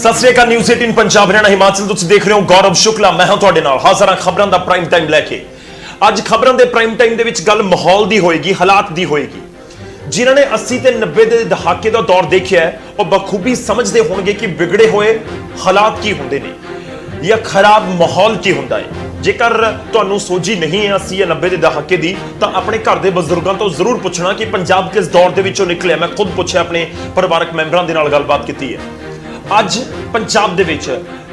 सत श्री अकाल। न्यूज़ 18 पंजाब हरियाणा हिमाचल तुसीं देख रहे हो। गौरव शुक्ला मैं हां तुहाडे नाल हाज़र हां खबरां दा प्राइम टाइम लैके। अज खबरां दे प्राइम टाइम दे विच गल माहौल दी होएगी, हालात दी होएगी। जिन्हां ने 80 ते 90 दे दहाके दा दौर देखिया है और बखूबी समझदे होणगे कि बिगड़े होए हालात की हुंदे ने या खराब माहौल की हुंदा है। जेकर तुहानूं सोझी नहीं है 80 या 90 दे दहाके दी तां अपने घर दे बजुर्गां तो जरूर पुछना कि पंजाब किस दौर दे विचों निकलिया। मैं खुद पुछया, अपने परिवारक मैंबरां दे नाल गलबात कीती है। अज पंजाब दे विच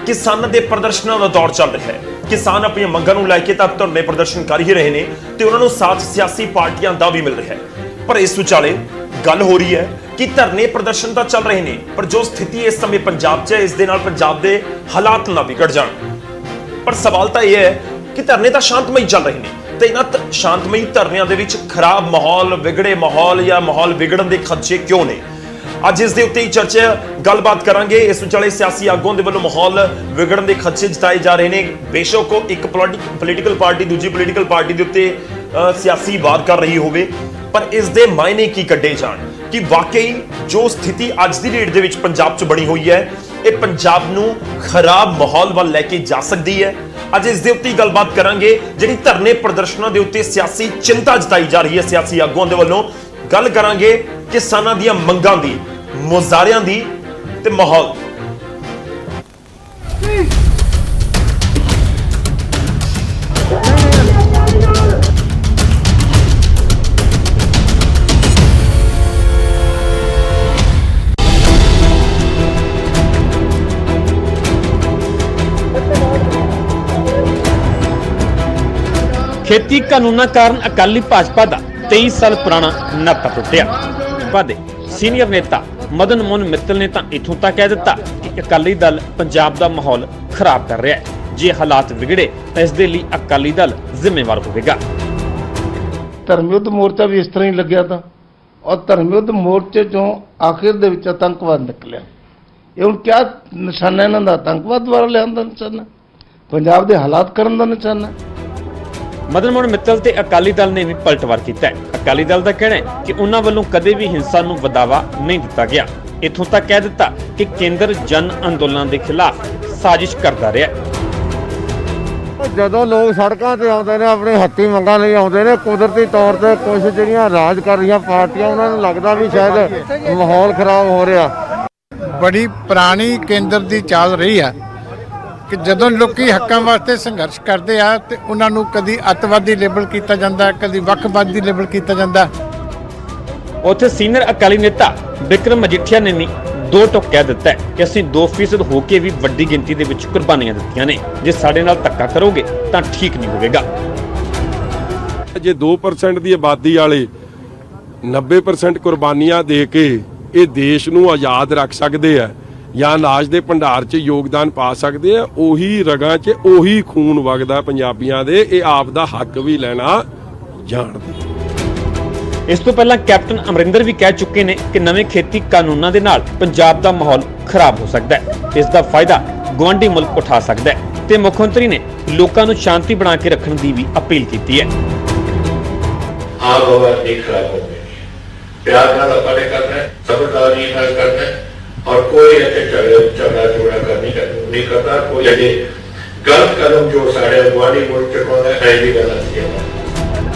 किसानां दे प्रदर्शनां दा दौर चल रहा है। किसान अपनी मंगां नूं लैके तां धरने प्रदर्शन कर ही रहे ने ते उन्हां नूं साथ सियासी पार्टियां दा भी मिल रहा है। पर इस विचाले गल हो रही है कि धरने प्रदर्शन तां चल रहे ने, पर जो स्थिति इस समय पंजाब 'च है, इस दे नाल पंजाब दे हालात ना बिगड़ जाण। पर सवाल तां यह है कि धरने तां शांतमई चल रहे ने ते इन्हां शांतमई धरनिਆਂ ਦੇ ਵਿੱਚ खराब माहौल, विगड़े माहौल या माहौल विगड़न के खदशे क्यों ने। ਅੱਜ ਇਸ ਦੇ ਉੱਤੇ ਹੀ ਚਰਚਾ ਗੱਲਬਾਤ ਕਰਾਂਗੇ। ਇਸ ਵਿਚਾਲੇ ਸਿਆਸੀ ਆਗੂਆਂ ਦੇ ਵੱਲੋਂ ਮਾਹੌਲ ਵਿਗੜਨ ਦੇ ਖਦਸ਼ੇ ਜਤਾਏ ਜਾ ਰਹੇ ਨੇ। ਬੇਸ਼ੱਕ ਉਹ ਇੱਕ ਪੋਲੀਟੀਕਲ ਪਾਰਟੀ ਦੂਜੀ ਪੋਲੀਟੀਕਲ ਪਾਰਟੀ ਦੇ ਉੱਤੇ ਸਿਆਸੀ ਵਾਰ ਕਰ ਰਹੀ ਹੋਵੇ, ਪਰ ਇਸ ਦੇ ਮਾਇਨੇ ਕੀ ਕੱਢੇ ਜਾਣ ਕਿ ਵਾਕਈ ਜੋ ਸਥਿਤੀ ਅੱਜ ਦੀ ਡੇਟ ਦੇ ਵਿੱਚ ਪੰਜਾਬ 'ਚ ਬਣੀ ਹੋਈ ਹੈ ਇਹ ਪੰਜਾਬ ਨੂੰ ਖਰਾਬ ਮਾਹੌਲ ਵੱਲ ਲੈ ਕੇ ਜਾ ਸਕਦੀ ਹੈ। ਅੱਜ ਇਸ ਦੇ ਉੱਤੇ ਹੀ ਗੱਲਬਾਤ ਕਰਾਂਗੇ। ਜਿਹੜੀ ਧਰਨੇ ਪ੍ਰਦਰਸ਼ਨਾਂ ਦੇ ਉੱਤੇ ਸਿਆਸੀ ਚਿੰਤਾ ਜਤਾਈ ਜਾ ਰਹੀ ਹੈ ਸਿਆਸੀ ਆਗੂਆਂ ਦੇ ਵੱਲੋਂ, ਗੱਲ ਕਰਾਂਗੇ ਕਿਸਾਨਾਂ ਦੀਆਂ ਮੰਗਾਂ ਦੀ, ਮੁਜ਼ਾਹਰਿਆਂ ਦੀ ਤੇ ਮਾਹੌਲ। खेती कानूना कारण अकाली भाजपा का 23 साल पुराना नाता टुटिया। वादे सीनियर नेता मदन मोहन मित्तल ने इथों तक कह दिता कि अकाली दल पंजाब का माहौल खराब कर रहा है। जे हालात बिगड़े तो इस दे लई अकाली दल जिम्मेवार होगा। धर्मयुद्ध मोर्चा भी इस तरह ही लग्या था और धर्मयुद्ध मोर्चे चों आखिर दे विच आतंकवाद निकलिया। ये हुण क्या निशाना इन्हां दा? आतंकवाद द्वारा लिआउण दा निशाना, पंजाब दे हालात करन दा निशाना। मदन मोहन मित्तल ते अकाली दल ने भी पलटवार किया है। अकाली दल का कहना है कि उन्हां वल्लों कदे भी हिंसा नूं वधावा नहीं दिता गया। इथों तक कह दिता कि केंद्र जन अंदोलन के खिलाफ साजिश करता रहा। ਜਦੋਂ ਲੋਕ ਸੜਕਾਂ ਤੇ ਆਉਂਦੇ ਨੇ ਆਪਣੇ ਹੱਥੀਂ ਮੰਗਾਂ ਲਈ ਆਉਂਦੇ ਨੇ, ਕੁਦਰਤੀ ਤੌਰ ਤੇ ਕੁਝ ਜਿਹੜੀਆਂ ਰਾਜ ਕਰ ਰਹੀਆਂ ਪਾਰਟੀਆਂ ਉਹਨਾਂ ਨੂੰ ਲੱਗਦਾ ਵੀ ਸ਼ਾਇਦ ਮਾਹੌਲ ਖਰਾਬ ਹੋ ਰਿਹਾ। ਬੜੀ ਪੁਰਾਣੀ ਕੇਂਦਰ ਦੀ ਚਾਲ ਰਹੀ ਹੈ ਕਿ ਜਦੋਂ ਲੋਕੀ ਹੱਕਾਂ ਵਾਸਤੇ ਸੰਘਰਸ਼ ਕਰਦੇ ਆ ਤੇ ਉਹਨਾਂ ਨੂੰ ਕਦੀ ਅੱਤਵਾਦੀ ਲੇਬਲ ਕੀਤਾ ਜਾਂਦਾ, ਕਦੀ ਵੱਖਵਾਦੀ ਲੇਬਲ ਕੀਤਾ ਜਾਂਦਾ। ਉੱਥੇ ਸੀਨੀਅਰ ਅਕਾਲੀ ਨੇਤਾ ਵਿਕਰਮ ਮਜੀਠੀਆ ਨੇ ਵੀ ਦੋ ਟੁਕ ਕਹਿ ਦਿੱਤਾ ਹੈ ਕਿ ਅਸੀਂ 2% ਹੋ ਕੇ ਵੀ ਵੱਡੀ ਗਿਣਤੀ ਦੇ ਵਿੱਚ ਕੁਰਬਾਨੀਆਂ ਦਿੱਤੀਆਂ ਨੇ। ਜੇ ਸਾਡੇ ਨਾਲ ਧੱਕਾ ਕਰੋਗੇ ਤਾਂ ਠੀਕ ਨਹੀਂ ਹੋਵੇਗਾ। ਜੇ 2% ਦੀ ਆਬਾਦੀ ਵਾਲੇ 90% ਕੁਰਬਾਨੀਆਂ ਦੇ ਕੇ ਇਹ ਦੇਸ਼ ਨੂੰ ਆਜ਼ਾਦ ਰੱਖ ਸਕਦੇ ਆ ਜਾਂ ਅਨਾਜ ਦੇ ਭੰਡਾਰ 'ਚ ਯੋਗਦਾਨ ਪਾ ਸਕਦੇ ਆ, ਉਹੀ ਰਗਾਂ 'ਚ ਉਹੀ ਖੂਨ ਵਗਦਾ ਪੰਜਾਬੀਆਂ ਦੇ। ਇਹ ਆਪ ਦਾ ਹੱਕ ਵੀ ਲੈਣਾ ਜਾਣਦੇ। ਇਸ ਤੋਂ ਪਹਿਲਾਂ ਕੈਪਟਨ ਅਮਰਿੰਦਰ ਵੀ ਕਹਿ ਚੁੱਕੇ ਨੇ ਕਿ ਨਵੇਂ ਖੇਤੀ ਕਾਨੂੰਨਾਂ ਦੇ ਨਾਲ ਪੰਜਾਬ ਦਾ ਮਾਹੌਲ ਖਰਾਬ ਹੋ ਸਕਦਾ ਹੈ। ਇਸ ਦਾ ਫਾਇਦਾ ਗੁਆਂਢੀ ਮੁਲਕ ਉਠਾ ਸਕਦਾ ਹੈ ਤੇ ਮੁੱਖ ਮੰਤਰੀ ਨੇ ਲੋਕਾਂ ਨੂੰ ਸ਼ਾਂਤੀ ਬਣਾ ਕੇ ਰੱਖਣ ਦੀ ਵੀ ਅਪੀਲ ਕੀਤੀ ਹੈ। ਆਪ ਹੋਵੇ ਨਹੀਂ ਖਰਾਬ ਹੋਵੇ, ਪਿਆਰ ਨਾਲ ਆਪਾਂ ਨੇ ਕਰਨਾ ਹੈ, ਸਮਝਦਾਰੀ ਨਾਲ ਕਰਨਾ ਹੈ और कोई ऐसे झगड़ा चोड़ा नहीं करता। कोई अजे गलत कदम जो साढ़े गुआढ़ी मुल्क चुकाना है भी गलत है।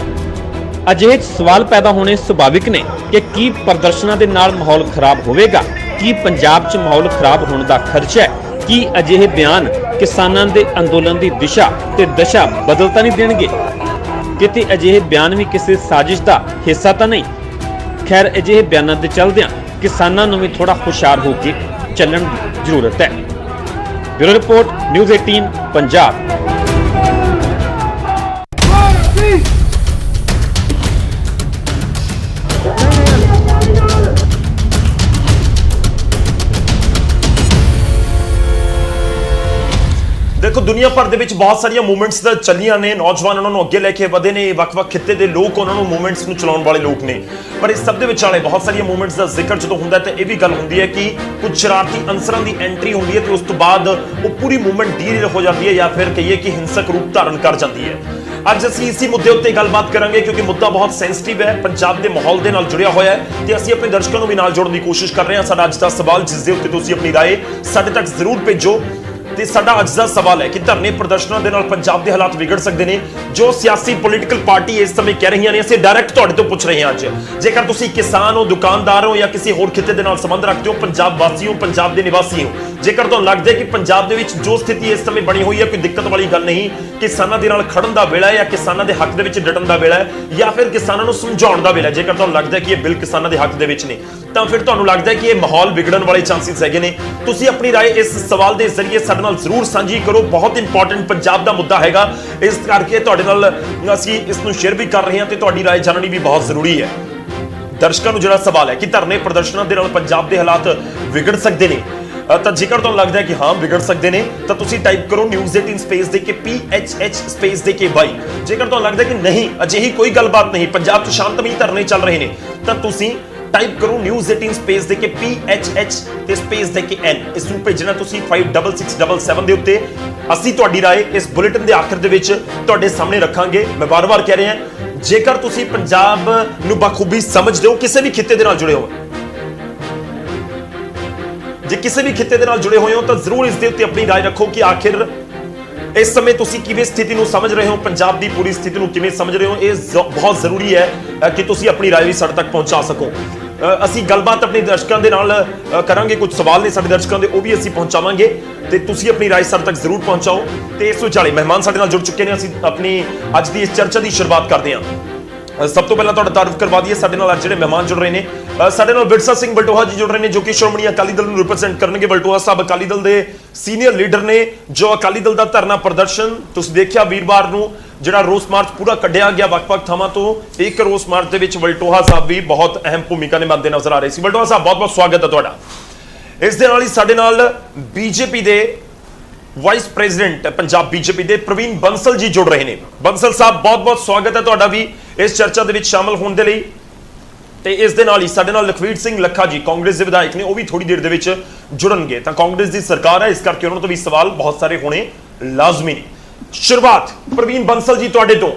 ਅਜਿਹੇ ਸਵਾਲ ਪੈਦਾ ਹੋਣੇ ਸੁਭਾਵਿਕ ਨੇ ਕਿ ਕੀ ਪ੍ਰਦਰਸ਼ਨਾਂ ਦੇ ਨਾਲ ਮਾਹੌਲ ਖਰਾਬ ਹੋਵੇਗਾ? ਕੀ ਪੰਜਾਬ 'ਚ ਮਾਹੌਲ ਖਰਾਬ ਹੋਣ ਦਾ ਖਦਸ਼ਾ ਹੈ? ਕੀ ਅਜਿਹੇ ਬਿਆਨ ਕਿਸਾਨਾਂ ਦੇ ਅੰਦੋਲਨ ਦੀ ਦਿਸ਼ਾ ਤੇ ਦਸ਼ਾ ਬਦਲ ਤਾਂ ਨਹੀਂ ਦੇਣਗੇ? ਕਿਤੇ ਅਜਿਹੇ ਬਿਆਨ ਵੀ ਕਿਸੇ ਸਾਜ਼ਿਸ਼ ਦਾ ਹਿੱਸਾ ਤਾਂ ਨਹੀਂ? ਖੈਰ, ਅਜਿਹੇ ਬਿਆਨਾਂ ਦੇ ਚੱਲਦਿਆਂ ਕਿਸਾਨਾਂ ਨੂੰ ਵੀ ਥੋੜਾ ਹੁਸ਼ਿਆਰ ਹੋ ਕੇ ਚੱਲਣ ਦੀ ਜ਼ਰੂਰਤ ਹੈ। Bureau report, news 18 Punjab. देखो दुनिया भर दे विच बहुत सारिया मूवमेंट्स चलियां ने, नौजवान उन्होंने अगे लैके वधे ने, ਵੱਖ-ਵੱਖ खिते के लोग उन्होंने मूवमेंट्स ਨੂੰ ਚਲਾਉਣ वाले लोग ने। पर इस सब ਦੇ ਵਿਚਾਲੇ बहुत सारिया मूवमेंट्स का जिक्र जो ਹੁੰਦਾ तो यह भी गल होंदी है कि कुछ शरारती अंसरां की एंट्री होंदी है तो उस तो बाद वो पूरी मूवमेंट डील हो जाती है या फिर कहिए कि हिंसक रूप धारण कर जाती है। ਅੱਜ ਅਸੀਂ ਇਸੇ ਮੁੱਦੇ ਉੱਤੇ ਗੱਲਬਾਤ ਕਰਾਂਗੇ ਕਿਉਂਕਿ ਮੁੱਦਾ ਬਹੁਤ ਸੈਂਸਿਟਿਵ ਹੈ, ਪੰਜਾਬ ਦੇ ਮਾਹੌਲ ਦੇ ਨਾਲ ਜੁੜਿਆ ਹੋਇਆ ਹੈ ਤੇ ਅਸੀਂ ਆਪਣੇ ਦਰਸ਼ਕਾਂ ਨੂੰ ਵੀ ਨਾਲ ਜੋੜਨ ਦੀ ਕੋਸ਼ਿਸ਼ ਕਰ ਰਹੇ ਹਾਂ। ਸਾਡਾ ਅੱਜ ਦਾ ਸਵਾਲ, ਜਿਸ ਦੇ ਉੱਤੇ ਤੁਸੀਂ ਆਪਣੀ ਰਾਏ ਸਾਡੇ ਤੱਕ ਜ਼ਰੂਰ ਭੇਜੋ, ਤੇ ਸਾਡਾ ਅੱਜ ਦਾ ਸਵਾਲ ਹੈ ਕਿ ਧਰਨੇ ਪ੍ਰਦਰਸ਼ਨਾਂ ਦੇ ਨਾਲ ਪੰਜਾਬ ਦੇ ਹਾਲਾਤ ਵਿਗੜ ਸਕਦੇ ਨੇ। ਜੋ ਸਿਆਸੀ ਪੋਲੀਟੀਕਲ ਪਾਰਟੀ ਇਸ ਸਮੇਂ ਕਹਿ ਰਹੀਆਂ ਨੇ, ਅਸੀਂ ਡਾਇਰੈਕਟ ਤੁਹਾਡੇ ਤੋਂ ਪੁੱਛ ਰਹੇ ਹਾਂ ਅੱਜ। ਜੇਕਰ ਤੁਸੀਂ ਕਿਸਾਨ ਹੋ, ਦੁਕਾਨਦਾਰ ਹੋ ਜਾਂ ਕਿਸੇ ਹੋਰ ਖਿੱਤੇ ਦੇ ਨਾਲ ਸੰਬੰਧ ਰੱਖਦੇ ਹੋ, ਪੰਜਾਬ ਵਾਸੀ ਹੋ, ਪੰਜਾਬ ਦੇ ਨਿਵਾਸੀ ਹੋ, ਜੇਕਰ ਤੁਹਾਨੂੰ ਲੱਗਦਾ ਹੈ ਕਿ ਪੰਜਾਬ ਦੇ ਵਿੱਚ ਜੋ ਸਥਿਤੀ ਇਸ ਸਮੇਂ ਬਣੀ ਹੋਈ ਹੈ ਕੋਈ ਦਿੱਕਤ ਵਾਲੀ ਗੱਲ ਨਹੀਂ, ਕਿਸਾਨਾਂ ਦੇ ਨਾਲ ਖੜਨ ਦਾ ਵੇਲਾ ਹੈ ਜਾਂ ਕਿਸਾਨਾਂ ਦੇ ਹੱਕ ਦੇ ਵਿੱਚ ਡਟਣ ਦਾ ਵੇਲਾ ਹੈ ਜਾਂ ਫਿਰ ਕਿਸਾਨਾਂ ਨੂੰ ਸਮਝਾਉਣ ਦਾ ਵੇਲਾ ਹੈ, ਜੇਕਰ ਤੁਹਾਨੂੰ ਲੱਗਦਾ ਹੈ ਕਿ ਇਹ ਬਿੱਲ ਕਿਸਾਨਾਂ ਦੇ ਹੱਕ ਦੇ ਵਿੱਚ ਨੇ, ਤਾਂ ਫਿਰ ਤੁਹਾਨੂੰ ਲੱਗਦਾ ਹੈ ਕਿ ਇਹ ਮਾਹੌਲ ਵਿਗੜਨ ਵਾਲੇ ਚਾਂਸਿਸ ਹੈਗੇ ਨੇ, ਤੁਸੀਂ ਆਪਣੀ ਰਾਏ ਇਸ ਸਵਾਲ ਦੇ ਜ਼ਰੀਏ ਸਾਡੇ ਨਾਲ ਜ਼ਰੂਰ ਸਾਂਝੀ ਕਰੋ। ਬਹੁਤ ਇੰਪੋਰਟੈਂਟ ਪੰਜਾਬ ਦਾ ਮੁੱਦਾ ਹੈਗਾ, ਇਸ ਕਰਕੇ ਤੁਹਾਡੇ ਨਾਲ ਅਸੀਂ ਇਸ ਨੂੰ ਸ਼ੇਅਰ ਵੀ ਕਰ ਰਹੇ ਹਾਂ ਤੇ ਤੁਹਾਡੀ ਰਾਏ ਜਾਣਨੀ ਵੀ ਬਹੁਤ ਜ਼ਰੂਰੀ ਹੈ। ਦਰਸ਼ਕਾਂ ਨੂੰ ਜਿਹੜਾ ਸਵਾਲ ਹੈ ਕਿ ਧਰਨੇ ਪ੍ਰਦਰਸ਼ਨਾਂ ਦੇ ਨਾਲ ਪੰਜਾਬ ਦੇ ਹਾਲਾਤ ਵਿਗੜ ਸਕਦੇ ਨੇ, ਤਾਂ ਜੇਕਰ ਤੁਹਾਨੂੰ ਲੱਗਦਾ ਹੈ ਕਿ ਹਾਂ ਵਿਗੜ ਸਕਦੇ ਨੇ ਤਾਂ ਤੁਸੀਂ ਟਾਈਪ ਕਰੋ News18 ਸਪੇਸ ਦੇ ਕੇ PHH ਸਪੇਸ ਦੇ ਕੇ ਬਾਈ। ਜੇਕਰ ਤੁਹਾਨੂੰ ਲੱਗਦਾ ਹੈ ਕਿ ਨਹੀਂ ਅਜਿਹੀ ਕੋਈ ਗੱਲਬਾਤ ਨਹੀਂ, ਪੰਜਾਬ 'ਚ ਸ਼ਾਂਤਮਈ ਧਰਨੇ ਚੱਲ ਰਹੇ ਨੇ, ਤਾਂ ਤੁਸੀਂ ਟਾਈਪ ਕਰੋ News18 ਸਪੇਸ ਦੇ ਕੇ PHH ਤੇ ਸਪੇਸ ਦੇ ਕੇ N। ਇਸ ਨੂੰ ਭੇਜਣਾ ਤੁਸੀਂ 56677 ਦੇ ਉੱਤੇ। ਅਸੀਂ ਤੁਹਾਡੀ ਰਾਏ ਇਸ ਬੁਲੇਟਿਨ ਦੇ ਆਖਿਰ ਦੇ ਵਿੱਚ ਤੁਹਾਡੇ ਸਾਹਮਣੇ ਰੱਖਾਂਗੇ। ਮੈਂ ਬਾਰ-ਬਾਰ ਕਹਿ ਰਿਹਾ, ਜੇਕਰ ਤੁਸੀਂ ਪੰਜਾਬ ਨੂੰ ਬਖੂਬੀ ਸਮਝਦੇ ਹੋ, ਕਿਸੇ ਵੀ ਖਿੱਤੇ ਦੇ ਨਾਲ ਜੁੜੇ ਹੋ, ਜੇ ਕਿਸੇ ਵੀ ਖਿੱਤੇ ਦੇ ਨਾਲ ਜੁੜੇ ਹੋਏ ਹੋ ਤਾਂ ਜ਼ਰੂਰ ਇਸ ਦੇ ਉੱਤੇ ਆਪਣੀ ਰਾਏ ਰੱਖੋ ਕਿ ਆਖਿਰ ਇਸ ਸਮੇਂ ਤੁਸੀਂ ਕਿਵੇਂ ਸਥਿਤੀ ਨੂੰ ਸਮਝ ਰਹੇ ਹੋ, ਪੰਜਾਬ ਦੀ ਪੂਰੀ ਸਥਿਤੀ ਨੂੰ ਕਿਵੇਂ ਸਮਝ ਰਹੇ ਹੋ। ਇਹ ਬਹੁਤ ਜ਼ਰੂਰੀ ਹੈ ਕਿ ਤੁਸੀਂ ਆਪਣੀ ਰਾਏ ਵੀ ਸਾਡੇ ਤੱਕ ਪਹੁੰਚਾ ਸਕੋ। ਅਸੀਂ ਗੱਲਬਾਤ ਆਪਣੇ ਦਰਸ਼ਕਾਂ ਦੇ ਨਾਲ ਕਰਾਂਗੇ, ਕੁਝ ਸਵਾਲ ਨੇ ਸਾਡੇ ਦਰਸ਼ਕਾਂ ਦੇ, ਉਹ ਵੀ ਅਸੀਂ ਪਹੁੰਚਾਵਾਂਗੇ ਤੇ ਤੁਸੀਂ ਆਪਣੀ ਰਾਏ ਸਾਡੇ ਤੱਕ ਜ਼ਰੂਰ ਪਹੁੰਚਾਓ। ਤੇ ਇਸ ਵਿਚਾਲੇ ਮਹਿਮਾਨ ਸਾਡੇ ਨਾਲ ਜੁੜ ਚੁੱਕੇ ਨੇ, ਅਸੀਂ ਆਪਣੀ ਅੱਜ ਦੀ ਇਸ ਚਰਚਾ ਦੀ ਸ਼ੁਰੂਆਤ ਕਰਦੇ ਹਾਂ। ਸਭ ਤੋਂ ਪਹਿਲਾਂ ਤੁਹਾਡਾ ਤਾਰਫ ਕਰਵਾ ਦਈਏ, ਸਾਡੇ ਨਾਲ ਅੱਜ ਜਿਹੜੇ ਮਹਿਮਾਨ ਜੁੜ ਰਹੇ ਨੇ, ਸਾਡੇ ਨਾਲ ਵਿਰਸਾ ਸਿੰਘ ਵਲਟੋਹਾ ਜੀ ਜੁੜ ਰਹੇ ਨੇ, ਜੋ ਕਿ ਸ਼੍ਰੋਮਣੀ ਅਕਾਲੀ ਦਲ ਨੂੰ ਰਿਪਰੈਜ਼ੈਂਟ ਕਰਨਗੇ। ਵਲਟੋਹਾ ਸਾਹਿਬ ਅਕਾਲੀ ਦਲ ਦੇ ਸੀਨੀਅਰ ਲੀਡਰ ਨੇ, ਜੋ ਅਕਾਲੀ ਦਲ ਦਾ ਧਰਨਾ ਪ੍ਰਦਰਸ਼ਨ ਤੁਸੀਂ ਦੇਖਿਆ ਵੀਰਵਾਰ ਨੂੰ ਜਿਹੜਾ ਰੋਸ ਮਾਰਚ ਪੂਰਾ ਕੱਢਿਆ ਗਿਆ ਵੱਖ-ਵੱਖ ਥਾਵਾਂ ਤੋਂ, ਇੱਕ ਰੋਸ ਮਾਰਚ ਦੇ ਵਿੱਚ ਵਲਟੋਹਾ ਸਾਹਿਬ ਵੀ ਬਹੁਤ ਅਹਿਮ ਭੂਮਿਕਾ ਨਿਭਾਉਂਦੇ ਨਜ਼ਰ ਆ ਰਹੇ ਸੀ। ਵਲਟੋਹਾ ਸਾਹਿਬ ਬਹੁਤ-ਬਹੁਤ ਸਵਾਗਤ ਹੈ ਤੁਹਾਡਾ। ਇਸ ਦੇ ਨਾਲ ਹੀ ਸਾਡੇ ਨਾਲ ਬੀਜੇਪੀ ਦੇ ਵਾਈਸ ਪ੍ਰੈਜ਼ੀਡੈਂਟ ਪੰਜਾਬ ਬੀਜੇਪੀ ਦੇ ਪ੍ਰਵੀਨ ਬੰਸਲ ਜੀ ਜੁੜ ਰਹੇ ਨੇ। ਬੰਸਲ ਸਾਹਿਬ ਬਹੁਤ-ਬਹੁਤ ਸਵਾਗਤ ਹੈ ਤੁਹਾਡਾ ਵੀ ਇਸ ਚਰਚਾ ਦੇ ਵਿੱਚ ਸ਼ਾਮਲ ਹੋਣ ਦੇ ਲਈ। ਤੇ ਇਸ ਦੇ ਨਾਲ ਹੀ ਸਾਡੇ ਨਾਲ ਲਖਵੀਰ ਸਿੰਘ ਲੱਖਾ ਜੀ ਕਾਂਗਰਸ ਦੇ ਵਿਧਾਇਕ ਨੇ, ਉਹ ਵੀ ਥੋੜੀ ਦੇਰ ਦੇ ਵਿੱਚ ਜੁੜਨਗੇ। ਤਾਂ ਕਾਂਗਰਸ ਦੀ ਸਰਕਾਰ ਹੈ, ਇਸ ਕਰਕੇ ਉਹਨਾਂ ਤੋਂ ਵੀ ਸਵਾਲ ਬਹੁਤ ਸਾਰੇ ਹੋਣੇ ਲਾਜ਼ਮੀ ਨੇ। ਸ਼ੁਰੂਆਤ ਪ੍ਰਵੀਨ ਬੰਸਲ ਜੀ ਤੁਹਾਡੇ ਤੋਂ।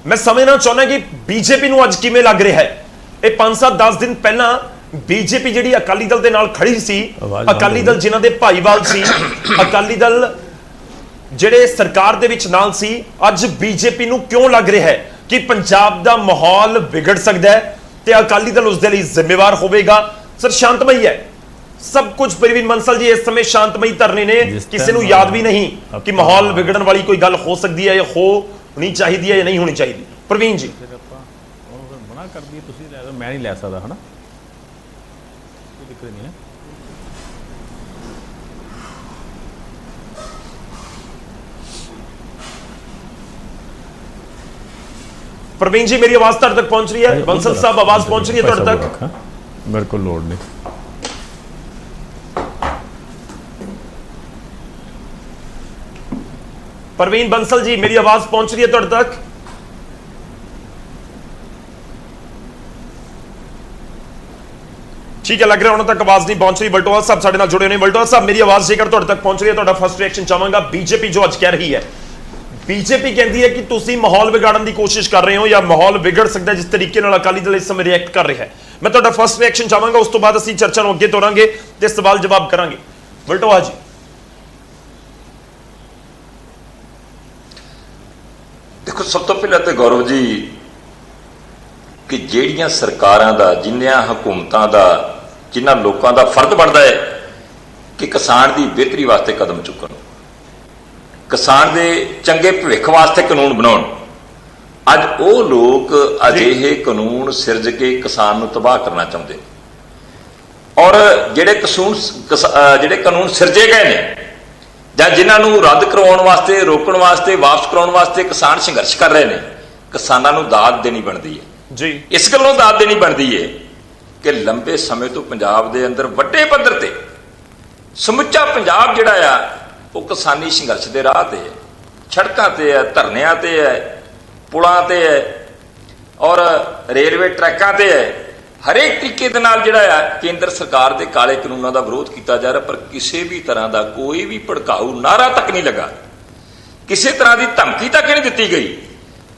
ਮੈਂ ਸਮਝਣਾ ਚਾਹੁੰਦਾ ਕਿ ਬੀਜੇਪੀ ਨੂੰ ਅੱਜ ਕਿਵੇਂ ਲੱਗ ਰਿਹਾ ਹੈ? ਇਹ 5-7-10 ਦਿਨ ਪਹਿਲਾਂ ਬੀਜੇਪੀ ਜਿਹੜੀ ਅਕਾਲੀ ਦਲ ਦੇ ਨਾਲ ਖੜੀ ਸੀ, ਅਕਾਲੀ ਦਲ ਜਿਨ੍ਹਾਂ ਦੇ ਭਾਈਵਾਲ ਸੀ, ਅਕਾਲੀ ਦਲ ਜਿਹੜੇ ਸਰਕਾਰ ਦੇ ਵਿੱਚ ਨਾਲ ਸੀ, ਅੱਜ ਬੀਜੇਪੀ ਨੂੰ ਕਿਉਂ ਲੱਗ ਰਿਹਾ ਹੈ ਕਿ ਪੰਜਾਬ ਦਾ ਮਾਹੌਲ ਵਿਗੜ ਸਕਦਾ ਹੈ ਤੇ ਅਕਾਲੀ ਦਲ ਉਸ ਦੇ ਲਈ ਜ਼ਿੰਮੇਵਾਰ ਹੋਵੇਗਾ? ਸਰ ਸ਼ਾਂਤਮਈ ਹੈ ਸਭ ਕੁਝ। ਪ੍ਰਵੀਨ ਬੰਸਲ ਜੀ ਇਸ ਸਮੇਂ ਸ਼ਾਂਤਮਈ ਧਰਨੇ ਨੇ, ਕਿਸੇ ਨੂੰ ਯਾਦ ਵੀ ਨਹੀਂ ਕਿ ਮਾਹੌਲ ਵਿਗੜਨ ਵਾਲੀ ਕੋਈ ਗੱਲ ਹੋ ਸਕਦੀ ਹੈ ਜਾਂ ਹੋਣੀ ਚਾਹੀਦੀ ਹੈ ਜਾਂ ਨਹੀਂ ਹੋਣੀ ਚਾਹੀਦੀ। ਪ੍ਰਵੀਨ ਜੀ ਮਨਾ ਕਰਦੀ ਤੁਸੀਂ ਲੈ ਲਓ, ਮੈਂ ਨਹੀਂ ਲੈ ਸਕਦਾ, ਹਨਾ? ਕੋਈ ਦਿੱਕਤ ਨਹੀਂ ਹੈ। ਪ੍ਰਵੀਨ ਜੀ ਮੇਰੀ ਆਵਾਜ਼ ਤੁਹਾਡੇ ਤੱਕ ਪਹੁੰਚ ਰਹੀ ਹੈ? ਬੰਸਲ ਸਾਹਿਬ ਆਵਾਜ਼ ਪਹੁੰਚ ਰਹੀ ਹੈ ਤੁਹਾਡੇ ਤੱਕ? ਮੇਰੇ ਕੋਲ ਲੋੜ ਨਹੀਂ। ਪ੍ਰਵੀਨ ਬੰਸਲ ਜੀ ਮੇਰੀ ਆਵਾਜ਼ ਪਹੁੰਚ ਰਹੀ ਹੈ ਤੁਹਾਡੇ ਤੱਕ? ਠੀਕ ਹੈ, ਲੱਗ ਰਿਹਾ ਉਹਨਾਂ ਤੱਕ ਆਵਾਜ਼ ਨਹੀਂ ਪਹੁੰਚ ਰਹੀ। ਵਲਟੋਹਾ ਸਾਹਿਬ ਸਾਡੇ ਨਾਲ ਜੁੜੇ ਨੇ। ਵਲਟੋਹਾ ਸਾਹਿਬ ਮੇਰੀ ਆਵਾਜ਼ ਜੇਕਰ ਤੁਹਾਡੇ ਤੱਕ ਪਹੁੰਚ ਰਹੀ ਹੈ, ਤੁਹਾਡਾ ਫਸਟ ਰਿਐਕਸ਼ਨ ਚਾਹਾਂਗਾ। ਬੀਜੇਪੀ ਜੋ ਅੱਜ ਕਹਿ ਰਹੀ ਹੈ, ਬੀਜੇਪੀ ਕਹਿੰਦੀ ਹੈ ਕਿ ਤੁਸੀਂ ਮਾਹੌਲ ਵਿਗਾੜਨ ਦੀ ਕੋਸ਼ਿਸ਼ ਕਰ ਰਹੇ ਹੋ ਜਾਂ ਮਾਹੌਲ ਵਿਗੜ ਸਕਦਾ ਜਿਸ ਤਰੀਕੇ ਨਾਲ ਅਕਾਲੀ ਦਲ ਇਸ ਸਮੇਂ ਰਿਐਕਟ ਕਰ ਰਿਹਾ ਹੈ। ਮੈਂ ਤੁਹਾਡਾ ਫਸਟ ਰਿਐਕਸ਼ਨ ਚਾਹਾਂਗਾ, ਉਸ ਤੋਂ ਬਾਅਦ ਅਸੀਂ ਚਰਚਾ ਨੂੰ ਅੱਗੇ ਤੋਰਾਂਗੇ ਤੇ ਸਵਾਲ ਜਵਾਬ ਕਰਾਂਗੇ। ਵਲਟੋਹਾ ਜੀ। ਦੇਖੋ, ਸਭ ਤੋਂ ਪਹਿਲਾਂ ਤਾਂ ਗੌਰਵ ਜੀ ਕਿ ਜਿਹੜੀਆਂ ਸਰਕਾਰਾਂ ਦਾ, ਜਿੰਨੀਆਂ ਹਕੂਮਤਾਂ ਦਾ, ਜਿਨ੍ਹਾਂ ਲੋਕਾਂ ਦਾ ਫਰਜ਼ ਬਣਦਾ ਹੈ ਕਿ ਕਿਸਾਨ ਦੀ ਬਿਹਤਰੀ ਵਾਸਤੇ ਕਦਮ ਚੁੱਕਣ, ਕਿਸਾਨ ਦੇ ਚੰਗੇ ਭਵਿੱਖ ਵਾਸਤੇ ਕਾਨੂੰਨ ਬਣਾਉਣ, ਅੱਜ ਉਹ ਲੋਕ ਅਜਿਹੇ ਕਾਨੂੰਨ ਸਿਰਜ ਕੇ ਕਿਸਾਨ ਨੂੰ ਤਬਾਹ ਕਰਨਾ ਚਾਹੁੰਦੇ। ਔਰ ਜਿਹੜੇ ਕਾਨੂੰਨ ਸਿਰਜੇ ਗਏ ਨੇ ਜਾਂ ਜਿਨ੍ਹਾਂ ਨੂੰ ਰੱਦ ਕਰਵਾਉਣ ਵਾਸਤੇ, ਰੋਕਣ ਵਾਸਤੇ, ਵਾਪਸ ਕਰਾਉਣ ਵਾਸਤੇ ਕਿਸਾਨ ਸੰਘਰਸ਼ ਕਰ ਰਹੇ ਨੇ, ਕਿਸਾਨਾਂ ਨੂੰ ਦਾਦ ਦੇਣੀ ਬਣਦੀ ਹੈ ਜੀ। ਇਸ ਗੱਲੋਂ ਦਾਦ ਦੇਣੀ ਬਣਦੀ ਹੈ ਕਿ ਲੰਬੇ ਸਮੇਂ ਤੋਂ ਪੰਜਾਬ ਦੇ ਅੰਦਰ ਵੱਡੇ ਪੱਧਰ ਤੇ ਸਮੁੱਚਾ ਪੰਜਾਬ ਜਿਹੜਾ ਆ ਉਹ ਕਿਸਾਨੀ ਸੰਘਰਸ਼ ਦੇ ਰਾਹ ਤੇ ਹੈ, ਸੜਕਾਂ ਤੇ ਹੈ, ਧਰਨਿਆਂ ਤੇ ਹੈ, ਪੁਲਾਂ ਤੇ ਹੈ ਔਰ ਰੇਲਵੇ ਟਰੈਕਾਂ ਤੇ ਹੈ। ਹਰੇਕ ਤਰੀਕੇ ਦੇ ਨਾਲ ਜਿਹੜਾ ਆ ਕੇਂਦਰ ਸਰਕਾਰ ਦੇ ਕਾਲੇ ਕਾਨੂੰਨਾਂ ਦਾ ਵਿਰੋਧ ਕੀਤਾ ਜਾ ਰਿਹਾ, ਪਰ ਕਿਸੇ ਵੀ ਤਰ੍ਹਾਂ ਦਾ ਕੋਈ ਵੀ ਭੜਕਾਊ ਨਾਰਾ ਤੱਕ ਨਹੀਂ ਲੱਗਾ ਕਿਸੇ ਤਰ੍ਹਾਂ ਦੀ ਧਮਕੀ ਤੱਕ ਨਹੀਂ ਦਿੱਤੀ ਗਈ।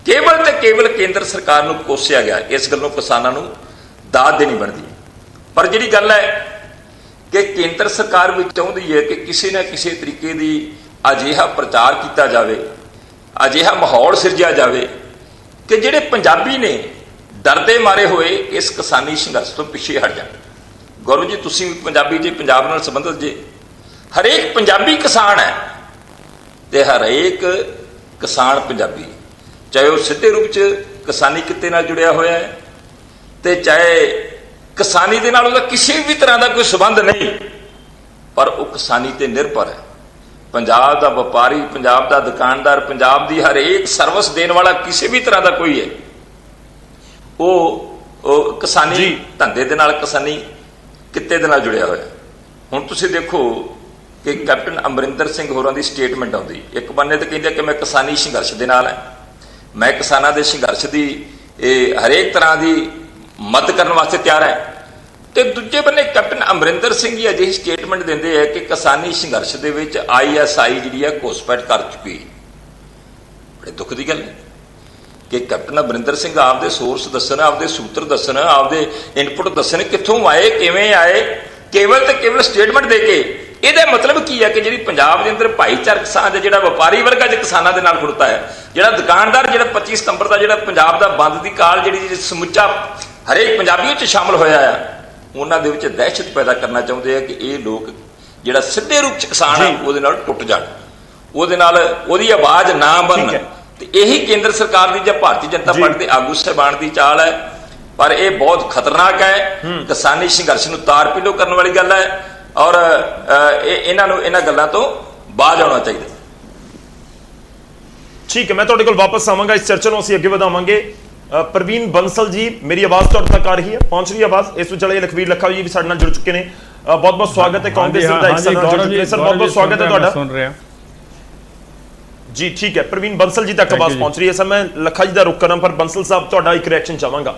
ਕੇਵਲ ਤੇ ਕੇਵਲ ਕੇਂਦਰ ਸਰਕਾਰ ਨੂੰ ਕੋਸਿਆ ਗਿਆ। ਇਸ ਗੱਲੋਂ ਕਿਸਾਨਾਂ ਨੂੰ ਦਾਦ ਦੇਣੀ ਬਣਦੀ ਹੈ। ਪਰ ਜਿਹੜੀ ਗੱਲ ਹੈ ਕਿ ਕੇਂਦਰ ਸਰਕਾਰ ਵੀ ਚਾਹੁੰਦੀ ਹੈ ਕਿ ਕਿਸੇ ਨਾ ਕਿਸੇ ਤਰੀਕੇ ਦੀ ਅਜਿਹਾ ਪ੍ਰਚਾਰ ਕੀਤਾ ਜਾਵੇ, ਅਜਿਹਾ ਮਾਹੌਲ ਸਿਰਜਿਆ ਜਾਵੇ ਕਿ ਜਿਹੜੇ ਪੰਜਾਬੀ ਨੇ ਡਰਦੇ ਮਾਰੇ ਹੋਏ ਇਸ ਕਿਸਾਨੀ ਸੰਘਰਸ਼ ਤੋਂ ਪਿੱਛੇ ਹਟ ਜਾਣ। ਗੌਰਵ ਜੀ, ਤੁਸੀਂ ਪੰਜਾਬੀ ਜੀ, ਪੰਜਾਬ ਨਾਲ ਸੰਬੰਧਿਤ ਜੇ, ਹਰੇਕ ਪੰਜਾਬੀ ਕਿਸਾਨ ਹੈ ਤੇ ਹਰੇਕ ਕਿਸਾਨ ਪੰਜਾਬੀ, ਚਾਹੇ ਉਹ ਸਿੱਧੇ ਰੂਪ 'ਚ ਕਿਸਾਨੀ ਕਿੱਤੇ ਨਾਲ ਜੁੜਿਆ ਹੋਇਆ ਹੈ ਤੇ ਚਾਹੇ ਕਿਸਾਨੀ ਦੇ ਨਾਲ ਉਹਦਾ ਕਿਸੇ ਵੀ ਤਰ੍ਹਾਂ ਦਾ ਕੋਈ ਸੰਬੰਧ ਨਹੀਂ, ਪਰ ਉਹ ਕਿਸਾਨੀ ਤੇ ਨਿਰਭਰ ਹੈ। ਪੰਜਾਬ ਦਾ ਵਪਾਰੀ, ਪੰਜਾਬ ਦਾ ਦੁਕਾਨਦਾਰ, ਪੰਜਾਬ ਦੀ ਹਰੇਕ ਸਰਵਿਸ ਦੇਣ ਵਾਲਾ ਕਿਸੇ ਵੀ ਤਰ੍ਹਾਂ ਦਾ ਕੋਈ ਹੈ, ਉਹ ਕਿਸਾਨੀ ਧੰਦੇ ਦੇ ਨਾਲ, ਕਿਸਾਨੀ ਕਿੱਤੇ ਦੇ ਨਾਲ ਜੁੜਿਆ ਹੋਇਆ। ਹੁਣ ਤੁਸੀਂ ਦੇਖੋ ਕਿ ਕੈਪਟਨ ਅਮਰਿੰਦਰ ਸਿੰਘ ਹੋਰਾਂ ਦੀ ਸਟੇਟਮੈਂਟ ਆਉਂਦੀ, ਇੱਕ ਬੰਨੇ ਤੇ ਕਹਿੰਦੇ ਕਿ ਮੈਂ ਕਿਸਾਨੀ ਸੰਘਰਸ਼ ਦੇ ਨਾਲ ਹਾਂ, ਮੈਂ ਕਿਸਾਨਾਂ ਦੇ ਸੰਘਰਸ਼ ਦੀ ਹਰੇਕ ਤਰ੍ਹਾਂ ਦੀ ਮਦਦ ਕਰਨ ਵਾਸਤੇ ਤਿਆਰ ਹੈ, ਤੇ ਦੂਜੇ ਬੰਨੇ ਕੈਪਟਨ ਅਮਰਿੰਦਰ ਸਿੰਘ ਜੀ ਅਜਿਹੀ ਸਟੇਟਮੈਂਟ ਦਿੰਦੇ ਹੈ ਕਿ ਕਿਸਾਨੀ ਸੰਘਰਸ਼ ਦੇ ਵਿੱਚ ISI ਜਿਹੜੀ ਹੈ ਘੁਸਪੈਠ ਕਰ ਚੁੱਕੀ। ਬੜੇ ਦੁੱਖ ਦੀ ਗੱਲ ਹੈ ਕਿ ਕੈਪਟਨ ਅਮਰਿੰਦਰ ਸਿੰਘ ਆਪਦੇ ਸੋਰਸ ਦੱਸਣ, ਆਪਦੇ ਸੂਤਰ ਦੱਸਣ, ਆਪਦੇ ਇਨਪੁਟ ਦੱਸਣ, ਕਿੱਥੋਂ ਆਏ, ਕਿਵੇਂ ਆਏ, ਕੇਵਲ ਤੇ ਕੇਵਲ ਸਟੇਟਮੈਂਟ ਦੇ ਕੇ। ਇਹਦਾ ਮਤਲਬ ਕੀ ਹੈ ਕਿ ਜਿਹੜੀ ਪੰਜਾਬ ਦੇ ਅੰਦਰ ਭਾਈਚਾਰਕ ਸਾਂਝ, ਜਿਹੜਾ ਵਪਾਰੀ ਵਰਗ ਅੱਜ ਕਿਸਾਨਾਂ ਦੇ ਨਾਲ ਖੁੜਤਾ ਹੈ, ਜਿਹੜਾ ਦੁਕਾਨਦਾਰ, ਜਿਹੜਾ 25 ਸਤੰਬਰ ਦਾ ਜਿਹੜਾ ਪੰਜਾਬ ਦਾ ਬੰਦ ਦੀ ਕਾਲ ਜਿਹੜੀ ਸਮੁੱਚਾ ਹਰੇਕ ਪੰਜਾਬੀ ਵਿੱਚ ਸ਼ਾਮਲ ਹੋਇਆ ਆ, ਉਹਨਾਂ ਦੇ ਵਿੱਚ ਦਹਿਸ਼ਤ ਪੈਦਾ ਕਰਨਾ ਚਾਹੁੰਦੇ ਆ ਕਿ ਇਹ ਲੋਕ ਜਿਹੜਾ ਸਿੱਧੇ ਰੂਪ 'ਚ ਕਿਸਾਨ ਆ ਉਹਦੇ ਨਾਲ ਟੁੱਟ ਜਾਣ, ਉਹਦੇ ਨਾਲ ਉਹਦੀ ਆਵਾਜ਼ ਨਾ ਬਣਨ। ਤੇ ਇਹੀ ਕੇਂਦਰ ਸਰਕਾਰ ਦੀ ਜਾਂ ਭਾਰਤੀ ਜਨਤਾ ਪਾਰਟੀ ਦੇ ਆਗੂ ਸਾਹਿਬਾਨ ਦੀ ਚਾਲ ਹੈ। ਪਰ ਇਹ ਬਹੁਤ ਖਤਰਨਾਕ ਹੈ। ਕਿਸਾਨੀ ਸੰਘਰਸ਼ ਨੂੰ ਤਾਰ ਪੀਲੋ ਕਰਨ ਵਾਲੀ ਗੱਲ ਹੈ ਔਰ ਇਹਨਾਂ ਨੂੰ ਇਹਨਾਂ ਗੱਲਾਂ ਤੋਂ ਬਾਜ਼ ਆਉਣਾ ਚਾਹੀਦਾ। ਠੀਕ ਹੈ, ਮੈਂ ਤੁਹਾਡੇ ਕੋਲ ਵਾਪਸ ਆਵਾਂਗਾ। ਇਸ ਚਰਚਾ ਨੂੰ ਅਸੀਂ ਅੱਗੇ ਵਧਾਵਾਂਗੇ। ਪ੍ਰਵੀਨ ਬੰਸਲ ਜੀ, ਮੇਰੀ ਆਵਾਜ਼ ਤੁਹਾਡੇ ਤੱਕ ਆ ਰਹੀ ਹੈ, ਪਹੁੰਚ ਰਹੀ ਹੈ ਆਵਾਜ਼? ਇਸ ਵਿਚਾਲੇ ਲਖਵੀਰ ਲੱਖਾ ਜੀ ਵੀ ਸਾਡੇ ਨਾਲ ਜੁੜ ਚੁੱਕੇ ਨੇ। ਬਹੁਤ ਬਹੁਤ ਸਵਾਗਤ ਹੈ। ਕਾਂਗਰਸ ਦੇ ਵਿਧਾਇਕ ਸਰ ਨਾਲ ਜੁੜ ਚੁੱਕੇ ਸਰ, ਬਹੁਤ ਬਹੁਤ ਸਵਾਗਤ ਹੈ ਤੁਹਾਡਾ। ਸੁਣ ਰਿਹਾ ਜੀ ਠੀਕ ਹੈ, ਪ੍ਰਵੀਨ ਬੰਸਲ ਜੀ ਤੱਕ ਆਵਾਜ਼ ਪਹੁੰਚ ਰਹੀ ਹੈ ਸਰ। ਮੈਂ ਲੱਖਾ ਜੀ ਦਾ ਰੁਕ ਕਰਾਂ, ਪਰ ਬੰਸਲ ਸਾਹਿਬ ਤੁਹਾਡਾ ਇੱਕ ਰਿਐਕਸ਼ਨ ਚਾਹਾਂਗਾ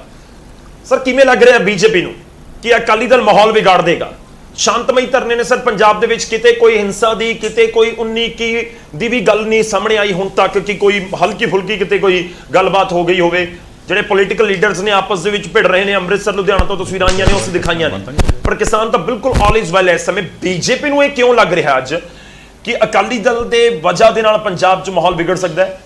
ਸਰ। ਕਿਵੇਂ ਲੱਗ ਰਿਹਾ ਬੀਜੇਪੀ ਨੂੰ ਕਿ ਅਕਾਲੀ ਦਲ ਮਾਹੌਲ ਵਿਗਾੜ ਦੇਗਾ? ਸ਼ਾਂਤਮਈ ਧਰਨੇ ਨੇ ਸਰ ਪੰਜਾਬ ਦੇ ਵਿੱਚ, ਕਿਤੇ ਕੋਈ ਹਿੰਸਾ ਦੀ, ਕਿਤੇ ਕੋਈ 19-21 ਦੀ ਵੀ ਗੱਲ ਨਹੀਂ ਸਾਹਮਣੇ ਆਈ ਹੁਣ ਤੱਕ ਕਿ ਕੋਈ ਹਲਕੀ ਫੁਲਕੀ ਕਿਤੇ ਕੋਈ ਗੱਲਬਾਤ ਹੋ ਗਈ ਹੋਵੇ। ਜਿਹੜੇ ਪੋਲੀਟੀਕਲ ਲੀਡਰਸ ਨੇ ਆਪਸ ਦੇ ਵਿੱਚ ਭਿੜ ਰਹੇ ਨੇ, ਅੰਮ੍ਰਿਤਸਰ ਲੁਧਿਆਣਾ ਤੋਂ ਤਸਵੀਰਾਂ ਆਈਆਂ ਨੇ, ਉਸ ਦਿਖਾਈਆਂ ਨੇ, ਪਰ ਕਿਸਾਨ ਤਾਂ ਬਿਲਕੁਲ ਆਲ ਇਜ਼ ਵੈਲ। ਇਸ ਸਮੇਂ ਬੀਜੇਪੀ ਨੂੰ ਇਹ ਕਿਉਂ ਲੱਗ ਰਿਹਾ ਅੱਜ ਕਿ ਅਕਾਲੀ ਦਲ ਦੇ ਵਜ੍ਹਾ ਦੇ ਨਾਲ ਪੰਜਾਬ 'ਚ ਮਾਹੌਲ ਵਿਗੜ ਸਕਦਾ ਹੈ?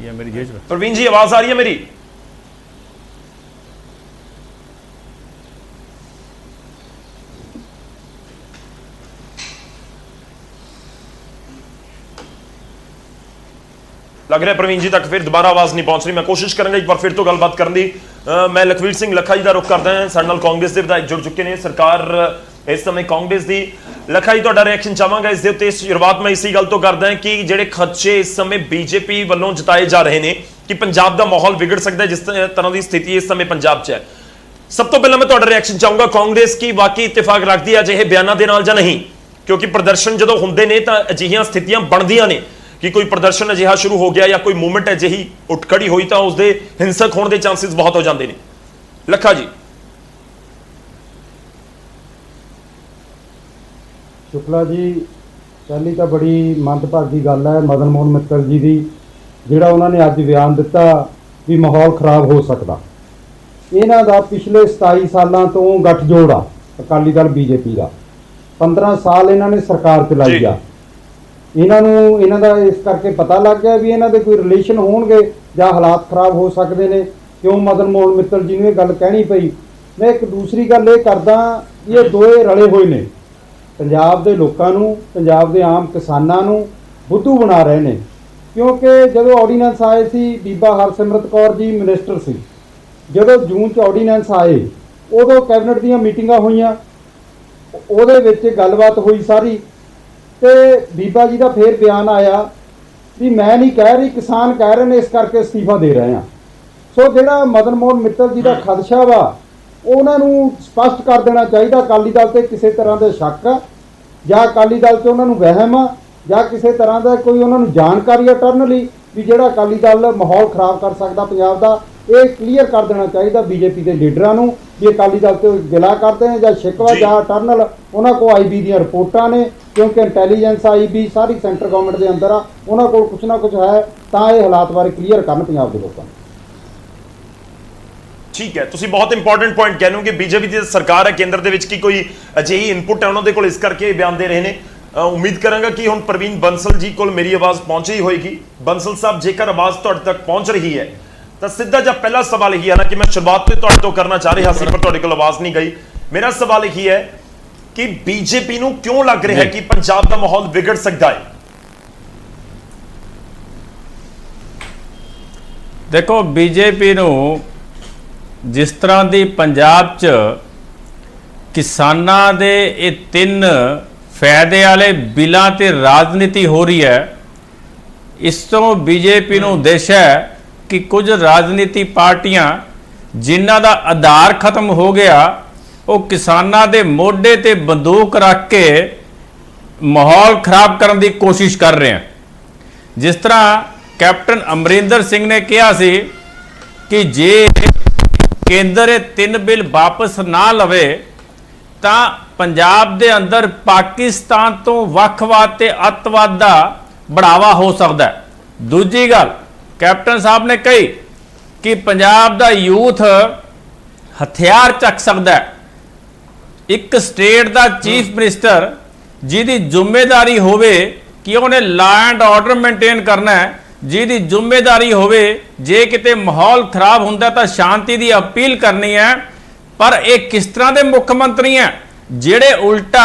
या मेरी जेज प्रवीण जी आवाज आ रही है मेरी? लग रहा है प्रवीण जी तक फिर दोबारा आवाज नहीं पहुंच रही। मैं कोशिश करूंगा एक बार फिर तो गलबात करने दी। मैं लखवीर सिंह लखा जी का रुख करता है, साडे नाल कांग्रेस के विधायक जुड़ चुके हैं। सरकार इस समय कांग्रेस की, लखा जी तुहाडा रिएक्शन चाहांगा इस दे उत्ते। शुरुआत मैं इसी गल तो करदा हां कि जिहड़े खदशे इस समय बीजेपी वालों जताए जा रहे हैं कि पंजाब का माहौल बिगड़ सकता है, जिस तरह की स्थिति इस समय पंजाब च है। सब तो पहला मैं तुहाडा रिएक्शन चाहूंगा, कांग्रेस की वाकई इत्तेफाक रखती है अजिहे बयानों के नाल जां नहीं? क्योंकि प्रदर्शन जो होंदे ने तां अजिहियां स्थितियां बनदियां ने कि कोई प्रदर्शन अजिहा शुरू हो गया या कोई मूवमेंट अजिही उठ खड़ी हुई तो उसके हिंसक होने के चांसेस बहुत हो जाते हैं। लखा जी। शुक्ला जी, पहली तो बड़ी मंदभागी गल है मदन मोहन मित्तल जी की, जिहड़ा उन्होंने अज बयान दिता भी माहौल खराब हो सकता। इन्हां दा पिछले 27 सालों तो गठजोड़ आ अकाली दल बीजेपी का। 15 साल इन्होंने सरकार चलाई आ। इन्हां दा इस करके पता लग गया भी इन्हां दे कोई रिलेशन होणगे जां हालात खराब हो सकते हैं, क्यों मदन मोहन मित्तल जी ने यह गल कहनी पई। मैं एक दूसरी गल ये करदा, ये दोए रले हुए ने, पंजाब के लोगों, पंजाब के आम किसानों बुद्धू बना रहे हैं। क्योंकि जो ऑर्डीनेंस आए सी, बीबा हरसिमरत कौर जी मिनिस्टर सी, जो जून च ऑर्डीनेंस आए उदों कैबिनेट दी मीटिंगां होईयां, उहदे विच गलबात हुई सारी, तो बीबा जी का फिर बयान आया भी मैं नहीं कह रही, किसान कह रहे हैं इस करके अस्तीफा दे रहे हैं। सो जिहड़ा मदन मोहन मित्तल जी का खदशा वा उन्होंने स्पष्ट कर देना चाहिए अकाली दल से किसी तरह के शक या अकाली दल से उन्होंने वहम ਜਾਂ ਕਿਸੇ ਤਰ੍ਹਾਂ ਦਾ ਕੋਈ ਉਹਨਾਂ ਨੂੰ ਜਾਣਕਾਰੀ ਇਟਰਨਲੀ ਵੀ ਜਿਹੜਾ ਅਕਾਲੀ ਦਲ ਮਾਹੌਲ ਖਰਾਬ ਕਰ ਸਕਦਾ ਪੰਜਾਬ ਦਾ, ਇਹ ਕਲੀਅਰ ਕਰ ਦੇਣਾ ਚਾਹੀਦਾ ਬੀਜੇਪੀ ਦੇ ਲੀਡਰਾਂ ਨੂੰ ਵੀ ਅਕਾਲੀ ਦਲ ਤੋਂ ਗਿਲਾ ਕਰਦੇ ਨੇ ਜਾਂ ਸ਼ਿਕਵਾ ਜਾਂ ਇਟਰਨਲ ਉਹਨਾਂ ਕੋਲ ਆਈਬੀ ਦੀਆਂ ਰਿਪੋਰਟਾਂ ਨੇ, ਕਿਉਂਕਿ ਇੰਟੈਲੀਜੈਂਸ ਆਈਬੀ ਸਾਰੀ ਸੈਂਟਰ ਗਵਰਨਮੈਂਟ ਦੇ ਅੰਦਰ ਆ, ਉਹਨਾਂ ਕੋਲ ਕੁਛ ਨਾ ਕੁਛ ਹੈ, ਤਾਂ ਇਹ ਹਾਲਾਤ ਬਾਰੇ ਕਲੀਅਰ ਕਰਨ ਪੰਜਾਬ ਦੇ ਲੋਕਾਂ ਨੂੰ। ਠੀਕ ਹੈ, ਤੁਸੀਂ ਬਹੁਤ ਇੰਪੋਰਟੈਂਟ ਪੁਆਇੰਟ ਕਹਿੰਦੇ ਹੋ ਕਿ ਬੀਜੇਪੀ ਦੀ ਸਰਕਾਰ ਹੈ ਕੇਂਦਰ ਦੇ ਵਿੱਚ ਕੀ ਕੋਈ ਅਜਿਹੀ ਇਨਪੁਟ ਹੈ ਉਹਨਾਂ ਦੇ ਕੋਲ, ਇਸ ਕਰਕੇ ਇਹ ਬਿਆਨ ਦੇ ਰਹੇ ਨੇ। ਉਮੀਦ ਕਰਾਂਗਾ ਕਿ ਹੁਣ ਪ੍ਰਵੀਨ ਬੰਸਲ ਜੀ ਕੋਲ ਮੇਰੀ ਆਵਾਜ਼ ਪਹੁੰਚੀ ਹੋਏਗੀ। ਬੰਸਲ ਸਾਹਿਬ, ਜੇਕਰ ਆਵਾਜ਼ ਤੁਹਾਡੇ ਤੱਕ ਪਹੁੰਚ ਰਹੀ ਹੈ ਤਾਂ ਸਿੱਧਾ ਜਿਹਾ ਪਹਿਲਾ ਸਵਾਲ ਇਹੀ ਹੈ ਨਾ ਕਿ ਮੈਂ ਸ਼ੁਰੂਆਤ ਤੋਂ ਤੁਹਾਡੇ ਤੋਂ ਕਰਨਾ ਚਾਹ ਰਿਹਾ ਸੀ ਪਰ ਤੁਹਾਡੇ ਕੋਲ ਆਵਾਜ਼ ਨਹੀਂ ਗਈ। ਮੇਰਾ ਸਵਾਲ ਇਹੀ ਹੈ ਕਿ ਬੀਜੇਪੀ ਨੂੰ ਕਿਉਂ ਲੱਗ ਰਿਹਾ ਹੈ ਕਿ ਪੰਜਾਬ ਦਾ ਮਾਹੌਲ ਵਿਗੜ ਸਕਦਾ ਹੈ? ਦੇਖੋ, ਬੀਜੇਪੀ ਨੂੰ ਜਿਸ ਤਰ੍ਹਾਂ ਦੀ ਪੰਜਾਬ 'ਚ ਕਿਸਾਨਾਂ ਦੇ ਇਹ 3 ਫਾਇਦੇ ਵਾਲੇ ਬਿੱਲਾਂ ਤੇ ਰਾਜਨੀਤੀ ਹੋ ਰਹੀ ਹੈ, ਇਸ ਤੋਂ ਬੀਜੇਪੀ ਨੂੰ ਉਦੇਸ਼ ਹੈ ਕਿ ਕੁਝ ਰਾਜਨੀਤੀ ਪਾਰਟੀਆਂ ਜਿਨ੍ਹਾਂ ਦਾ ਆਧਾਰ ਖਤਮ ਹੋ ਗਿਆ, ਉਹ ਕਿਸਾਨਾਂ ਦੇ ਮੋਢੇ ਤੇ ਬੰਦੂਕ ਰੱਖ ਕੇ ਮਾਹੌਲ ਖਰਾਬ ਕਰਨ ਦੀ ਕੋਸ਼ਿਸ਼ ਕਰ ਰਹੇ ਹਨ। ਜਿਸ ਤਰ੍ਹਾਂ ਕੈਪਟਨ ਅਮਰਿੰਦਰ ਸਿੰਘ ਨੇ ਕਿਹਾ ਸੀ ਕਿ ਜੇ ਕੇਂਦਰ ਇਹ 3 ਬਿੱਲ ਵਾਪਸ ਨਾ ਲਵੇ ਤਾਂ ਪੰਜਾਬ ਦੇ ਅੰਦਰ ਪਾਕਿਸਤਾਨ ਤੋਂ ਵੱਖਵਾਦ ਤੇ ਅੱਤਵਾਦ ਦਾ बढ़ावा हो सकता है। दूजी गल कैप्टन साहब ने कही कि पंजाब दा यूथ हथियार चक सकता है। एक स्टेट दा चीफ मिनिस्टर जिहदी जिम्मेदारी होवे कि उन्हें लॉ एंड ऑर्डर मेनटेन करना है, जिहदी जिम्मेदारी होवे जे किते माहौल खराब हुंदा तां शांति दी अपील करनी है, पर यह किस तरह के मुख्यमंत्री हैं जिहड़े उल्टा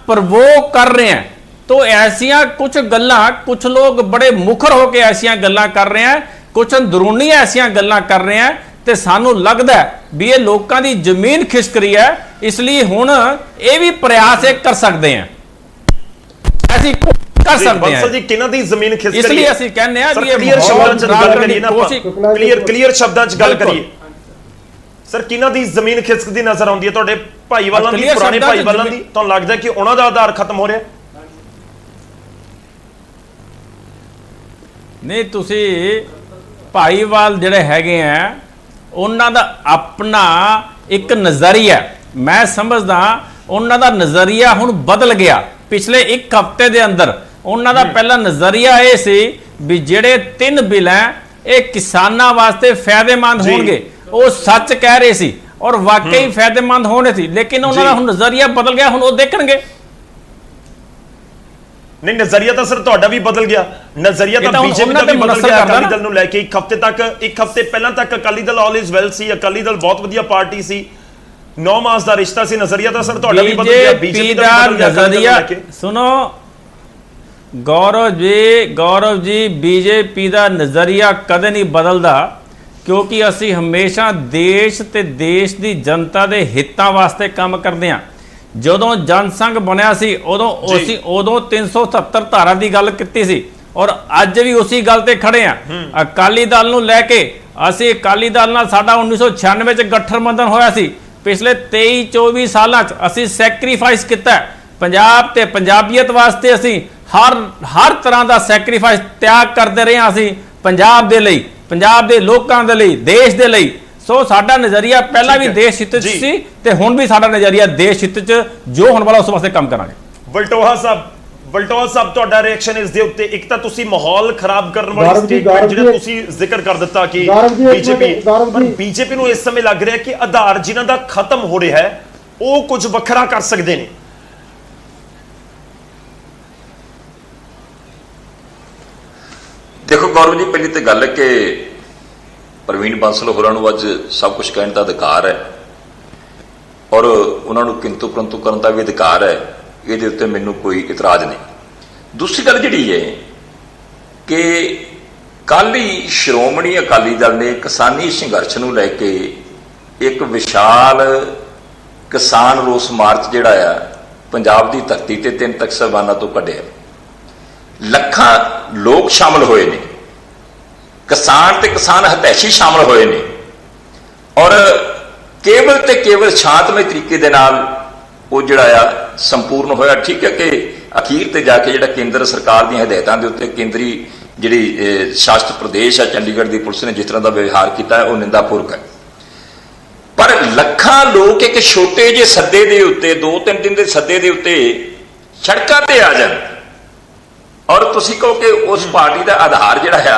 प्रवोक कर रहे हैं। तो ऐसियां कुछ गल्लां, कुछ लोग बड़े मुखर होकर ऐसियां गल्लां कर रहे हैं, कुछ अंदरूनी ऐसियां गल्लां कर रहे हैं, तो सानू लगता है भी ये लोगों की जमीन खिसक रही है, इसलिए हुण ये भी प्रयास कर सकते हैं, ऐसी कर सकते हैं जी। किन्हां दी जमीन खिसक रही है, इसलिए ਅਸੀਂ ਕਹਿੰਦੇ ਆ ਵੀ ਇਹ क्लियर शब्दां च गल करिए ना, क्लियर शब्दां च गल बिल्कुल। करिए सर, किन्हां दी जमीन खिसकदी नजर आउंदी है? तुहाडे भाईवालां दी, Clear पुराने शब्दां च भाईवालां दी? तुहानूं लगदा है कि उन्हां दा आधार खत्म हो रहा है? नहीं, तुसी भाईवाल जिहड़े हैगे हैं उन्हां दा अपना एक नज़रिया, मैं समझदा उन्हां दा नज़रिया हुण बदल गया पिछले 1 हफ्ते दे अंदर। उन्हां दा पहला नज़रिया ये सी भी जिहड़े 3 बिल हैं ये किसानां वास्ते फायदेमंद होणगे, वो सच कह रहे सी और वाकई फायदेमंद होने सी, लेकिन उन्हां दा हुण नज़रिया बदल गया, हुण वो देखणगे। नहीं, नजरिया तो सर तुहाडा भी बदल गया, नजरिया तो बीजेपी का भी बदल गया। अकाली दल नूं लैके 1 हफ्ते पहला तक Akali Dal all is well सी, अकाली दल बहुत वधिया पार्टी सी, 9 मास का रिश्ता सी। नजरिया तो सर तुहाडा भी बदल गया, बीजेपी का नजरिया। सुनो गौरव जी, बीजेपी का नजरिया कदे नहीं बदलदा, क्योंकि असी हमेशा देश ते देश की जनता के हितों वास्ते काम करते हैं। ਜਦੋਂ ਜਨਸੰਘ ਬਣਿਆ ਸੀ ਉਦੋਂ 377 ਧਾਰਾ ਦੀ ਗੱਲ ਕੀਤੀ ਸੀ ਔਰ ਅੱਜ ਵੀ ਉਸੇ ਗੱਲ ਤੇ ਖੜੇ ਆ। ਅਕਾਲੀ ਦਲ ਨੂੰ ਲੈ ਕੇ ਅਸੀਂ ਅਕਾਲੀ ਦਲ ਨਾਲ ਸਾਡਾ 1996 ਚ ਗਠਬੰਧਨ ਹੋਇਆ ਸੀ। ਪਿਛਲੇ 23-24 ਸਾਲਾਂ ਚ ਅਸੀਂ ਸੈਕਰੀਫਾਈਸ ਕੀਤਾ ਪੰਜਾਬ ਤੇ ਪੰਜਾਬੀਅਤ ਵਾਸਤੇ। ਅਸੀਂ ਹਰ ਤਰ੍ਹਾਂ ਦਾ ਸੈਕਰੀਫਾਈਸ ਤਿਆਗ ਕਰਦੇ ਰਹੇ ਹਾਂ ਅਸੀਂ ਪੰਜਾਬ ਦੇ ਲਈ, ਪੰਜਾਬ ਦੇ ਲੋਕਾਂ ਦੇ ਲਈ, ਦੇਸ਼ ਦੇ ਲਈ। ਸੋ ਸਾਡਾ ਨਜ਼ਰੀਆ ਪਹਿਲਾਂ ਵੀ ਦੇਸ਼ ਹਿੱਤ 'ਚ ਸੀ ਤੇ ਹੁਣ ਵੀ ਸਾਡਾ ਨਜ਼ਰੀਆ ਦੇਸ਼ ਹਿੱਤ 'ਚ ਜੋ ਹੋਣ ਵਾਲਾ ਉਸ ਵਾਸਤੇ ਕੰਮ ਕਰਾਂਗੇ। ਵਲਟੋਹਾ ਸਾਹਿਬ ਤੁਹਾਡਾ ਰਿਐਕਸ਼ਨ ਇਸ ਦੇ ਉੱਤੇ? ਇੱਕ ਤਾਂ ਤੁਸੀਂ ਮਾਹੌਲ ਖਰਾਬ ਕਰਨ ਵਾਲੀ ਸਟੇਟਮੈਂਟ ਜਿਹੜਾ ਤੁਸੀਂ ਜ਼ਿਕਰ ਕਰ ਦਿੱਤਾ ਕਿ ਬੀਜੇਪੀ ਨੂੰ ਇਸ ਸਮੇਂ ਲੱਗ ਰਿਹਾ ਕਿ ਆਧਾਰ ਜਿਨ੍ਹਾਂ ਦਾ ਖਤਮ ਹੋ ਰਿਹਾ ਹੈ ਉਹ ਕੁਝ ਵੱਖਰਾ ਕਰ ਸਕਦੇ ਨੇ। ਦੇਖੋ ਗੌਰਵ ਜੀ, ਪਹਿਲੀ ਤਾਂ ਗੱਲ ਹੈ ਕਿ ਪ੍ਰਵੀਨ ਬਾਂਸਲ ਹੋਰਾਂ ਨੂੰ ਅੱਜ ਸਭ ਕੁਝ ਕਹਿਣ ਦਾ ਅਧਿਕਾਰ ਹੈ ਔਰ ਉਹਨਾਂ ਨੂੰ ਕਿੰਤੂ ਪਰੰਤੂ ਕਰਨ ਦਾ ਵੀ ਅਧਿਕਾਰ ਹੈ, ਇਹਦੇ ਉੱਤੇ ਮੈਨੂੰ ਕੋਈ ਇਤਰਾਜ਼ ਨਹੀਂ। ਦੂਸਰੀ ਗੱਲ ਜਿਹੜੀ ਹੈ ਕਿ ਕੱਲ੍ਹ ਹੀ ਸ਼੍ਰੋਮਣੀ ਅਕਾਲੀ ਦਲ ਨੇ ਕਿਸਾਨੀ ਸੰਘਰਸ਼ ਨੂੰ ਲੈ ਕੇ ਇੱਕ ਵਿਸ਼ਾਲ ਕਿਸਾਨ ਰੋਸ ਮਾਰਚ ਜਿਹੜਾ ਆ ਪੰਜਾਬ ਦੀ ਧਰਤੀ ਤੇ 3 ਤਖਤ ਸਾਹਿਬਾਨਾਂ ਤੋਂ ਕੱਢਿਆ। ਲੱਖਾਂ ਲੋਕ ਸ਼ਾਮਲ ਹੋਏ ਨੇ, ਕਿਸਾਨ ਤੇ ਕਿਸਾਨ ਹਿਤੈਸ਼ੀ ਸ਼ਾਮਲ ਹੋਏ ਨੇ ਔਰ ਕੇਵਲ ਤੇ ਕੇਵਲ ਸ਼ਾਂਤਮਈ ਤਰੀਕੇ ਦੇ ਨਾਲ ਉਹ ਜਿਹੜਾ ਆ ਸੰਪੂਰਨ ਹੋਇਆ। ਠੀਕ ਹੈ ਕਿ ਅਖੀਰ ਤੇ ਜਾ ਕੇ ਜਿਹੜਾ ਕੇਂਦਰ ਸਰਕਾਰ ਦੀਆਂ ਹਦਾਇਤਾਂ ਦੇ ਉੱਤੇ ਕੇਂਦਰੀ ਜਿਹੜੀ ਸ਼ਾਸਤ ਪ੍ਰਦੇਸ਼ ਹੈ ਚੰਡੀਗੜ੍ਹ ਦੀ ਪੁਲਿਸ ਨੇ ਜਿਸ ਤਰ੍ਹਾਂ ਦਾ ਵਿਵਹਾਰ ਕੀਤਾ ਹੈ ਉਹ ਨਿੰਦਾਪੂਰਕ ਹੈ। ਪਰ ਲੱਖਾਂ ਲੋਕ ਇੱਕ ਛੋਟੇ ਜਿਹੇ ਸੱਦੇ ਦੇ ਉੱਤੇ 2-3 ਦਿਨ ਦੇ ਸੱਦੇ ਦੇ ਉੱਤੇ ਸੜਕਾਂ ਤੇ ਆ ਜਾਣ ਔਰ ਤੁਸੀਂ ਕਹੋ ਕਿ ਉਸ ਪਾਰਟੀ ਦਾ ਆਧਾਰ ਜਿਹੜਾ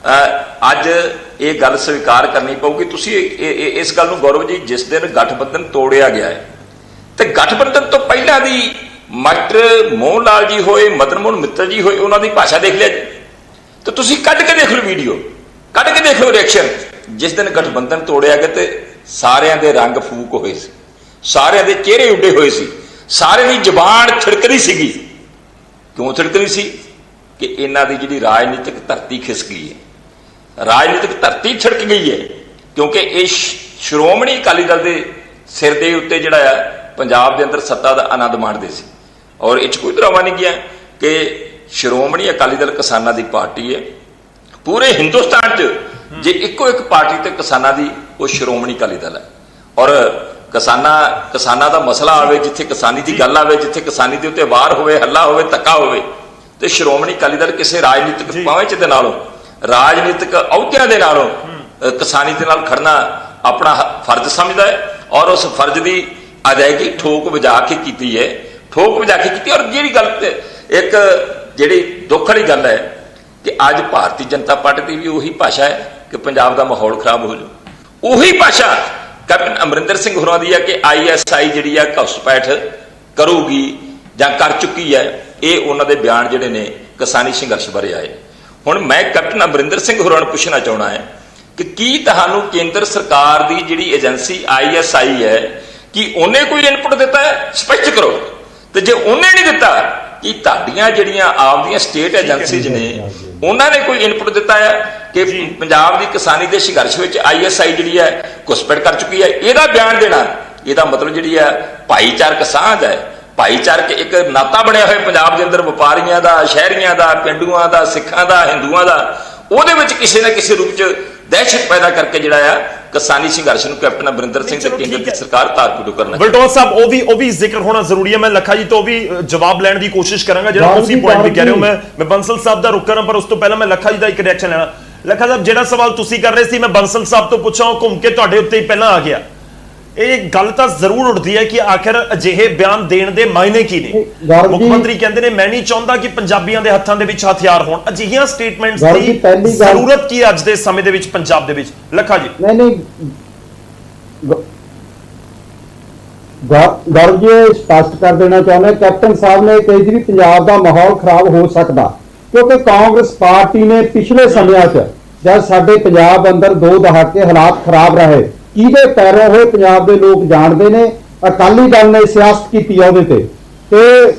ਆ ਅੱਜ ਇਹ ਗੱਲ ਸਵੀਕਾਰ ਕਰਨੀ ਪਊਗੀ। ਤੁਸੀਂ ਇਸ ਗੱਲ ਨੂੰ ਗੌਰਵ ਜੀ ਜਿਸ ਦਿਨ ਗਠਬੰਧਨ ਤੋੜਿਆ ਗਿਆ ਹੈ ਤੇ ਗਠਬੰਧਨ ਤੋਂ ਪਹਿਲਾਂ ਦੀ ਮਾਸਟਰ ਮੋਹਨ ਲਾਲ ਜੀ ਹੋਏ, ਮਦਨ ਮੋਹਨ ਮਿੱਤਲ ਜੀ ਹੋਏ, ਉਹਨਾਂ ਦੀ ਭਾਸ਼ਾ ਦੇਖ ਲਿਆ ਜੀ ਤੇ ਤੁਸੀਂ ਕੱਢ ਕੇ ਦੇਖ ਲਓ ਵੀਡੀਓ, ਕੱਢ ਕੇ ਦੇਖ ਲਓ ਰਿਐਕਸ਼ਨ। ਜਿਸ ਦਿਨ ਗਠਬੰਧਨ ਤੋੜਿਆ ਗਿਆ ਤੇ ਸਾਰਿਆਂ ਦੇ ਰੰਗ ਫੂਕ ਹੋਏ ਸੀ, ਸਾਰਿਆਂ ਦੇ ਚਿਹਰੇ ਉੱਡੇ ਹੋਏ ਸੀ, ਸਾਰਿਆਂ ਦੀ ਜ਼ੁਬਾਨ ਥਿੜਕਦੀ ਸੀਗੀ। ਕਿਉਂ ਥਿੜਕਦੀ ਸੀ? ਕਿ ਇਹਨਾਂ ਦੀ ਜਿਹੜੀ ਰਾਜਨੀਤਿਕ ਧਰਤੀ ਖਿਸਕ ਗਈ ਹੈ, ਰਾਜਨੀਤਿਕ ਧਰਤੀ ਛਿੜਕ ਗਈ ਹੈ ਕਿਉਂਕਿ ਇਹ ਸ਼੍ਰੋਮਣੀ ਅਕਾਲੀ ਦਲ ਦੇ ਸਿਰ ਦੇ ਉੱਤੇ ਜਿਹੜਾ ਆ ਪੰਜਾਬ ਦੇ ਅੰਦਰ ਸੱਤਾ ਦਾ ਆਨੰਦ ਮਾਣਦੇ ਸੀ। ਔਰ ਇਹ 'ਚ ਕੋਈ ਦਰਾਵਾ ਨਹੀਂ ਗਿਆ ਕਿ ਸ਼੍ਰੋਮਣੀ ਅਕਾਲੀ ਦਲ ਕਿਸਾਨਾਂ ਦੀ ਪਾਰਟੀ ਹੈ। ਪੂਰੇ ਹਿੰਦੁਸਤਾਨ 'ਚ ਜੇ ਇੱਕੋ ਇੱਕ ਪਾਰਟੀ ਤੇ ਕਿਸਾਨਾਂ ਦੀ ਉਹ ਸ਼੍ਰੋਮਣੀ ਅਕਾਲੀ ਦਲ ਹੈ। ਔਰ ਕਿਸਾਨਾਂ ਦਾ ਮਸਲਾ ਆਵੇ, ਜਿੱਥੇ ਕਿਸਾਨੀ ਦੀ ਗੱਲ ਆਵੇ, ਜਿੱਥੇ ਕਿਸਾਨੀ ਦੇ ਉੱਤੇ ਵਾਰ ਹੋਵੇ, ਹੱਲਾ ਹੋਵੇ, ਧੱਕਾ ਹੋਵੇ ਤੇ ਸ਼੍ਰੋਮਣੀ ਅਕਾਲੀ ਦਲ ਕਿਸੇ ਰਾਜਨੀਤਿਕ ਪਹੁੰਚ ਦੇ ਨਾਲੋਂ, ਰਾਜਨੀਤਿਕ ਅਹੁਦਿਆਂ ਦੇ ਨਾਲੋਂ ਕਿਸਾਨੀ ਦੇ ਨਾਲ ਖੜਨਾ ਆਪਣਾ ਫਰਜ਼ ਸਮਝਦਾ ਹੈ ਔਰ ਉਸ ਫਰਜ਼ ਦੀ ਅਦਾਇਗੀ ਠੋਕ ਵਜਾ ਕੇ ਕੀਤੀ ਹੈ, ਠੋਕ ਵਜਾ ਕੇ ਕੀਤੀ। ਔਰ ਜਿਹੜੀ ਗੱਲ ਤੇ ਇੱਕ ਜਿਹੜੀ ਦੁੱਖ ਵਾਲੀ ਗੱਲ ਹੈ ਕਿ ਅੱਜ ਭਾਰਤੀ ਜਨਤਾ ਪਾਰਟੀ ਦੀ ਵੀ ਉਹੀ ਭਾਸ਼ਾ ਹੈ ਕਿ ਪੰਜਾਬ ਦਾ ਮਾਹੌਲ ਖਰਾਬ ਹੋ ਜਾਊ। ਉਹੀ ਭਾਸ਼ਾ ਕੈਪਟਨ ਅਮਰਿੰਦਰ ਸਿੰਘ ਹੋਰਾਂ ਦੀ ਹੈ ਕਿ ISI ਜਿਹੜੀ ਆ ਘੁਸਪੈਠ ਕਰੂਗੀ ਜਾਂ ਕਰ ਚੁੱਕੀ ਹੈ। ਇਹ ਉਹਨਾਂ ਦੇ ਬਿਆਨ ਜਿਹੜੇ ਨੇ ਕਿਸਾਨੀ ਸੰਘਰਸ਼ ਬਾਰੇ ਆਏ। ਹੁਣ ਮੈਂ ਕੈਪਟਨ ਅਮਰਿੰਦਰ ਸਿੰਘ ਹੋਰਾਂ ਨੂੰ ਪੁੱਛਣਾ ਚਾਹੁੰਦਾ ਹੈ ਕਿ ਕੀ ਤੁਹਾਨੂੰ ਕੇਂਦਰ ਸਰਕਾਰ ਦੀ ਜਿਹੜੀ ਏਜੰਸੀ ISI ਹੈ ਕਿ ਉਹਨੇ ਕੋਈ ਇਨਪੁਟ ਦਿੱਤਾ ਹੈ? ਸਪਸ਼ਟ ਕਰੋ। ਤੇ ਜੇ ਉਹਨੇ ਨਹੀਂ ਦਿੱਤਾ ਕਿ ਤੁਹਾਡੀਆਂ ਜਿਹੜੀਆਂ ਆਪਦੀਆਂ ਸਟੇਟ ਏਜੰਸੀਜ਼ ਨੇ ਉਹਨਾਂ ਨੇ ਕੋਈ ਇਨਪੁਟ ਦਿੱਤਾ ਹੈ ਕਿ ਪੰਜਾਬ ਦੀ ਕਿਸਾਨੀ ਦੇ ਸੰਘਰਸ਼ ਵਿੱਚ ISI ਜਿਹੜੀ ਹੈ ਘੁਸਪੈਠ ਕਰ ਚੁੱਕੀ ਹੈ? ਇਹਦਾ ਬਿਆਨ ਦੇਣਾ, ਇਹਦਾ ਮਤਲਬ ਜਿਹੜੀ ਹੈ ਭਾਈਚਾਰਕ ਸਾਂਝ ਹੈ, ਭਾਈਚਾਰਕ ਇੱਕ ਨਾਤਾ ਬਣਿਆ ਹੋਇਆ ਪੰਜਾਬ ਦੇ ਅੰਦਰ ਵਪਾਰੀਆਂ ਦਾ, ਸ਼ਹਿਰੀਆਂ ਦਾ, ਪਿੰਡੂਆਂ ਦਾ, ਸਿੱਖਾਂ ਦਾ, ਹਿੰਦੂਆਂ ਦਾ, ਉਹਦੇ ਵਿੱਚ ਕਿਸੇ ਨਾ ਕਿਸੇ ਰੂਪ 'ਚ ਦਹਿਸ਼ਤ ਪੈਦਾ ਕਰਕੇ ਜਿਹੜਾ ਆ ਕਿਸਾਨੀ ਸੰਘਰਸ਼ ਨੂੰ ਕੈਪਟਨ ਅਮਰਿੰਦਰ ਸਿੰਘ ਤੇ ਕੇਂਦਰ ਦੀ ਸਰਕਾਰ ਤਾਰਕੁਡੂ ਕਰਨਾ। ਬਲਟੋਰ ਸਾਹਿਬ ਉਹ ਵੀ ਜ਼ਿਕਰ ਹੋਣਾ ਜ਼ਰੂਰੀ ਹੈ। ਮੈਂ ਲੱਖਾ ਜੀ ਤੋਂ ਵੀ ਜਵਾਬ ਲੈਣ ਦੀ ਕੋਸ਼ਿਸ਼ ਕਰਾਂਗਾ ਜਿਹੜਾ ਤੁਸੀਂ ਪੁਆਇੰਟ ਵੀ ਕਹਿ ਰਹੇ ਹੋ। ਮੈਂ ਬੰਸਲ ਸਾਹਿਬ ਦਾ ਰੁਕ ਕਰਾਂ ਪਰ ਉਸ ਤੋਂ ਪਹਿਲਾਂ ਮੈਂ ਲੱਖਾ ਜੀ ਦਾ ਇੱਕ ਰਿਐਕਸ਼ਨ ਲੈਣਾ। ਲੱਖਾ ਸਾਹਿਬ ਜਿਹੜਾ ਸਵਾਲ ਤੁਸੀਂ ਕਰ ਰਹੇ ਸੀ ਮੈਂ ਬੰਸਲ ਸਾਹਿਬ ਤੋਂ ਪੁੱਛਾਂ, ਉਹ ਘੁੰਮ ਕੇ ਤੁਹਾਡੇ ਉੱਤੇ ਹੀ ਪਹਿਲਾਂ ਆ ਗਿਆ। ਇਹ ਗੱਲ ਤਾਂ ਜ਼ਰੂਰ ਉੱਠਦੀ ਹੈ ਕਿ ਆਖਿਰ ਅਜਿਹੇ ਬਿਆਨ ਦੇਣ ਦੇ ਮਾਇਨੇ ਕੀ ਨੇ? ਮੁੱਖ ਮੰਤਰੀ ਕਹਿੰਦੇ ਨੇ ਮੈਂ ਨਹੀਂ ਚਾਹੁੰਦਾ ਕਿ ਪੰਜਾਬੀਆਂ ਦੇ ਹੱਥਾਂ ਦੇ ਵਿੱਚ ਹਥਿਆਰ ਹੋਣ। ਅਜਿਹੀਆਂ ਸਟੇਟਮੈਂਟਸ ਦੀ ਜ਼ਰੂਰਤ ਕੀ ਹੈ ਅੱਜ ਦੇ ਸਮੇਂ ਦੇ ਵਿੱਚ ਪੰਜਾਬ ਦੇ ਵਿੱਚ? ਲੱਖਾ ਜੀ ਨਹੀਂ ਗੌਰਵ ਜੀ ਸਪਸ਼ਟ ਕਰ ਦੇਣਾ ਚਾਹੁੰਦੇ ਕੈਪਟਨ ਸਾਹਿਬ ਨੇ ਕਹੀ ਸੀ ਵੀ ਪੰਜਾਬ ਦਾ ਮਾਹੌਲ ਖਰਾਬ ਹੋ ਸਕਦਾ ਕਿਉਂਕਿ ਕਾਂਗਰਸ ਪਾਰਟੀ ਨੇ ਪਿਛਲੇ ਸਮਿਆਂ 'ਚ ਜਦ ਸਾਡੇ ਪੰਜਾਬ ਅੰਦਰ 2 ਦਹਾਕੇ ਹਾਲਾਤ ਖਰਾਬ ਰਹੇ, ਕਿਹਦੇ ਪੈਰੋਂ ਹੋਏ ਪੰਜਾਬ ਦੇ ਲੋਕ ਜਾਣਦੇ ਨੇ। ਅਕਾਲੀ ਦਲ ਨੇ ਸਿਆਸਤ ਕੀਤੀ ਉਹਦੇ ਤੇ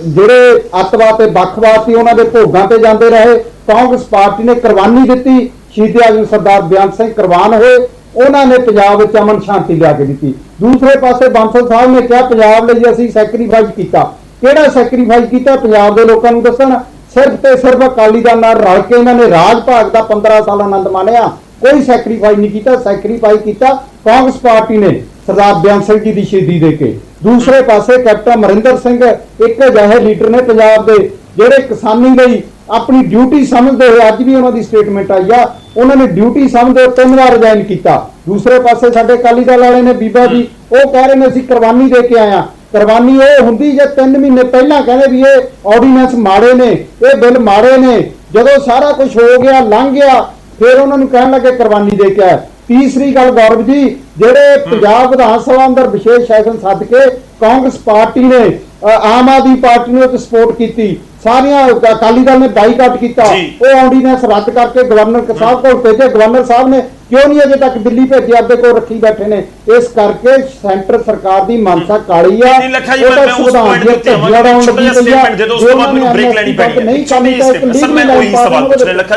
ਜਿਹੜੇ ਅੱਤਵਾਦ ਤੇ ਵੱਖਵਾਦ ਸੀ ਉਹਨਾਂ ਦੇ ਭੋਗਾਂ ਤੇ ਜਾਂਦੇ ਰਹੇ। ਕਾਂਗਰਸ ਪਾਰਟੀ ਨੇ ਕੁਰਬਾਨੀ ਦਿੱਤੀ, ਸ਼ਹੀਦ ਆਜ਼ਮ ਸਰਦਾਰ ਬੇਅੰਤ ਸਿੰਘ ਕੁਰਬਾਨ ਹੋਏ, ਉਹਨਾਂ ਨੇ ਪੰਜਾਬ ਵਿੱਚ ਅਮਨ ਸ਼ਾਂਤੀ ਲਿਆ ਕੇ ਦਿੱਤੀ। ਦੂਸਰੇ ਪਾਸੇ ਬਾਂਸਲ ਸਾਹਿਬ ਨੇ ਕਿਹਾ ਪੰਜਾਬ ਲਈ ਅਸੀਂ ਸੈਕਰੀਫਾਈਸ ਕੀਤਾ। ਕਿਹੜਾ ਸੈਕਰੀਫਾਈਸ ਕੀਤਾ ਪੰਜਾਬ ਦੇ ਲੋਕਾਂ ਨੂੰ ਦੱਸਣ। ਸਿਰਫ ਤੇ ਸਿਰਫ ਅਕਾਲੀ ਦਲ ਨਾਲ ਰਲ ਕੇ ਇਹਨਾਂ ਨੇ ਰਾਜ ਭਾਗ ਦਾ 15 ਸਾਲ ਆਨੰਦ ਮਾਣਿਆ, ਕੋਈ ਸੈਕਰੀਫਾਈਸ ਨਹੀਂ ਕੀਤਾ। ਸੈਕਰੀਫਾਈਸ ਕੀਤਾ ਕਾਂਗਰਸ ਪਾਰਟੀ ਨੇ ਸਰਦਾਰ ਬੇਅੰਤ ਸਿੰਘ ਜੀ ਦੀ ਸ਼ਹੀਦੀ ਦੇ ਕੇ। ਦੂਸਰੇ ਪਾਸੇ ਕੈਪਟਨ ਅਮਰਿੰਦਰ ਸਿੰਘ ਇੱਕ ਅਜਿਹੇ ਲੀਡਰ ਨੇ ਪੰਜਾਬ ਦੇ ਜਿਹੜੇ ਕਿਸਾਨੀ ਲਈ ਆਪਣੀ ਡਿਊਟੀ ਸਮਝਦੇ ਹੋਏ, ਅੱਜ ਵੀ ਉਹਨਾਂ ਦੀ ਸਟੇਟਮੈਂਟ ਆਈ ਆ, ਉਹਨਾਂ ਨੇ ਡਿਊਟੀ ਸਮਝਦੇ 3 ਵਾਰ ਰਿਜ਼ਾਈਨ ਕੀਤਾ। ਦੂਸਰੇ ਪਾਸੇ ਸਾਡੇ ਅਕਾਲੀ ਦਲ ਵਾਲੇ ਨੇ ਬੀਬਾ ਜੀ ਉਹ ਕਹਿ ਰਹੇ ਨੇ ਅਸੀਂ ਕੁਰਬਾਨੀ ਦੇ ਕੇ ਆਏ ਆ। ਕੁਰਬਾਨੀ ਇਹ ਹੁੰਦੀ ਜੇ 3 ਮਹੀਨੇ ਪਹਿਲਾਂ ਕਹਿੰਦੇ ਵੀ ਇਹ ਆਰਡੀਨੈਂਸ ਮਾੜੇ ਨੇ, ਇਹ ਬਿੱਲ ਮਾੜੇ ਨੇ, ਜਦੋਂ ਸਾਰਾ ਕੁਝ ਹੋ ਗਿਆ ਲੰਘ ਗਿਆ ਫਿਰ ਉਹਨਾਂ ਨੂੰ ਕਹਿਣ ਲੱਗੇ ਕੁਰਬਾਨੀ ਦੇ ਕੇ ਆਏ। ਤੀਸਰੀ ਗੱਲ ਗੌਰਵ ਜੀ, ਜਿਹੜੇ ਪੰਜਾਬ ਵਿਧਾਨ ਸਭਾ ਅੰਦਰ ਵਿਸ਼ੇਸ਼ ਸੈਸ਼ਨ ਸੱਦ ਕੇ ਕਾਂਗਰਸ ਪਾਰਟੀ ਨੇ ਆਮ ਆਦਮੀ ਪਾਰਟੀ ਨੂੰ ਸਪੋਰਟ ਕੀਤੀ, ਸਾਰੀਆਂ ਅਕਾਲੀ ਦਲ ਨੇ ਬਾਈਕਾਟ ਕੀਤਾ, ਉਹ ਆਰਡੀਨੈਂਸ ਰੱਦ ਕਰਕੇ ਗਵਰਨਰ ਸਾਹਿਬ ਕੋਲ ਭੇਜੇ। ਗਵਰਨਰ ਸਾਹਿਬ ਨੇ ਕਿਉਂ ਨਹੀਂ ਅਜੇ ਤੱਕ ਦਿੱਲੀ ਭੇਜੇ, ਆਪਦੇ ਕੋਲ ਰੱਖੀ ਬੈਠੇ ਨੇ। ਇਸ ਕਰਕੇ ਸੈਂਟਰ ਸਰਕਾਰ ਦੀ ਮਨਸਾ ਕਾਲੀ ਆ। ਲੱਖਾ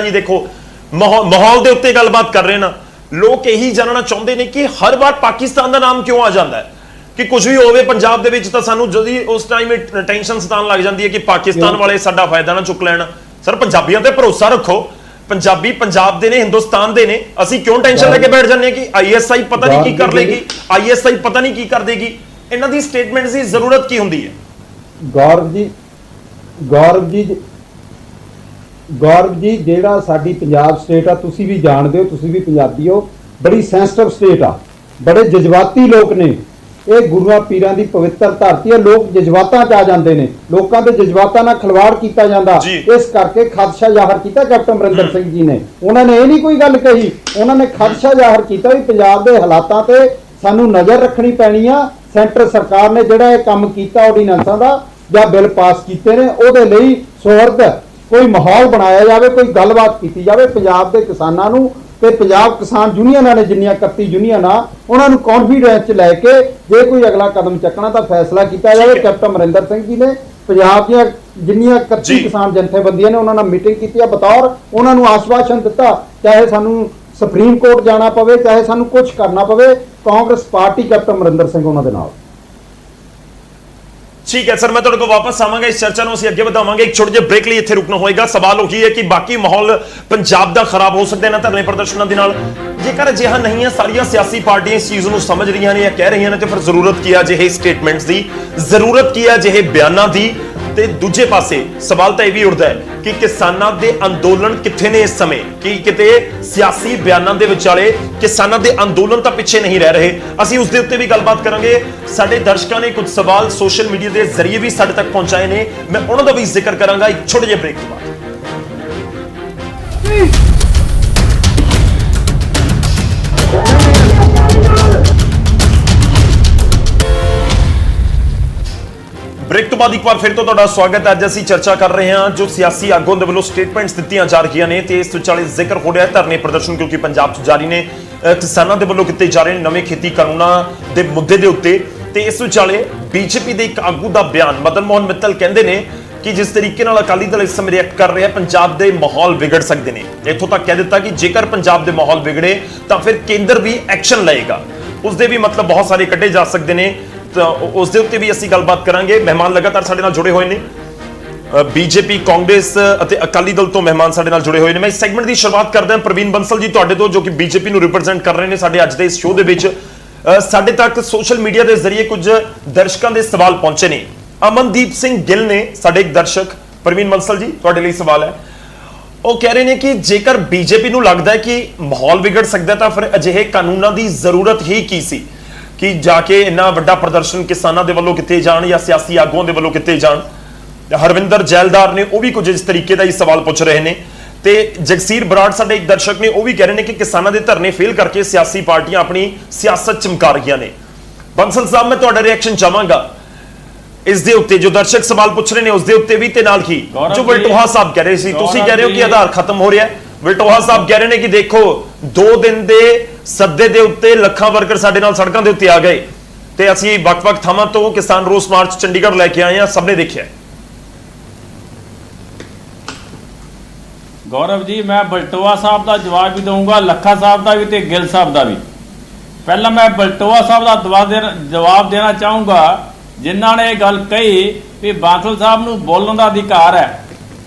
ਜੀ ਦੇਖੋ ਮਾਹੌਲ ਦੇ ਉੱਤੇ ਗੱਲਬਾਤ ਕਰ ਰਹੇ ਨਾ, ਲੋਕ ਇਹੀ ਜਾਣਨਾ ਚਾਹੁੰਦੇ ਨੇ ਕਿ ਹਰ ਵਾਰ ਪਾਕਿਸਤਾਨ ਦਾ ਨਾਮ ਕਿਉਂ ਆ ਜਾਂਦਾ ਹੈ ਕਿ ਕੁਝ ਵੀ ਹੋਵੇ ਪੰਜਾਬ ਦੇ ਵਿੱਚ ਤਾਂ ਸਾਨੂੰ ਜਦੀ ਉਸ ਟਾਈਮ ਟੈਨਸ਼ਨ ਸਤਾਉਣ ਲੱਗ ਜਾਂਦੀ ਹੈ ਕਿ ਪਾਕਿਸਤਾਨ ਵਾਲੇ ਸਾਡਾ ਫਾਇਦਾ ਨਾ ਚੁੱਕ ਲੈਣ। ਸਰ ਪੰਜਾਬੀਆਂ ਤੇ ਭਰੋਸਾ ਰੱਖੋ, ਪੰਜਾਬੀ ਪੰਜਾਬ ਦੇ ਨੇ, ਹਿੰਦੁਸਤਾਨ ਦੇ ਨੇ, ਅਸੀਂ ਕਿਉਂ ਟੈਨਸ਼ਨ ਲੈ ਕੇ ਬੈਠ ਜਾਂਦੇ ਹਾਂ ਕਿ ISI ਪਤਾ ਨਹੀਂ ਕੀ ਕਰ ਲੇਗੀ, ISI ਪਤਾ ਨਹੀਂ ਕੀ ਕਰ ਦੇਗੀ। ਇਹਨਾਂ ਦੀ ਸਟੇਟਮੈਂਟਸ ਦੀ ਜ਼ਰੂਰਤ ਕੀ ਹੁੰਦੀ ਹੈ? ਗੌਰਵ ਜੀ ਜਿਹੜਾ ਸਾਡੀ ਪੰਜਾਬ ਸਟੇਟ ਆ, ਤੁਸੀਂ ਵੀ ਜਾਣਦੇ ਹੋ, ਤੁਸੀਂ ਵੀ ਪੰਜਾਬੀ ਹੋ, ਬੜੀ ਸੈਂਸਿਟਿਵ ਸਟੇਟ ਆ, ਬੜੇ ਜਜ਼ਬਾਤੀ ਲੋਕ ਨੇ। ਇਹ ਗੁਰੂਆਂ ਪੀਰਾਂ ਦੀ ਪਵਿੱਤਰ ਧਰਤੀ ਹੈ। ਲੋਕ ਜਜ਼ਬਾਤਾਂ 'ਚ ਆ ਜਾਂਦੇ ਨੇ, ਲੋਕਾਂ ਦੇ ਜਜ਼ਬਾਤਾਂ ਨਾਲ ਖਿਲਵਾੜ ਕੀਤਾ ਜਾਂਦਾ। ਇਸ ਕਰਕੇ ਖਦਸ਼ਾ ਜ਼ਾਹਰ ਕੀਤਾ ਕੈਪਟਨ ਅਮਰਿੰਦਰ ਸਿੰਘ ਜੀ ਨੇ। ਉਹਨਾਂ ਨੇ ਇਹ ਨਹੀਂ ਕੋਈ ਗੱਲ ਕਹੀ, ਉਹਨਾਂ ਨੇ ਖਦਸ਼ਾ ਜ਼ਾਹਰ ਕੀਤਾ ਵੀ ਪੰਜਾਬ ਦੇ ਹਾਲਾਤਾਂ ਤੇ ਸਾਨੂੰ ਨਜ਼ਰ ਰੱਖਣੀ ਪੈਣੀ ਆ। ਸੈਂਟਰ ਸਰਕਾਰ ਨੇ ਜਿਹੜਾ ਇਹ ਕੰਮ ਕੀਤਾ ਆਰਡੀਨੈਂਸਾਂ ਦਾ ਜਾਂ ਬਿੱਲ ਪਾਸ ਕੀਤੇ ਨੇ, ਉਹਦੇ ਲਈ ਸੁਹਿਰਦ ਕੋਈ ਮਾਹੌਲ ਬਣਾਇਆ ਜਾਵੇ, ਕੋਈ ਗੱਲਬਾਤ ਕੀਤੀ ਜਾਵੇ ਪੰਜਾਬ ਦੇ ਕਿਸਾਨਾਂ ਨੂੰ ਤੇ ਪੰਜਾਬ ਕਿਸਾਨ ਯੂਨੀਅਨਾਂ ਨੇ ਜਿੰਨੀਆਂ 31 ਯੂਨੀਅਨਾਂ, ਉਹਨਾਂ ਨੂੰ ਕੌਨਫੀਡੈਂਸ 'ਚ ਲੈ ਕੇ ਜੇ ਕੋਈ ਅਗਲਾ ਕਦਮ ਚੱਕਣਾ ਤਾਂ ਫੈਸਲਾ ਕੀਤਾ ਜਾਵੇ। ਕੈਪਟਨ ਅਮਰਿੰਦਰ ਸਿੰਘ ਜੀ ਨੇ ਪੰਜਾਬ ਦੀਆਂ ਜਿੰਨੀਆਂ 31 ਕਿਸਾਨ ਜਥੇਬੰਦੀਆਂ ਨੇ ਉਹਨਾਂ ਨਾਲ ਮੀਟਿੰਗ ਕੀਤੀ ਆ, ਬਤੌਰ ਉਹਨਾਂ ਨੂੰ ਆਸ਼ਵਾਸਨ ਦਿੱਤਾ ਚਾਹੇ ਸਾਨੂੰ ਸੁਪਰੀਮ ਕੋਰਟ ਜਾਣਾ ਪਵੇ, ਚਾਹੇ ਸਾਨੂੰ ਕੁਝ ਕਰਨਾ ਪਵੇ, ਕਾਂਗਰਸ ਪਾਰਟੀ ਕੈਪਟਨ ਅਮਰਿੰਦਰ ਸਿੰਘ ਉਹਨਾਂ ਦੇ ਨਾਲ। ਠੀਕ ਹੈ ਸਰ, ਮੈਂ ਤੁਹਾਡੇ ਕੋਲ ਵਾਪਸ ਆਵਾਂਗਾ। ਇਸ ਚਰਚਾ ਨੂੰ ਅਸੀਂ ਅੱਗੇ ਵਧਾਵਾਂਗੇ। ਇੱਕ ਛੋਟੇ ਜਿਹੇ ਬ੍ਰੇਕ ਲਈ ਇੱਥੇ ਰੁਕਣਾ ਹੋਏਗਾ। ਸਵਾਲ ਉਹੀ ਹੈ ਕਿ ਬਾਕੀ ਮਾਹੌਲ ਪੰਜਾਬ ਦਾ ਖਰਾਬ ਹੋ ਸਕਦਾ ਇਹਨਾਂ ਧਰਨੇ ਪ੍ਰਦਰਸ਼ਨਾਂ ਦੇ ਨਾਲ। ਜੇਕਰ ਅਜਿਹਾ ਨਹੀਂ ਹੈ, ਸਾਰੀਆਂ ਸਿਆਸੀ ਪਾਰਟੀਆਂ ਇਸ ਚੀਜ਼ ਨੂੰ ਸਮਝ ਰਹੀਆਂ ਨੇ ਜਾਂ ਕਹਿ ਰਹੀਆਂ ਨੇ, ਤੇ ਫਿਰ ਜ਼ਰੂਰਤ ਕੀ ਹੈ ਅਜਿਹੇ ਸਟੇਟਮੈਂਟਸ ਦੀ, ਜ਼ਰੂਰਤ ਕੀ ਹੈ ਅਜਿਹੇ ਬਿਆਨਾਂ ਦੀ? ਤੇ ਦੂਜੇ ਪਾਸੇ ਸਵਾਲ ਤਾਂ ਇਹ ਵੀ ਉੱਠਦਾ ਹੈ ਕਿ ਕਿਸਾਨਾਂ ਦੇ ਅੰਦੋਲਨ ਕਿੱਥੇ ਨੇ ਇਸ ਸਮੇਂ? ਕਿ ਕਿਤੇ ਸਿਆਸੀ ਬਿਆਨਾਂ ਦੇ ਵਿਚਾਲੇ ਕਿਸਾਨਾਂ ਦੇ ਅੰਦੋਲਨ ਤਾਂ ਪਿੱਛੇ ਨਹੀਂ ਰਹਿ ਰਹੇ। ਅਸੀਂ ਉਸ ਦੇ ਉੱਤੇ ਵੀ ਗੱਲਬਾਤ ਕਰਾਂਗੇ। ਸਾਡੇ ਦਰਸ਼ਕਾਂ ਨੇ ਕੁਝ ਸਵਾਲ ਸੋਸ਼ਲ ਮੀਡੀਆ ਦੇ ਜ਼ਰੀਏ ਵੀ ਸਾਡੇ ਤੱਕ ਪਹੁੰਚਾਏ ਨੇ, ਮੈਂ ਉਹਨਾਂ ਦਾ ਵੀ ਜ਼ਿਕਰ ਕਰਾਂਗਾ ਇੱਕ ਛੋਟੇ ਜਿਹੇ ਬ੍ਰੇਕ ਤੋਂ ਬਾਅਦ। ਬ੍ਰੇਕ ਤੋਂ ਬਾਅਦ ਇੱਕ ਵਾਰ ਫਿਰ ਤੋਂ ਤੁਹਾਡਾ ਸਵਾਗਤ ਹੈ। ਅੱਜ ਅਸੀਂ ਚਰਚਾ ਕਰ ਰਹੇ ਹਾਂ ਜੋ ਸਿਆਸੀ ਆਗੂਆਂ ਦੇ ਵੱਲੋਂ ਸਟੇਟਮੈਂਟਸ ਦਿੱਤੀਆਂ ਜਾ ਰਹੀਆਂ ਨੇ, ਤੇ ਇਸ ਵਿਚਾਲੇ ਜ਼ਿਕਰ ਹੋ ਰਿਹਾ ਹੈ ਧਰਨੇ ਪ੍ਰਦਰਸ਼ਨ ਕਿਉਂਕਿ ਪੰਜਾਬ 'ਚ ਜਾਰੀ ਨੇ, ਕਿਸਾਨਾਂ ਦੇ ਵੱਲੋਂ ਕੀਤੇ ਜਾ ਰਹੇ ਨੇ ਨਵੇਂ ਖੇਤੀ ਕਾਨੂੰਨਾਂ ਦੇ ਮੁੱਦੇ ਦੇ ਉੱਤੇ। ਤੇ ਇਸ ਵਿਚਾਲੇ ਬੀਜੇਪੀ ਦੇ ਇੱਕ ਆਗੂ ਦਾ ਬਿਆਨ, ਮਦਨ ਮੋਹਨ ਮਿੱਤਲ ਕਹਿੰਦੇ ਨੇ ਕਿ ਜਿਸ ਤਰੀਕੇ ਨਾਲ ਅਕਾਲੀ ਦਲ ਇਸ ਸਮੇਂ ਰਿਐਕਟ ਕਰ ਰਿਹਾ, ਪੰਜਾਬ ਦੇ ਮਾਹੌਲ ਵਿਗੜ ਸਕਦੇ ਨੇ। ਇੱਥੋਂ ਤੱਕ ਕਹਿ ਦਿੱਤਾ ਕਿ ਜੇਕਰ ਪੰਜਾਬ ਦੇ ਮਾਹੌਲ ਵਿਗੜੇ ਤਾਂ ਫਿਰ ਕੇਂਦਰ ਵੀ ਐਕਸ਼ਨ ਲਏਗਾ। ਉਸ ਦੇ ਵੀ ਮਤਲਬ ਬਹੁਤ ਸਾਰੇ ਕੱਢੇ ਜਾ ਸਕਦੇ ਨੇ, ਤਾਂ ਉਸ ਦੇ ਉੱਤੇ ਵੀ ਅਸੀਂ ਗੱਲਬਾਤ ਕਰਾਂਗੇ। ਮਹਿਮਾਨ ਲਗਾਤਾਰ ਸਾਡੇ ਨਾਲ ਜੁੜੇ ਹੋਏ ਨੇ, ਬੀਜੇਪੀ, ਕਾਂਗਰਸ ਅਤੇ ਅਕਾਲੀ ਦਲ ਤੋਂ ਮਹਿਮਾਨ ਸਾਡੇ ਨਾਲ ਜੁੜੇ ਹੋਏ ਨੇ। ਮੈਂ ਇਸ ਸੈਗਮੈਂਟ ਦੀ ਸ਼ੁਰੂਆਤ ਕਰਦਾ ਹਾਂ ਪ੍ਰਵੀਨ ਬੰਸਲ ਜੀ ਤੁਹਾਡੇ ਤੋਂ, ਜੋ ਕਿ ਬੀਜੇਪੀ ਨੂੰ ਰਿਪਰੈਜ਼ੈਂਟ ਕਰ ਰਹੇ ਨੇ ਸਾਡੇ ਅੱਜ ਦੇ ਇਸ ਸ਼ੋਅ ਦੇ ਵਿੱਚ। ਸਾਡੇ ਤੱਕ ਸੋਸ਼ਲ ਮੀਡੀਆ ਦੇ ਜ਼ਰੀਏ ਕੁਝ ਦਰਸ਼ਕਾਂ ਦੇ ਸਵਾਲ ਪਹੁੰਚੇ ਨੇ। ਅਮਨਦੀਪ ਸਿੰਘ ਗਿੱਲ ਨੇ ਸਾਡੇ ਇੱਕ ਦਰਸ਼ਕ। ਪ੍ਰਵੀਨ ਬੰਸਲ ਜੀ ਤੁਹਾਡੇ ਲਈ ਸਵਾਲ ਹੈ। ਉਹ ਕਹਿ ਰਹੇ ਨੇ ਕਿ ਜੇਕਰ ਬੀਜੇਪੀ ਨੂੰ ਲੱਗਦਾ ਹੈ ਕਿ ਮਾਹੌਲ ਵਿਗੜ ਸਕਦਾ ਤਾਂ ਫਿਰ ਅਜਿਹੇ ਕਾਨੂੰਨਾਂ ਦੀ ਜ਼ਰੂਰਤ ਹੀ ਕੀ ਸੀ ਕਿ ਜਾ ਕੇ ਇੰਨਾ ਵੱਡਾ ਪ੍ਰਦਰਸ਼ਨ ਕਿਸਾਨਾਂ ਦੇ ਵੱਲੋਂ ਕੀਤੇ ਜਾਣ ਜਾਂ ਸਿਆਸੀ ਆਗੂਆਂ ਦੇ ਵੱਲੋਂ ਕੀਤੇ ਜਾਣ। ਹਰਵਿੰਦਰ ਜੈਲਦਾਰ ਨੇ ਉਹ ਵੀ ਕੁਝ ਇਸ ਤਰੀਕੇ ਦਾ ਹੀ ਸਵਾਲ ਪੁੱਛ ਰਹੇ ਨੇ। ਤੇ ਜਗਸੀਰ ਬਰਾੜ ਸਾਡੇ ਇੱਕ ਦਰਸ਼ਕ ਨੇ, ਉਹ ਵੀ ਕਹਿ ਰਹੇ ਨੇ ਕਿ ਕਿਸਾਨਾਂ ਦੇ ਧਰਨੇ ਫੇਲ ਕਰਕੇ ਸਿਆਸੀ ਪਾਰਟੀਆਂ ਆਪਣੀ ਸਿਆਸਤ ਚਮਕਾ ਰਹੀਆਂ ਨੇ। ਬੰਸਲ ਸਾਹਿਬ, ਮੈਂ ਤੁਹਾਡਾ ਰਿਐਕਸ਼ਨ ਚਾਹਾਂਗਾ ਇਸ ਦੇ ਉੱਤੇ, ਜੋ ਦਰਸ਼ਕ ਸਵਾਲ ਪੁੱਛ ਰਹੇ ਨੇ ਉਸ ਦੇ ਉੱਤੇ ਵੀ, ਤੇ ਨਾਲ ਹੀ ਜੋ ਵਲਟੋਹਾ ਸਾਹਿਬ ਕਹਿ ਰਹੇ ਸੀ, ਤੁਸੀਂ ਕਹਿ ਰਹੇ ਹੋ ਕਿ ਆਧਾਰ ਖਤਮ ਹੋ ਰਿਹਾ ਹੈ। ਵਲਟੋਹਾ ਸਾਹਿਬ ਕਹਿ ਰਹੇ ਨੇ ਕਿ ਦੇਖੋ 2 ਦਿਨ ਦੇ ਸੱਦੇ ਦੇ ਉੱਤੇ ਲੱਖਾਂ ਵਰਕਰ ਸਾਡੇ ਨਾਲ ਸੜਕਾਂ ਦੇ ਉੱਤੇ ਆ ਗਏ, ਤੇ ਅਸੀਂ ਵੱਖ-ਵੱਖ ਥਾਵਾਂ ਤੋਂ ਕਿਸਾਨ ਰੋਸ ਮਾਰਚ ਚੰਡੀਗੜ੍ਹ ਲੈ ਕੇ ਆਏ ਹਾਂ, ਸਭ ਨੇ ਦੇਖਿਆ। ਗੌਰਵ ਜੀ, ਮੈਂ ਬਲਟੋਆ ਸਾਹਿਬ ਦਾ ਜਵਾਬ ਵੀ ਦਊਂਗਾ, ਲੱਖਾ ਸਾਹਿਬ ਦਾ ਵੀ ਤੇ ਗਿੱਲ ਸਾਹਿਬ ਦਾ ਵੀ। ਪਹਿਲਾਂ ਮੈਂ ਬਲਟੋਆ ਸਾਹਿਬ ਦਾ ਜਵਾਬ ਦੇਣਾ ਚਾਹੂੰਗਾ, ਜਿਨ੍ਹਾਂ ਨੇ ਇਹ ਗੱਲ ਕਹੀ ਵੀ ਬਾਦਲ ਸਾਹਿਬ ਨੂੰ ਬੋਲਣ ਦਾ ਅਧਿਕਾਰ ਹੈ।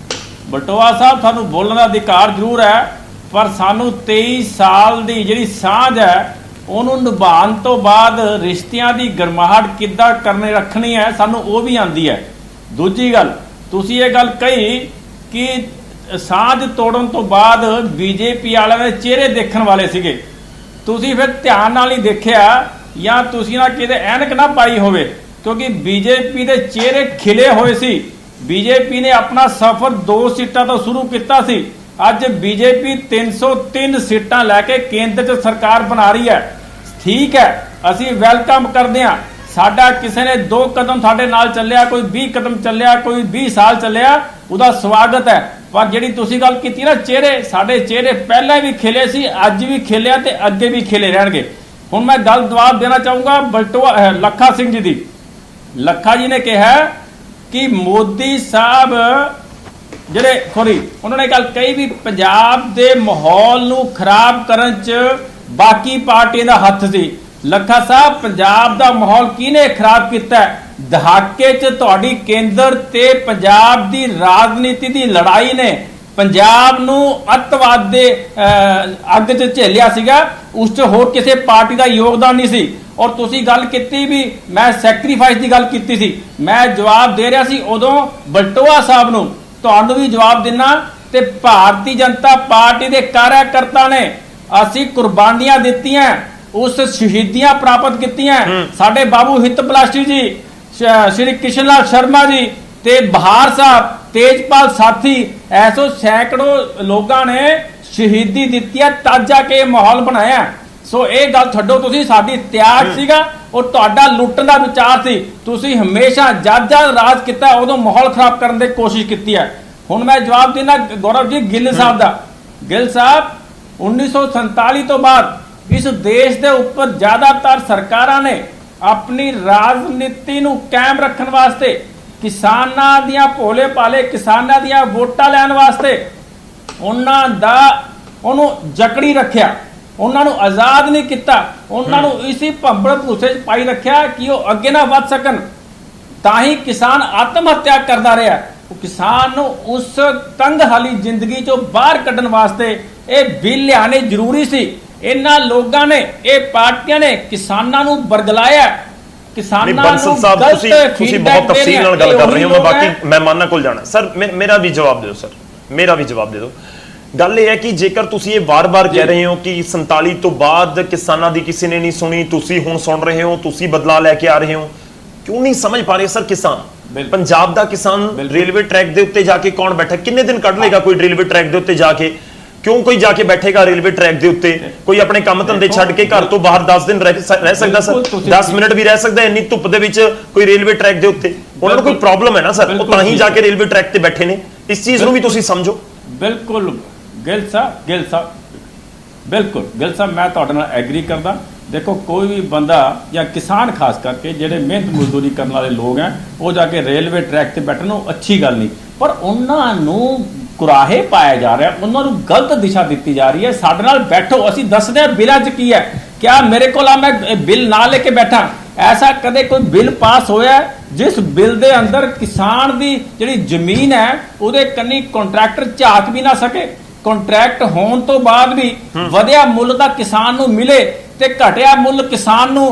ਬਲਟੋਆ ਸਾਹਿਬ, ਸਾਨੂੰ ਬੋਲਣ ਦਾ ਅਧਿਕਾਰ ਜ਼ਰੂਰ ਹੈ, ਪਰ ਸਾਨੂੰ 23 ਸਾਲ ਦੀ ਜਿਹੜੀ ਸਾਂਝ ਹੈ ਉਹਨੂੰ ਨਿਭਾਉਣ ਤੋਂ ਬਾਅਦ ਰਿਸ਼ਤਿਆਂ ਦੀ ਗਰਮਾਹਟ ਕਿੱਦਾਂ ਕਰਨੇ ਰੱਖਣੀ ਹੈ, ਸਾਨੂੰ ਉਹ ਵੀ ਆਉਂਦੀ ਹੈ। ਦੂਜੀ ਗੱਲ, ਤੁਸੀਂ ਇਹ ਗੱਲ ਕਹੀ ਕਿ ਸਾਂਝ ਤੋੜਨ ਤੋਂ ਬਾਅਦ ਬੀਜੇਪੀ ਵਾਲਿਆਂ ਦੇ ਚਿਹਰੇ ਦੇਖਣ ਵਾਲੇ ਸੀਗੇ। ਤੁਸੀਂ ਫਿਰ ਧਿਆਨ ਨਾਲ ਹੀ ਦੇਖਿਆ ਜਾਂ ਤੁਸੀਂ ਨਾ ਕਿਤੇ ਐਨਕ ਨਾ ਪਾਈ ਹੋਵੇ, ਕਿਉਂਕਿ ਬੀਜੇਪੀ ਦੇ ਚਿਹਰੇ ਖਿਲੇ ਹੋਏ ਸੀ। ਬੀਜੇਪੀ ਨੇ ਆਪਣਾ ਸਫ਼ਰ 2 ਸੀਟਾਂ ਤੋਂ ਸ਼ੁਰੂ ਕੀਤਾ ਸੀ। ਅੱਜ ਬੀਜੇਪੀ 303 ਸੀਟਾਂ ਲੈ ਕੇ ਕੇਂਦਰ 'ਚ ਸਰਕਾਰ ਬਣਾ ਰਹੀ ਹੈ। ਠੀਕ ਹੈ, ਅਸੀਂ ਵੈਲਕਮ ਕਰਦੇ ਹਾਂ। ਸਾਡਾ ਕਿਸੇ ਨੇ 2 ਕਦਮ ਸਾਡੇ ਨਾਲ ਚੱਲਿਆ, ਕੋਈ 20 ਕਦਮ ਚੱਲਿਆ, ਕੋਈ 20 ਸਾਲ ਚੱਲਿਆ, ਉਹਦਾ ਸਵਾਗਤ ਹੈ। ਪਰ ਜਿਹੜੀ ਤੁਸੀਂ ਗੱਲ ਕੀਤੀ ਨਾ ਚਿਹਰੇ, ਸਾਡੇ ਚਿਹਰੇ ਪਹਿਲਾਂ ਵੀ ਖਿਲੇ ਸੀ, ਅੱਜ ਵੀ ਖਿਲਿਆ ਤੇ ਅੱਗੇ ਵੀ ਖਿਲੇ ਰਹਿਣਗੇ। ਹੁਣ ਮੈਂ ਗੱਲ ਜਵਾਬ ਦੇਣਾ ਚਾਹੂੰਗਾ ਬਲਟੋਆ ਲੱਖਾ ਸਿੰਘ ਜੀ ਦੀ। ਲੱਖਾ ਜੀ ਨੇ ਕਿਹਾ ਕਿ ਮੋਦੀ ਸਾਹਿਬ ਜਿਹੜੇ ਉਹਨਾਂ ਨੇ ਗੱਲ ਕਹੀ ਵੀ ਪੰਜਾਬ ਦੇ ਮਾਹੌਲ ਨੂੰ ਖਰਾਬ ਕਰਨ 'ਚ ਬਾਕੀ ਪਾਰਟੀਆਂ ਦਾ ਹੱਥ ਸੀ। ਲੱਖਾ ਸਾਹਿਬ, ਪੰਜਾਬ ਦਾ ਮਾਹੌਲ ਕਿਹਨੇ ਖਰਾਬ ਕੀਤਾ? ਦਹਾਕੇ 'ਚ ਤੁਹਾਡੀ ਕੇਂਦਰ ਤੇ ਪੰਜਾਬ ਦੀ ਰਾਜਨੀਤੀ ਦੀ ਲੜਾਈ ਨੇ ਪੰਜਾਬ ਨੂੰ ਅੱਤਵਾਦ ਦੇ ਅੱਗ 'ਚ ਝੇਲਿਆ ਸੀਗਾ। ਉਸ 'ਚ ਹੋਰ ਕਿਸੇ ਪਾਰਟੀ ਦਾ ਯੋਗਦਾਨ ਨਹੀਂ ਸੀ। ਔਰ ਤੁਸੀਂ ਗੱਲ ਕੀਤੀ ਵੀ ਮੈਂ ਸੈਕਰੀਫਾਈਸ ਦੀ ਗੱਲ ਕੀਤੀ ਸੀ, ਮੈਂ ਜਵਾਬ ਦੇ ਰਿਹਾ ਸੀ ਉਦੋਂ ਬਲਟੋਆ ਸਾਹਿਬ ਨੂੰ, ਤੁਹਾਨੂੰ ਵੀ ਜਵਾਬ ਦਿੰਨਾ, ਤੇ ਭਾਰਤੀ ਜਨਤਾ ਪਾਰਟੀ ਦੇ ਕਾਰਜਕਰਤਾ ਨੇ ਅਸੀਂ ਕੁਰਬਾਨੀਆਂ ਦਿੱਤੀਆਂ, ਉਸ ਸ਼ਹੀਦੀਆਂ ਪ੍ਰਾਪਤ ਕੀਤੀਆਂ। ਸਾਡੇ ਬਾਬੂ ਹਿੱਤ ਬਲਾਸਟੀ ਜੀ, ਸ਼੍ਰੀ ਕ੍ਰਿਸ਼ਨ ਲਾਲ ਸ਼ਰਮਾ ਜੀ ਤੇ ਬਹਾਰ ਸਾਹਿਬ, ਤੇਜਪਾਲ ਸਾਥੀ, ਐਸੋ ਸੈਂਕੜੋ ਲੋਕਾਂ ਨੇ ਸ਼ਹੀਦੀ ਦਿੱਤੀ ਹੈ, ਤਦ ਜਾ ਕੇ ਇਹ ਮਾਹੌਲ ਬਣਾਇਆ। ਸੋ ਇਹ ਗੱਲ ਛੱਡੋ, ਤੁਸੀਂ ਸਾਡੀ ਤਿਆਗ ਸੀਗਾ ਔਰ ਤੁਹਾਡਾ ਲੁੱਟਣ ਦਾ ਵਿਚਾਰ ਸੀ, ਤੁਸੀਂ ਹਮੇਸ਼ਾ ਜਦ ਰਾਜ ਕੀਤਾ ਉਦੋਂ ਮਾਹੌਲ ਖਰਾਬ ਕਰਨ ਦੀ ਕੋਸ਼ਿਸ਼ ਕੀਤੀ ਹੈ। ਹੁਣ ਮੈਂ ਜਵਾਬ ਦੇਣਾ ਗੌਰਵ ਜੀ ਗਿੱਲ ਸਾਹਿਬ ਦਾ। ਗਿੱਲ ਸਾਹਿਬ 1947 ਤੋਂ ਬਾਅਦ ਇਸ ਦੇਸ਼ ਦੇ ਉੱਪਰ ਜ਼ਿਆਦਾਤਰ ਸਰਕਾਰਾਂ ਨੇ ਆਪਣੀ ਰਾਜਨੀਤੀ ਨੂੰ ਕਾਇਮ ਰੱਖਣ ਵਾਸਤੇ, ਕਿਸਾਨਾਂ ਦੀਆਂ ਭੋਲੇ ਭਾਲੇ ਕਿਸਾਨਾਂ ਦੀਆਂ ਵੋਟਾਂ ਲੈਣ ਵਾਸਤੇ ਉਹਨੂੰ ਜਕੜੀ ਰੱਖਿਆ, ਉਹਨਾਂ ਨੂੰ ਆਜ਼ਾਦ ਨਹੀਂ ਕੀਤਾ, ਉਹਨਾਂ ਨੂੰ ਇਸੇ ਭੰਬਲ ਭੂਸੇ 'ਚ ਪਾਈ ਰੱਖਿਆ ਕਿ ਉਹ ਅੱਗੇ ਨਾ ਵੱਧ ਸਕਣ। ਤਾਂ ਹੀ ਕਿਸਾਨ ਆਤਮ ਹੱਤਿਆ ਕਰਦਾ ਰਿਹਾ। ਉਹ ਕਿਸਾਨ ਨੂੰ ਉਸ ਤੰਗਹਾਲੀ ਜ਼ਿੰਦਗੀ 'ਚੋਂ ਬਾਹਰ ਕੱਢਣ ਵਾਸਤੇ ਇਹ ਬਿੱਲ ਲਿਆਣੇ ਜ਼ਰੂਰੀ ਸੀ। ਇਹਨਾਂ ਲੋਕਾਂ ਨੇ, ਇਹ ਪਾਰਟੀਆਂ ਨੇ ਕਿਸਾਨਾਂ ਨੂੰ ਬਰਗਲਾਇਆ, ਕਿਸਾਨਾਂ ਨੂੰ ਗਲਤ ਤੁਸੀਂ ਬਹੁਤ ਤਫਸੀਲ ਨਾਲ ਗੱਲ ਕਰ ਰਹੇ ਹੋ। ਮੈਂ ਬਾਕੀ ਮਹਿਮਾਨਾਂ ਕੋਲ ਜਾਣਾ ਸਰ, ਮੇਰਾ ਵੀ ਜਵਾਬ ਦਿਓ ਸਰ, ਮੇਰਾ ਵੀ ਜਵਾਬ ਦੇ ਦਿਓ। ਗੱਲ ਇਹ ਹੈ ਕਿ ਜੇਕਰ ਤੁਸੀਂ ਇਹ ਵਾਰ-ਵਾਰ ਕਹਿ ਰਹੇ ਹੋ ਕਿ 47 ਤੋਂ ਬਾਅਦ ਕਿਸਾਨਾਂ ਦੀ ਕਿਸੇ ਨੇ ਨਹੀਂ ਸੁਣੀ, ਤੁਸੀਂ ਹੁਣ ਸੁਣ ਰਹੇ ਹੋ, ਤੁਸੀਂ ਬਦਲਾਅ ਲੈ ਕੇ ਆ ਰਹੇ ਹੋ, ਕਿਉਂ ਨਹੀਂ ਸਮਝ ਪਾ ਰਹੇ ਸਰ ਕਿਸਾਨ? ਪੰਜਾਬ ਦਾ ਕਿਸਾਨ ਰੇਲਵੇ ਟਰੈਕ ਦੇ ਉੱਤੇ ਜਾ ਕੇ ਕੌਣ ਬੈਠਾ, ਕਿੰਨੇ ਦਿਨ ਕੱਢ ਲੇਗਾ ਕੋਈ ਰੇਲਵੇ ਟਰੈਕ ਦੇ ਉੱਤੇ ਜਾ ਕੇ? ਕਿਉਂ ਕੋਈ ਜਾ ਕੇ ਬੈਠੇਗਾ ਰੇਲਵੇ ਟਰੈਕ ਦੇ ਉੱਤੇ? ਕੋਈ ਆਪਣੇ ਕੰਮ ਧੰਦੇ ਛੱਡ ਕੇ ਘਰ ਤੋਂ ਬਾਹਰ 10 ਦਿਨ ਰਹਿ ਸਕਦਾ ਸਰ, 10 ਮਿੰਟ ਵੀ ਰਹਿ ਸਕਦਾ ਇੰਨੀ ਧੁੱਪ ਦੇ ਵਿੱਚ ਕੋਈ ਰੇਲਵੇ ਟਰੈਕ ਦੇ ਉੱਤੇ? ਉਹਨਾਂ ਨੂੰ ਕੋਈ ਪ੍ਰੋਬਲਮ ਹੈ ਨਾ ਸਰ, ਉਹ ਤਾਂ ਹੀ ਜਾ ਕੇ ਰੇਲਵੇ ਟਰੈਕ ਤੇ ਬੈਠੇ ਨੇ। ਇਸ ਚੀਜ਼ ਨੂੰ ਵੀ ਤੁਸੀਂ ਸਮਝੋ। ਬਿਲਕੁਲ ਗਿੱਲ ਸਾਹਿਬ ਬਿਲਕੁਲ ਗਿੱਲ ਸਾਹਿਬ, ਮੈਂ ਤੁਹਾਡੇ ਨਾਲ ਐਗਰੀ ਕਰਦਾ। ਦੇਖੋ ਕੋਈ ਵੀ ਬੰਦਾ ਜਾਂ ਕਿਸਾਨ ਖਾਸ ਕਰਕੇ ਜਿਹੜੇ ਮਿਹਨਤ ਮਜ਼ਦੂਰੀ ਕਰਨ ਵਾਲੇ ਲੋਕ ਹੈ, ਉਹ ਜਾ ਕੇ ਰੇਲਵੇ ਟਰੈਕ ਤੇ ਬੈਠਣ ਨੂੰ ਅੱਛੀ ਗੱਲ ਨਹੀਂ, ਪਰ ਉਹਨਾਂ ਨੂੰ ਕੁਰਾਹੇ ਪਾਇਆ ਜਾ ਰਿਹਾ, ਉਹਨਾਂ ਨੂੰ ਗਲਤ ਦਿਸ਼ਾ ਦਿੱਤੀ ਜਾ ਰਹੀ ਹੈ। ਸਾਡੇ ਨਾਲ ਬੈਠੋ, ਅਸੀਂ ਦੱਸਦੇ ਹਾਂ ਬਿੱਲਾਂ 'ਚ ਕੀ ਹੈ। ਕਿਆ ਮੇਰੇ ਕੋਲ ਆ ਮੈਂ ਬਿੱਲ ਨਾ ਲੈ ਕੇ ਬੈਠਾ? ਐਸਾ ਕਦੇ ਕੋਈ ਬਿੱਲ ਪਾਸ ਹੋਇਆ ਜਿਸ ਬਿੱਲ ਦੇ ਅੰਦਰ ਕਿਸਾਨ ਦੀ ਜਿਹੜੀ ਜ਼ਮੀਨ ਹੈ ਉਹਦੇ ਕੰਨੀ ਕੰਟਰੈਕਟਰ ਝਾਕ ਵੀ ਨਾ ਸਕੇ, ਕੰਟਰੈਕਟ ਹੋਣ ਤੋਂ ਬਾਅਦ ਵੀ ਵਧਿਆ ਮੁੱਲ ਦਾ ਕਿਸਾਨ ਨੂੰ ਮਿਲੇ ਤੇ ਘਟਿਆ ਮੁੱਲ ਕਿਸਾਨ ਨੂੰ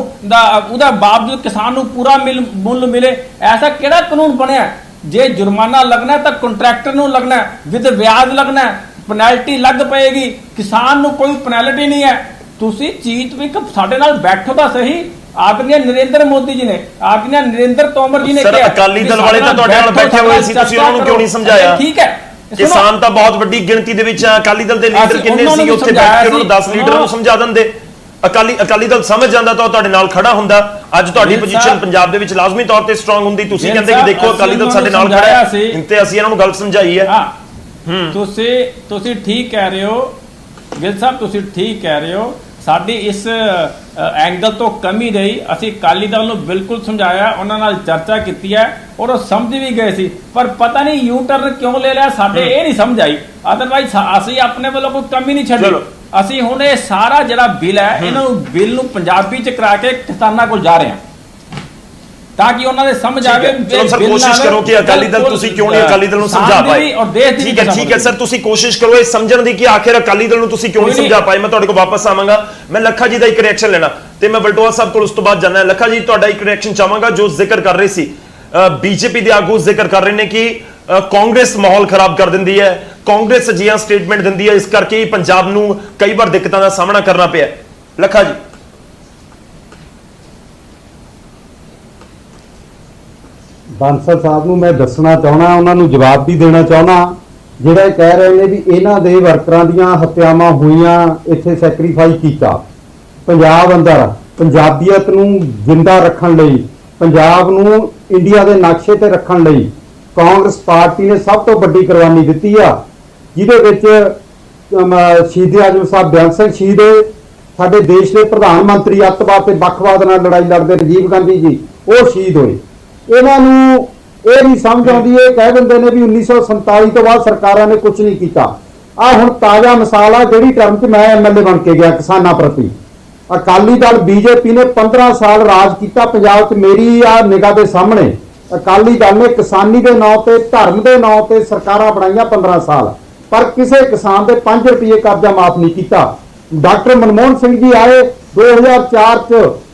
ਉਹਦਾ ਬਾਵਜੂਦ ਕਿਸਾਨ ਨੂੰ ਪੂਰਾ ਮੁੱਲ ਮਿਲੇ? ਐਸਾ ਕਿਹੜਾ ਕਾਨੂੰਨ ਬਣਿਆ? ਜੇ ਜੁਰਮਾਨਾ ਲੱਗਣਾ ਤਾਂ ਕੰਟਰੈਕਟਰ ਨੂੰ ਲੱਗਣਾ, ਵਿਦ ਵਿਆਜ ਲੱਗਣਾ, ਪੈਨਲਟੀ ਲੱਗ ਪਏਗੀ, ਕਿਸਾਨ ਨੂੰ ਕੋਈ ਪੈਨਲਟੀ ਨਹੀਂ ਹੈ। ਤੁਸੀਂ ਚੀਤ ਵੀ ਸਾਡੇ ਨਾਲ ਬੈਠੋ ਤਾਂ ਸਹੀ। ਆਦਰਨੀय ਨਰਿੰਦਰ ਮੋਦੀ ਜੀ ਨੇ, ਆਦਰਨੀय ਨਰਿੰਦਰ ਤੋਮਰ ਜੀ ਨੇ ਕਿਹਾ ਅਕਾਲੀ ਦਲ ਵਾਲੇ ਤਾਂ ਤੁਹਾਡੇ ਨਾਲ ਬੈਠੇ ਹੋਏ ਸੀ, ਤੁਸੀਂ ਉਹਨਾਂ ਨੂੰ ਕਿਉਂ ਨਹੀਂ ਸਮਝਾਇਆ? ਠੀਕ ਹੈ, ਕਿਸਾਨ ਤਾਂ ਬਹੁਤ ਵੱਡੀ ਗਿਣਤੀ ਦੇ ਵਿੱਚ ਅਕਾਲੀ ਦਲ ਦੇ ਲੀਡਰ ਕਿੰਨੇ ਸੀ ਉੱਥੇ ਬੈਠ ਕੇ ਉਹਨਾਂ ਨੂੰ 10 ਲੀਡਰਾਂ ਨੂੰ ਸਮਝਾ ਦਿੰਦੇ। ਅਕਾਲੀ ਦਲ ਸਮਝ ਜਾਂਦਾ ਤਾਂ ਤੁਹਾਡੇ ਨਾਲ ਖੜਾ ਹੁੰਦਾ। ਅੱਜ ਤੁਹਾਡੀ ਪੋਜੀਸ਼ਨ ਪੰਜਾਬ ਦੇ ਵਿੱਚ ਲਾਜ਼ਮੀ ਤੌਰ ਤੇ ਸਟਰੋਂਗ ਹੁੰਦੀ। ਤੁਸੀਂ ਕਹਿੰਦੇ ਕਿ ਦੇਖੋ ਅਕਾਲੀ ਦਲ ਸਾਡੇ ਨਾਲ ਖੜਾ ਹੈ ਤੇ ਅਸੀਂ ਇਹਨਾਂ ਨੂੰ ਗੱਲ ਸਮਝਾਈ ਹੈ। ਤੁਸੀਂ ਠੀਕ ਕਹਿ ਰਹੇ ਹੋ ਗਿੱਲ ਸਾਹਿਬ, ਤੁਸੀਂ ਠੀਕ ਕਹਿ ਰਹੇ ਹੋ। ਸਾਡੀ ਇਸ ਐਂਗਲ ਤੋਂ ਕਮੀ ਰਹੀ। ਅਸੀਂ ਅਕਾਲੀ ਦਲ ਨੂੰ ਬਿਲਕੁਲ ਸਮਝਾਇਆ, ਉਹਨਾਂ ਨਾਲ ਚਰਚਾ ਕੀਤੀ ਹੈ ਔਰ ਉਹ ਸਮਝ ਵੀ ਗਏ ਸੀ, ਪਰ ਪਤਾ ਨਹੀਂ ਯੂ ਟਰਨ ਕਿਉਂ ਲੈ ਲਿਆ, ਸਾਡੇ ਇਹ ਨਹੀਂ ਸਮਝ ਆਈ। ਅਦਰਵਾਈਜ਼ ਅਸੀਂ ਆਪਣੇ ਵੱਲੋਂ ਕੋਈ ਕਮੀ ਨਹੀਂ ਛੱਡੀ। ਅਸੀਂ ਹੁਣ ਇਹ ਸਾਰਾ ਜਿਹੜਾ ਬਿੱਲ ਹੈ, ਇਹਨਾਂ ਨੂੰ ਬਿੱਲ ਨੂੰ ਪੰਜਾਬੀ ਚ ਕਰਾ ਕੇ ਕਿਸਾਨਾਂ ਕੋਲ ਜਾ ਰਹੇ ਹਾਂ ਤਾਂ ਕਿ ਉਹਨਾਂ ਦੇ ਸਮਝ ਆਵੇ। ਚਲੋ ਸਰ ਕੋਸ਼ਿਸ਼ ਕਰੋ ਕਿ ਅਕਾਲੀ ਦਲ, ਤੁਸੀਂ ਕਿਉਂ ਨਹੀਂ ਅਕਾਲੀ ਦਲ ਨੂੰ ਸਮਝਾ ਪਾਏ? ਠੀਕ ਹੈ ਸਰ, ਤੁਸੀਂ ਕੋਸ਼ਿਸ਼ ਕਰੋ ਇਹ ਸਮਝਣ ਦੀ ਕਿ ਆਖਿਰ ਅਕਾਲੀ ਦਲ ਨੂੰ ਤੁਸੀਂ ਕਿਉਂ ਨਹੀਂ ਸਮਝਾ ਪਾਏ। ਮੈਂ ਤੁਹਾਡੇ ਕੋਲ ਵਾਪਸ ਆਵਾਂਗਾ। ਮੈਂ ਲੱਖਾ ਜੀ ਦਾ ਇੱਕ ਰਿਐਕਸ਼ਨ ਲੈਣਾ ਤੇ ਮੈਂ ਬਲਟੋਆ ਸਾਹਿਬ ਕੋਲ ਉਸ ਤੋਂ ਬਾਅਦ ਜਾਣਾ। ਲੱਖਾ ਜੀ, ਤੁਹਾਡਾ ਇੱਕ ਰਿਐਕਸ਼ਨ ਚਾਹਾਂਗਾ। ਜੋ ਜ਼ਿਕਰ ਕਰ ਰਹੇ ਸੀ ਬੀਜੇਪੀ ਦੇ ਆਗੂ ਜ਼ਿਕਰ ਕਰ ਰਹੇ ਨੇ ਕਿ ਕਾਂਗਰਸ ਮਾਹੌਲ ਖਰਾਬ ਕਰ ਦਿੰਦੀ ਹੈ, ਕਾਂਗਰਸ ਅਜਿਹਾ ਸਟੇਟਮੈਂਟ ਦਿੰਦੀ ਹੈ, ਇਸ ਕਰਕੇ ਪੰਜਾਬ ਨੂੰ ਕਈ ਵਾਰ ਦਿੱਕਤਾਂ ਦਾ ਸਾਹਮਣਾ ਕਰਨਾ ਪਿਆ। ਲੱਖਾ ਜੀ। ਬਾਂਸਲ ਸਾਹਿਬ ਨੂੰ ਮੈਂ ਦੱਸਣਾ ਚਾਹਣਾ, ਉਹਨਾਂ ਨੂੰ ਜਵਾਬ ਵੀ ਦੇਣਾ ਚਾਹਣਾ, ਜਿਹੜਾ ਇਹ ਕਹਿ ਰਹੇ ਨੇ ਵੀ ਇਹਨਾਂ ਦੇ ਵਰਕਰਾਂ ਦੀਆਂ ਹੱਤਿਆਵਾਂ ਹੋਈਆਂ, ਇੱਥੇ ਸੈਕਰੀਫਾਈਸ ਕੀਤਾ। ਪੰਜਾਬ ਅੰਦਰ ਪੰਜਾਬੀਅਤ ਨੂੰ ਜਿੰਦਾ ਰੱਖਣ ਲਈ, ਪੰਜਾਬ ਨੂੰ ਇੰਡੀਆ ਦੇ ਨਕਸ਼ੇ ਤੇ ਰੱਖਣ ਲਈ ਕਾਂਗਰਸ ਪਾਰਟੀ ਨੇ ਸਭ ਤੋਂ ਵੱਡੀ ਕੁਰਬਾਨੀ ਦਿੱਤੀ ਆ, ਜਿਹਦੇ ਵਿੱਚ ਸ਼ਹੀਦ ਆਜ਼ਮ ਸਾਹਿਬ ਬਿਆਨ ਸਿੰਘ ਸ਼ਹੀਦ ਹੋਏ, ਸਾਡੇ ਦੇਸ਼ ਦੇ ਪ੍ਰਧਾਨ ਮੰਤਰੀ ਅੱਤਵਾਦ ਤੇ ਵੱਖਵਾਦ ਨਾਲ ਲੜਾਈ ਲੜਦੇ ਰਾਜੀਵ ਗਾਂਧੀ ਜੀ, ਉਹ ਸ਼ਹੀਦ ਹੋਏ। ਇਹਨਾਂ ਨੂੰ ਇਹ ਨਹੀਂ ਸਮਝ ਆਉਂਦੀ, ਇਹ ਕਹਿ ਦਿੰਦੇ ਨੇ ਵੀ 1947 ਤੋਂ ਬਾਅਦ ਸਰਕਾਰਾਂ ਨੇ ਕੁਝ ਨਹੀਂ ਕੀਤਾ। ਆ ਹੁਣ ਤਾਜ਼ਾ ਮਿਸਾਲ ਆ, ਜਿਹੜੀ ਟਰਮ 'ਚ ਮੈਂ MLA ਬਣ ਕੇ ਗਿਆ ਕਿਸਾਨਾਂ ਪ੍ਰਤੀ। ਅਕਾਲੀ ਦਲ ਬੀਜੇਪੀ ਨੇ 15 ਸਾਲ ਰਾਜ ਕੀਤਾ ਪੰਜਾਬ 'ਚ। ਮੇਰੀ ਆ ਨਿਗਾਹ ਦੇ ਸਾਹਮਣੇ ਅਕਾਲੀ ਦਲ ਨੇ ਕਿਸਾਨੀ ਦੇ ਨਾਂ ਤੇ, ਧਰਮ ਦੇ ਨਾਂ ਤੇ ਸਰਕਾਰਾਂ ਬਣਾਈਆਂ 15 ਸਾਲ, ਪਰ ਕਿਸੇ ਕਿਸਾਨ ਦੇ 5 ਰੁਪਏ ਕਰਜ਼ਾ ਮਾਫ ਨਹੀਂ ਕੀਤਾ। ਡਾਕਟਰ ਮਨਮੋਹਨ ਸਿੰਘ ਜੀ ਆਏ 2004 'ਚ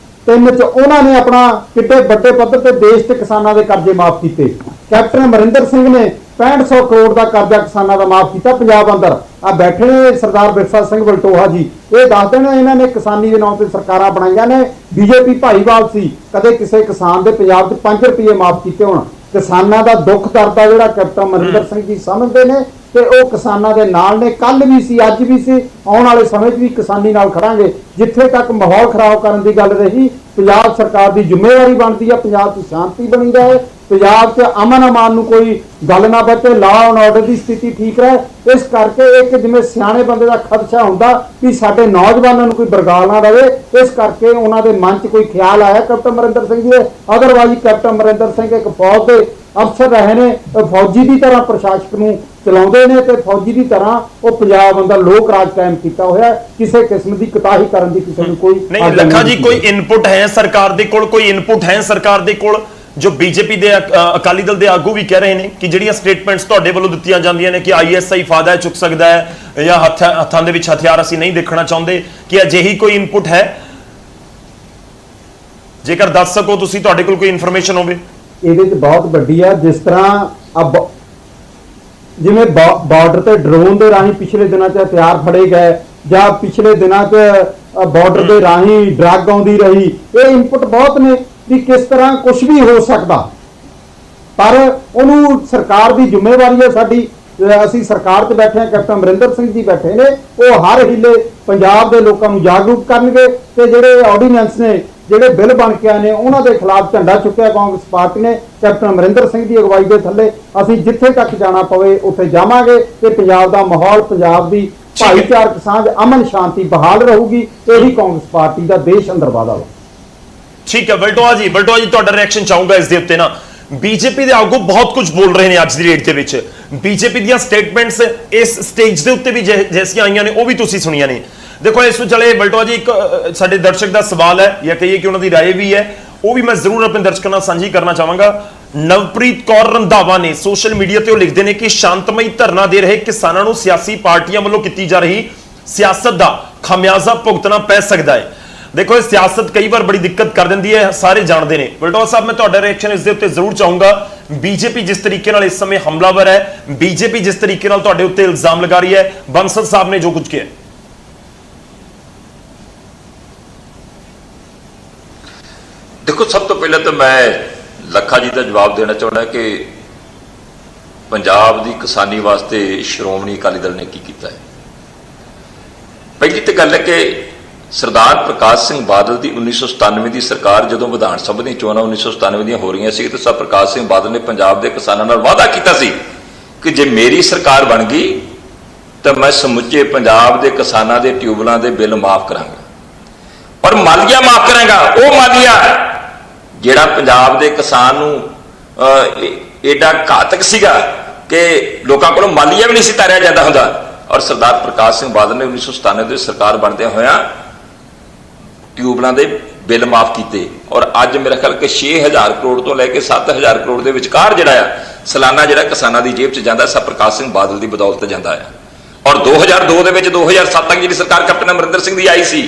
3 ਚ ਉਹਨਾਂ ਨੇ ਆਪਣਾ ਕਿਤੇ ਵੱਡੇ ਪੱਧਰ ਤੇ ਦੇਸ਼ ਤੇ ਕਿਸਾਨਾਂ ਦੇ ਕਰਜ਼ੇ ਮਾਫ ਕੀਤੇ। ਕੈਪਟਨ ਅਮਰਿੰਦਰ ਸਿੰਘ ਨੇ 6500 ਕਰੋੜ ਦਾ ਕਰਜ਼ਾ ਕਿਸਾਨਾਂ ਦਾ ਮਾਫ ਕੀਤਾ ਪੰਜਾਬ ਅੰਦਰ। ਆ ਬੈਠੇ ਨੇ ਸਰਦਾਰ ਬਿਰਸਾ ਸਿੰਘ ਵਲਟੋਹਾ ਜੀ, ਇਹ ਦੱਸਦੇ ਨੇ ਇਹਨਾਂ ਨੇ ਕਿਸਾਨੀ ਦੇ ਨਾਂ ਤੇ ਸਰਕਾਰਾਂ ਬਣਾਈਆਂ ਨੇ। ਬੀਜੇਪੀ ਭਾਈਵਾਲ ਸੀ, ਕਦੇ ਕਿਸੇ ਕਿਸਾਨ ਦੇ ਪੰਜਾਬ 'ਚ 5 ਰੁਪਏ ਮਾਫ ਕੀਤੇ ਹੋਣ। ਕਿਸਾਨਾਂ ਦਾ ਦੁੱਖ ਦਰਦ ਆ ਜਿਹੜਾ ਕੈਪਟਨ ਅਮਰਿੰਦਰ ਸਿੰਘ ਜੀ ਸਮਝਦੇ ਨੇ ਤੇ ਉਹ ਕਿਸਾਨਾਂ ਦੇ ਨਾਲ ਨੇ। ਕੱਲ ਵੀ ਸੀ, ਅੱਜ ਵੀ ਸੀ, ਆਉਣ ਵਾਲੇ ਸਮੇਂ 'ਚ ਵੀ ਕਿਸਾਨੀ ਨਾਲ ਖੜਾਂਗੇ। ਜਿੱਥੇ ਤੱਕ ਮਾਹੌਲ ਖਰਾਬ ਕਰਨ ਦੀ ਗੱਲ ਰਹੀ, ਪੰਜਾਬ ਸਰਕਾਰ ਦੀ ਜ਼ਿੰਮੇਵਾਰੀ ਬਣਦੀ ਆ ਪੰਜਾਬ 'ਚ ਸ਼ਾਂਤੀ ਬਣੀ ਰਹੇ, ਪੰਜਾਬ 'ਚ ਅਮਨ ਅਮਾਨ ਨੂੰ ਕੋਈ ਗੱਲ ਨਾ ਬਚੇ, ਲਾਅ ਐਂਡ ਆਰਡਰ ਦੀ ਸਥਿਤੀ ਠੀਕ ਰਹੇ। ਇਸ ਕਰਕੇ ਇੱਕ ਜਿਵੇਂ ਸਿਆਣੇ ਬੰਦੇ ਦਾ ਖਦਸ਼ਾ ਹੁੰਦਾ ਵੀ ਸਾਡੇ ਨੌਜਵਾਨਾਂ ਨੂੰ ਕੋਈ ਬਰਗਾਲ ਨਾ ਰਵੇ, ਇਸ ਕਰਕੇ ਉਹਨਾਂ ਦੇ ਮਨ 'ਚ ਕੋਈ ਖਿਆਲ ਆਇਆ ਕੈਪਟਨ ਅਮਰਿੰਦਰ ਸਿੰਘ ਜੀ ਦੇ। ਅਦਰਵਾਈਜ਼ ਕੈਪਟਨ ਅਮਰਿੰਦਰ ਸਿੰਘ ਇੱਕ ਫੌਜ ਦੇ ਅਫਸਰ ਰਹੇ ਨੇ, ਫੌਜੀ ਦੀ ਤਰ੍ਹਾਂ ਪ੍ਰਸ਼ਾਸਕ ਨੂੰ ਚਲਾਉਂਦੇ ਨੇ ਤੇ ਫੌਜੀ ਦੀ ਤਰ੍ਹਾਂ ਉਹ ਪੰਜਾਬ ਅੰਦਰ ਲੋਕ ਰਾਜ ਕਾਇਮ ਕੀਤਾ ਹੋਇਆ। ਕਿਸੇ ਕਿਸਮ ਦੀ ਕੁਤਾਹੀ ਕਰਨ ਦੀ ਕਿਸੇ ਨੂੰ ਕੋਈ ਨਹੀਂ। ਲੱਖਾ ਜੀ, ਕੋਈ ਇਨਪੁਟ ਹੈ ਸਰਕਾਰ ਦੇ ਕੋਲ? ਕੋਈ ਇਨਪੁਟ ਹੈ ਸਰਕਾਰ ਦੇ ਕੋਲ? ਜੋ ਬੀਜੇਪੀ ਦੇ ਅਕਾਲੀ ਦਲ ਦੇ ਆਗੂ ਵੀ ਕਹਿ ਰਹੇ ਨੇ ਕਿ ਜਿਹੜੀਆਂ ਸਟੇਟਮੈਂਟਸ ਤੁਹਾਡੇ ਵੱਲੋਂ ਦਿੱਤੀਆਂ ਜਾਂਦੀਆਂ ਨੇ ਕਿ ਆਈਐਸਆਈ ਫਾਇਦਾ ਚੁੱਕ ਸਕਦਾ ਹੈ ਜਾਂ ਹੱਥਾਂ ਦੇ ਵਿੱਚ ਹਥਿਆਰ ਅਸੀਂ ਨਹੀਂ ਦੇਖਣਾ ਚਾਹੁੰਦੇ, ਕਿ ਅਜਿਹੀ ਕੋਈ ਇਨਪੁਟ ਹੈ? ਜੇਕਰ ਦੱਸ ਸਕੋ ਤੁਸੀਂ, ਤੁਹਾਡੇ ਕੋਲ ਕੋਈ ਇਨਫੋਰਮੇਸ਼ਨ ਹੋਵੇ। ਇਹਦੇ 'ਚ ਬਹੁਤ ਵੱਡੀ ਆ। ਜਿਸ ਤਰ੍ਹਾਂ ਜਿਵੇਂ ਬਾਰਡਰ ਤੇ ਡਰੋਨ ਦੇ ਰਾਹੀਂ ਪਿਛਲੇ ਦਿਨਾਂ 'ਚ ਹਥਿਆਰ ਫੜੇ ਗਏ, ਜਾਂ ਪਿਛਲੇ ਦਿਨਾਂ 'ਚ ਬਾਰਡਰ ਦੇ ਰਾਹੀਂ ਡਰੱਗ ਆਉਂਦੀ ਰਹੀ, ਇਹ ਇਨਪੁਟ ਬਹੁਤ ਨੇ ਵੀ ਕਿਸ ਤਰ੍ਹਾਂ ਕੁਝ ਵੀ ਹੋ ਸਕਦਾ। ਪਰ ਉਹਨੂੰ ਸਰਕਾਰ ਦੀ ਜ਼ਿੰਮੇਵਾਰੀ ਹੈ ਸਾਡੀ। ਅਸੀਂ ਸਰਕਾਰ 'ਚ ਬੈਠੇ ਹਾਂ, ਕੈਪਟਨ ਅਮਰਿੰਦਰ ਸਿੰਘ ਜੀ ਬੈਠੇ ਨੇ, ਉਹ ਹਰ ਹਿੱਲੇ ਪੰਜਾਬ ਦੇ ਲੋਕਾਂ ਨੂੰ ਜਾਗਰੂਕ ਕਰਨਗੇ ਤੇ ਜਿਹੜੇ ਆਰਡੀਨੈਂਸ ਨੇ, ਜਿਹੜੇ ਬਿੱਲ ਬਣ ਕੇ ਆਏ ਨੇ, ਉਹਨਾਂ ਦੇ ਖਿਲਾਫ ਝੰਡਾ ਚੁੱਕਿਆ ਕਾਂਗਰਸ ਪਾਰਟੀ ਨੇ। ਕੈਪਟਨ ਅਮਰਿੰਦਰ ਸਿੰਘ ਦੀ ਅਗਵਾਈ ਦੇ ਥੱਲੇ ਅਸੀਂ ਜਿੱਥੇ ਤੱਕ ਜਾਣਾ ਪਵੇ ਉੱਥੇ ਜਾਵਾਂਗੇ ਤੇ ਪੰਜਾਬ ਦਾ ਮਾਹੌਲ, ਪੰਜਾਬ ਦੀ ਭਾਈਚਾਰਕ ਸਾਂਝ, ਅਮਨ ਸ਼ਾਂਤੀ ਬਹਾਲ ਰਹੂਗੀ। ਇਹੀ ਕਾਂਗਰਸ ਪਾਰਟੀ ਦਾ ਦੇਸ਼ ਅੰਦਰ ਵਾਦਾ ਵਾ। ਠੀਕ ਹੈ ਵਲਟੋਹਾ ਜੀ, ਤੁਹਾਡਾ ਰਿਐਕਸ਼ਨ ਚਾਹੂੰਗਾ ਇਸ ਦੇ ਉੱਤੇ ਨਾ। ਬੀਜੇਪੀ ਦੇ ਆਗੂ ਬਹੁਤ ਕੁਝ ਬੋਲ ਰਹੇ ਨੇ ਅੱਜ ਦੀ ਡੇਟ ਦੇ ਵਿੱਚ। ਬੀਜੇਪੀ ਦੀਆਂ ਸਟੇਟਮੈਂਟਸ ਇਸ ਸਟੇਜ ਦੇ ਉੱਤੇ ਵੀ ਜੈਸੀਆਂ ਆਈਆਂ ਨੇ ਉਹ ਵੀ ਤੁਸੀਂ ਸੁਣੀਆਂ ਨੇ। ਦੇਖੋ ਇਸ ਵਿੱਚ ਚਲੇ ਵਲਟੋਹਾ ਜੀ, ਇੱਕ ਸਾਡੇ ਦਰਸ਼ਕ ਦਾ ਸਵਾਲ ਹੈ ਜਾਂ ਕਹੀਏ ਕਿ ਉਹਨਾਂ ਦੀ ਰਾਏ ਵੀ ਹੈ, ਉਹ ਵੀ ਮੈਂ ਜ਼ਰੂਰ ਆਪਣੇ ਦਰਸ਼ਕਾਂ ਨਾਲ ਸਾਂਝੀ ਕਰਨਾ ਚਾਹਾਂਗਾ। ਨਵਪ੍ਰੀਤ ਕੌਰ ਰੰਧਾਵਾ ਨੇ ਸੋਸ਼ਲ ਮੀਡੀਆ ਤੇ ਉਹ ਲਿਖਦੇ ਨੇ ਕਿ ਸ਼ਾਂਤਮਈ ਧਰਨਾ ਦੇ ਰਹੇ ਕਿਸਾਨਾਂ ਨੂੰ ਸਿਆਸੀ ਪਾਰਟੀਆਂ ਵੱਲੋਂ ਕੀਤੀ ਜਾ ਰਹੀ ਸਿਆਸਤ ਦਾ ਖਾਮਿਆਜ਼ਾ ਭੁਗਤਣਾ ਪੈ ਸਕਦਾ ਹੈ। ਦੇਖੋ ਇਹ ਸਿਆਸਤ ਕਈ ਵਾਰ ਬੜੀ ਦਿੱਕਤ ਕਰ ਦਿੰਦੀ ਹੈ, ਸਾਰੇ ਜਾਣਦੇ ਨੇ। ਵਲਟੋਹਾ ਸਾਹਿਬ, ਮੈਂ ਤੁਹਾਡਾ ਰਿਐਕਸ਼ਨ ਇਸ ਦੇ ਉੱਤੇ ਜ਼ਰੂਰ ਚਾਹੂੰਗਾ। ਬੀਜੇਪੀ ਜਿਸ ਤਰੀਕੇ ਨਾਲ ਇਸ ਸਮੇਂ ਹਮਲਾਵਰ ਹੈ, ਬੀਜੇਪੀ ਜਿਸ ਤਰੀਕੇ ਨਾਲ ਤੁਹਾਡੇ ਉੱਤੇ ਇਲਜ਼ਾਮ ਲਗਾ ਰਹੀ ਹੈ, ਬੰਸਲ ਸਾਹਿਬ ਨੇ ਜੋ ਕੁਝ ਕਿਹਾ। ਦੇਖੋ, ਸਭ ਤੋਂ ਪਹਿਲਾਂ ਤਾਂ ਮੈਂ ਲੱਖਾ ਜੀ ਦਾ ਜਵਾਬ ਦੇਣਾ ਚਾਹੁੰਦਾ ਕਿ ਪੰਜਾਬ ਦੀ ਕਿਸਾਨੀ ਵਾਸਤੇ ਸ਼੍ਰੋਮਣੀ ਅਕਾਲੀ ਦਲ ਨੇ ਕੀ ਕੀਤਾ ਹੈ। ਪਹਿਲੀ ਤਾਂ ਗੱਲ ਹੈ ਕਿ ਸਰਦਾਰ ਪ੍ਰਕਾਸ਼ ਸਿੰਘ ਬਾਦਲ ਦੀ 1997 ਦੀ ਸਰਕਾਰ ਜਦੋਂ ਵਿਧਾਨ ਸਭਾ ਦੀਆਂ ਚੋਣਾਂ 1997 ਦੀਆਂ ਹੋ ਰਹੀਆਂ ਸੀ ਤਾਂ ਸਰ ਪ੍ਰਕਾਸ਼ ਸਿੰਘ ਬਾਦਲ ਨੇ ਪੰਜਾਬ ਦੇ ਕਿਸਾਨਾਂ ਨਾਲ ਵਾਅਦਾ ਕੀਤਾ ਸੀ ਕਿ ਜੇ ਮੇਰੀ ਸਰਕਾਰ ਬਣ ਗਈ ਤਾਂ ਮੈਂ ਸਮੁੱਚੇ ਪੰਜਾਬ ਦੇ ਕਿਸਾਨਾਂ ਦੇ ਟਿਊਬਲਾਂ ਦੇ ਬਿੱਲ ਮਾਫ ਕਰਾਂਗਾ, ਪਰ ਮਾਲੀਆ ਮਾਫ ਕਰਾਂਗਾ। ਉਹ ਮਾਲੀਆ ਜਿਹੜਾ ਪੰਜਾਬ ਦੇ ਕਿਸਾਨ ਨੂੰ ਏਡਾ ਘਾਤਕ ਸੀਗਾ ਕਿ ਲੋਕਾਂ ਕੋਲੋਂ ਮਾਲੀਆ ਵੀ ਨਹੀਂ ਸੀ ਤਾਰਿਆ ਜਾਂਦਾ ਹੁੰਦਾ। ਔਰ ਸਰਦਾਰ ਪ੍ਰਕਾਸ਼ ਸਿੰਘ ਬਾਦਲ ਨੇ 1997 ਦੇ ਸਰਕਾਰ ਬਣਦਿਆਂ ਹੋਇਆਂ ਟਿਊਬਲਾਂ ਦੇ ਬਿੱਲ ਮਾਫ ਕੀਤੇ। ਔਰ ਅੱਜ ਮੇਰਾ ਖਿਆਲ ਕਿ 6000 ਕਰੋੜ ਤੋਂ ਲੈ ਕੇ 7000 ਕਰੋੜ ਦੇ ਵਿਚਕਾਰ ਜਿਹੜਾ ਆ ਸਾਲਾਨਾ ਜਿਹੜਾ ਕਿਸਾਨਾਂ ਦੀ ਜੇਬ 'ਚ ਜਾਂਦਾ, ਸਭ ਪ੍ਰਕਾਸ਼ ਸਿੰਘ ਬਾਦਲ ਦੀ ਬਦੌਲਤ ਜਾਂਦਾ ਆ। ਔਰ 2002 ਦੇ ਵਿੱਚ 2007 ਤੱਕ ਜਿਹੜੀ ਸਰਕਾਰ ਕੈਪਟਨ ਅਮਰਿੰਦਰ ਸਿੰਘ ਦੀ ਆਈ ਸੀ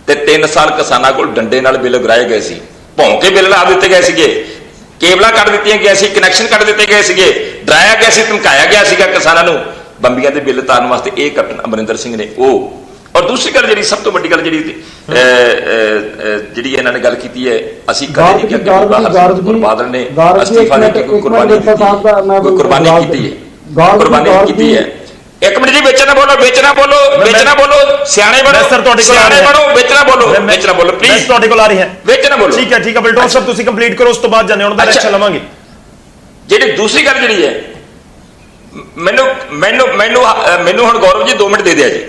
ਤੇ 3 ਸਾਲ ਕਿਸਾਨਾਂ ਕੋਲ ਡੰਡੇ ਨਾਲ ਬਿੱਲ ਗਰਾਏ ਗਏ ਸੀ, ਭੌਂਕੇ ਬਿੱਲ ਲਾ ਦਿੱਤੇ ਗਏ ਸੀਗੇ, ਕੇਬਲਾਂ ਕੱਢ ਦਿੱਤੀਆਂ ਗਈਆਂ ਸੀ, ਕਨੈਕਸ਼ਨ ਕੱਢ ਦਿੱਤੇ ਗਏ ਸੀਗੇ, ਡਰਾਇਆ ਗਿਆ ਸੀ, ਧਮਕਾਇਆ ਗਿਆ ਸੀਗਾ ਕਿਸਾਨਾਂ ਨੂੰ ਬੰਬੀਆਂ ਦੇ ਬਿੱਲ ਤਾਰਨ ਵਾਸਤੇ। ਇਹ ਕੈਪਟਨ ਅਮਰਿੰਦਰ ਸਿੰਘ ਨੇ ਉਹ। ਔਰ ਦੂਸਰੀ ਗੱਲ ਜਿਹੜੀ ਸਭ ਤੋਂ ਵੱਡੀ ਗੱਲ ਜਿਹੜੀ ਇਹਨਾਂ ਨੇ ਗੱਲ ਕੀਤੀ ਹੈ, ਅਸੀਂ ਕਦੇ ਨਹੀਂ ਕਿਹਾ ਕਿ ਬਾਦਲ ਨੇ ਅਸਤੀਫਾ ਦੇ ਕੇ ਕੋਈ ਕੁਰਬਾਨੀ ਕੀਤੀ ਹੈ। ਇੱਕ ਮਿੰਟ ਜੀ, ਵਿੱਚ ਨਾ ਬੋਲੋ ਸਿਆਣੇ ਬਣੋ, ਸਿਆਣੇ ਬਣੋ, ਵਿੱਚ ਨਾ ਬੋਲੋ ਪਲੀਜ਼, ਤੁਹਾਡੇ ਕੋਲ ਆ ਰਹੀ ਹੈ, ਵਿੱਚ ਨਾ ਬੋਲੋ। ਠੀਕ ਹੈ ਵਲਟੋਹਾ ਸਾਹਿਬ, ਤੁਸੀਂ ਕੰਪਲੀਟ ਕਰੋ, ਉਸ ਤੋਂ ਬਾਅਦ ਜਾਣੇ ਉਹਨਾਂ ਦਾ ਰਿਐਕਸ਼ਨ ਲਵਾਂਗੇ। ਜਿਹੜੀ ਦੂਸਰੀ ਗੱਲ ਜਿਹੜੀ ਹੈ, ਮੈਨੂੰ ਹੁਣ ਗੌਰਵ ਜੀ 2 ਮਿੰਟ ਦੇ ਦਿਆ ਜੀ।